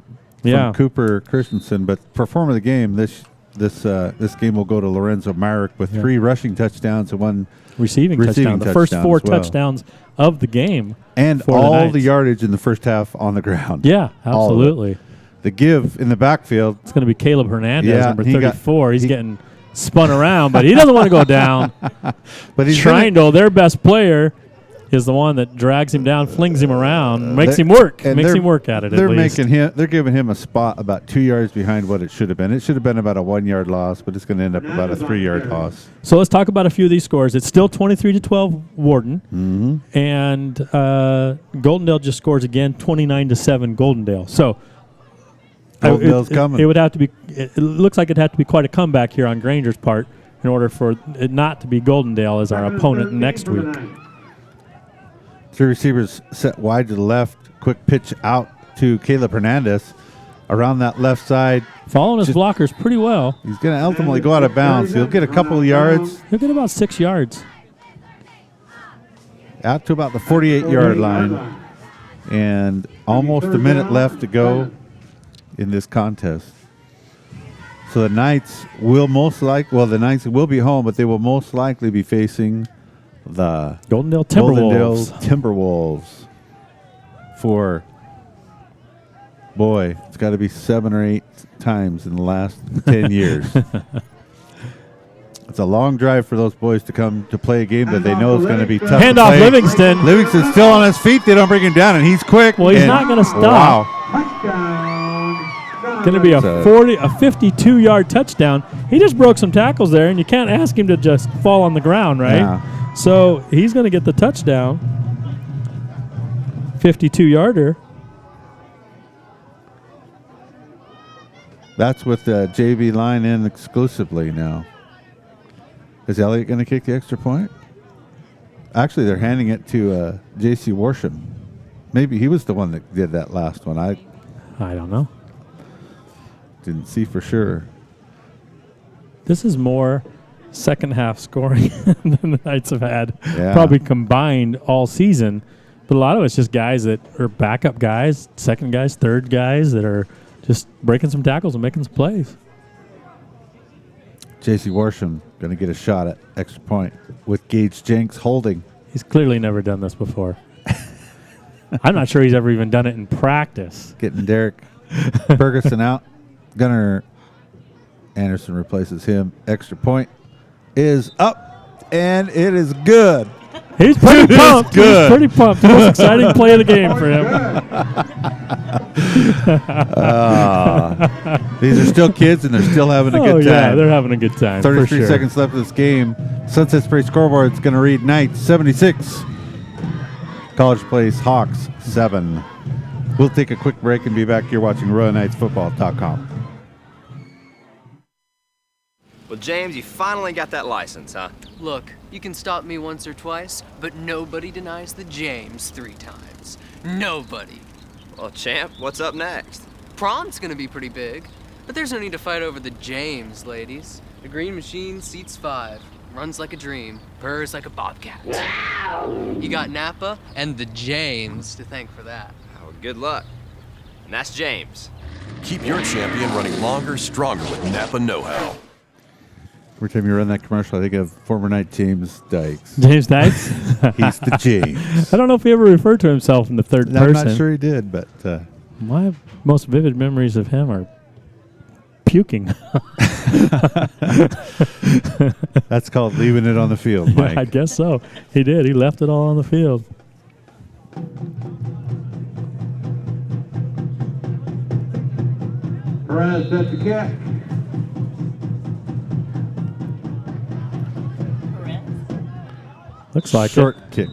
Yeah. from Cooper Christensen, but performer of the game, this game will go to Lorenzo Myrick with 3 rushing touchdowns and 1 receiving touchdown. The first 4 touchdowns of the game. And for all the the yardage in the first half on the ground. Yeah, All of it. absolutely. The give in the backfield. It's going to be Caleb Hernandez, number he 34. He's getting spun around, but he doesn't want to go down. But he's Trindle, their best player, is the one that drags him down, flings him around, makes him work. and Makes they're- him work at it. They're at least. they're giving him a spot about 2 yards behind what it should have been. It should have been about a 1 yard loss, but it's going to end up about a 3 yard loss. So let's talk about a few of these scores. It's still 23-12 Warden, and Goldendale just scores again, 29-7 Goldendale. So Goldendale's coming. It would have to be. It looks like it'd have to be quite a comeback here on Granger's part in order for it not to be Goldendale as our opponent next week. 3 receivers set wide to the left. Quick pitch out to Caleb Hernandez around that left side. Following his blockers pretty well. He's going to ultimately go out of bounds. He'll get a couple of yards. He'll get about 6 yards. Out to about the 48-yard line. And almost a minute left to go in this contest. So the Knights will the Knights will be home, but they will most likely be facing the Goldendale Timberwolves. Timberwolves for, boy, it's got to be 7 or 8 times in the last 10 years. It's a long drive for those boys to come to play a game that they know is going to be tough. Hand to off play. Livingston. Livingston's still on his feet. They don't bring him down, and he's quick. Well, he's not going to stop. Wow. Going to be a 52-yard touchdown. He just broke some tackles there, and you can't ask him to just fall on the ground, right? Yeah. So he's going to get the touchdown. 52-yarder. That's with the JV line in exclusively now. Is Elliott going to kick the extra point? Actually, they're handing it to J.C. Worsham. Maybe he was the one that did that last one. I don't know. Didn't see for sure. This is more second half scoring than the Knights have had Yeah. probably combined all season. But a lot of it's just guys that are backup guys, second guys, third guys that are just breaking some tackles and making some plays. J.C. Worsham going to get a shot at extra point with Gage Jenks holding. He's clearly never done this before. I'm not sure he's ever even done it in practice. Getting Derek Ferguson out. Gunnar Anderson replaces him. Extra point is up, and it is good. He's pretty It is pumped. good. He's pretty pumped. The most exciting play of the game for him. These are still kids, and they're still having a good time. Yeah, they're having a good time. 33 for sure. seconds left of this game. Sunset Spray scoreboard is going to read Knights 76. College Place Hawks 7. We'll take a quick break and be back here watching RoyalKnightsFootball.com. Well, James, you finally got that license, huh? Look, you can stop me once or twice, but nobody denies the James 3 times. Nobody. Well, champ, what's up next? Prom's gonna be pretty big, but there's no need to fight over the James, ladies. The green machine seats 5, runs like a dream, purrs like a bobcat. You got Napa and the James to thank for that. Oh, good luck. And that's James. Keep your champion running longer, stronger with Napa know-how. Every time you run that commercial, I think of former Knight James Dykes. James Dykes? He's the James. I don't know if he ever referred to himself in the third person. I'm not sure he did, but... My most vivid memories of him are puking. That's called leaving it on the field, Mike. I guess so. He did. He left it all on the field. Perez set the kick. Looks like Short it. kick.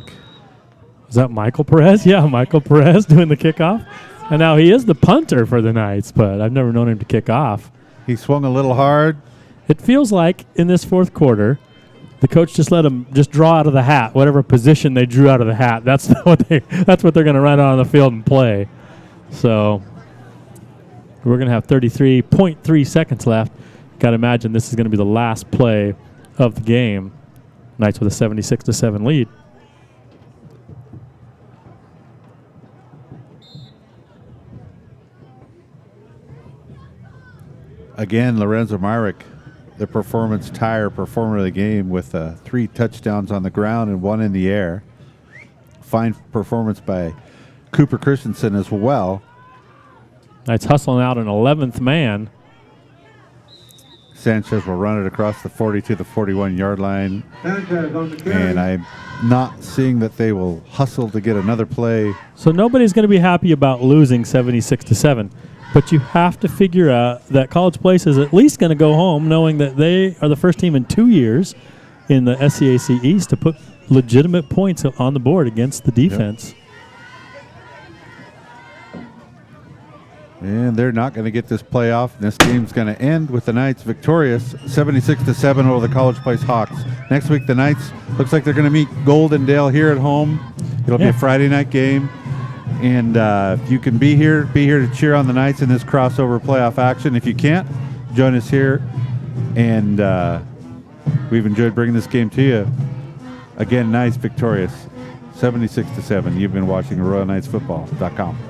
Is that Michael Perez? Yeah, Michael Perez doing the kickoff. And now he is the punter for the Knights, but I've never known him to kick off. He swung a little hard. It feels like in this fourth quarter, the coach just let him just draw out of the hat, whatever position they drew out of the hat. That's what they're going to run out on the field and play. So we're going to have 33.3 seconds left. Got to imagine this is going to be the last play of the game. Knights with a 76-7 lead. Again, Lorenzo Myrick, the performance tire performer of the game with 3 touchdowns on the ground and 1 in the air. Fine performance by Cooper Christensen as well. Knights hustling out an 11th man. Sanchez will run it across the 40 to the 41-yard line. Sanchez on the carry. And I'm not seeing that they will hustle to get another play. So nobody's going to be happy about losing 76-7. But you have to figure out that College Place is at least going to go home knowing that they are the first team in 2 years in the SCAC East to put legitimate points on the board against the defense. Yep. And they're not going to get this playoff. This game's going to end with the Knights victorious 76-7 over the College Place Hawks. Next week, the Knights looks like they're going to meet Goldendale here at home. It'll be a Friday night game. And if you can be here to cheer on the Knights in this crossover playoff action. If you can't, join us here. And we've enjoyed bringing this game to you. Again, Knights victorious 76-7. You've been watching RoyalKnightsFootball.com.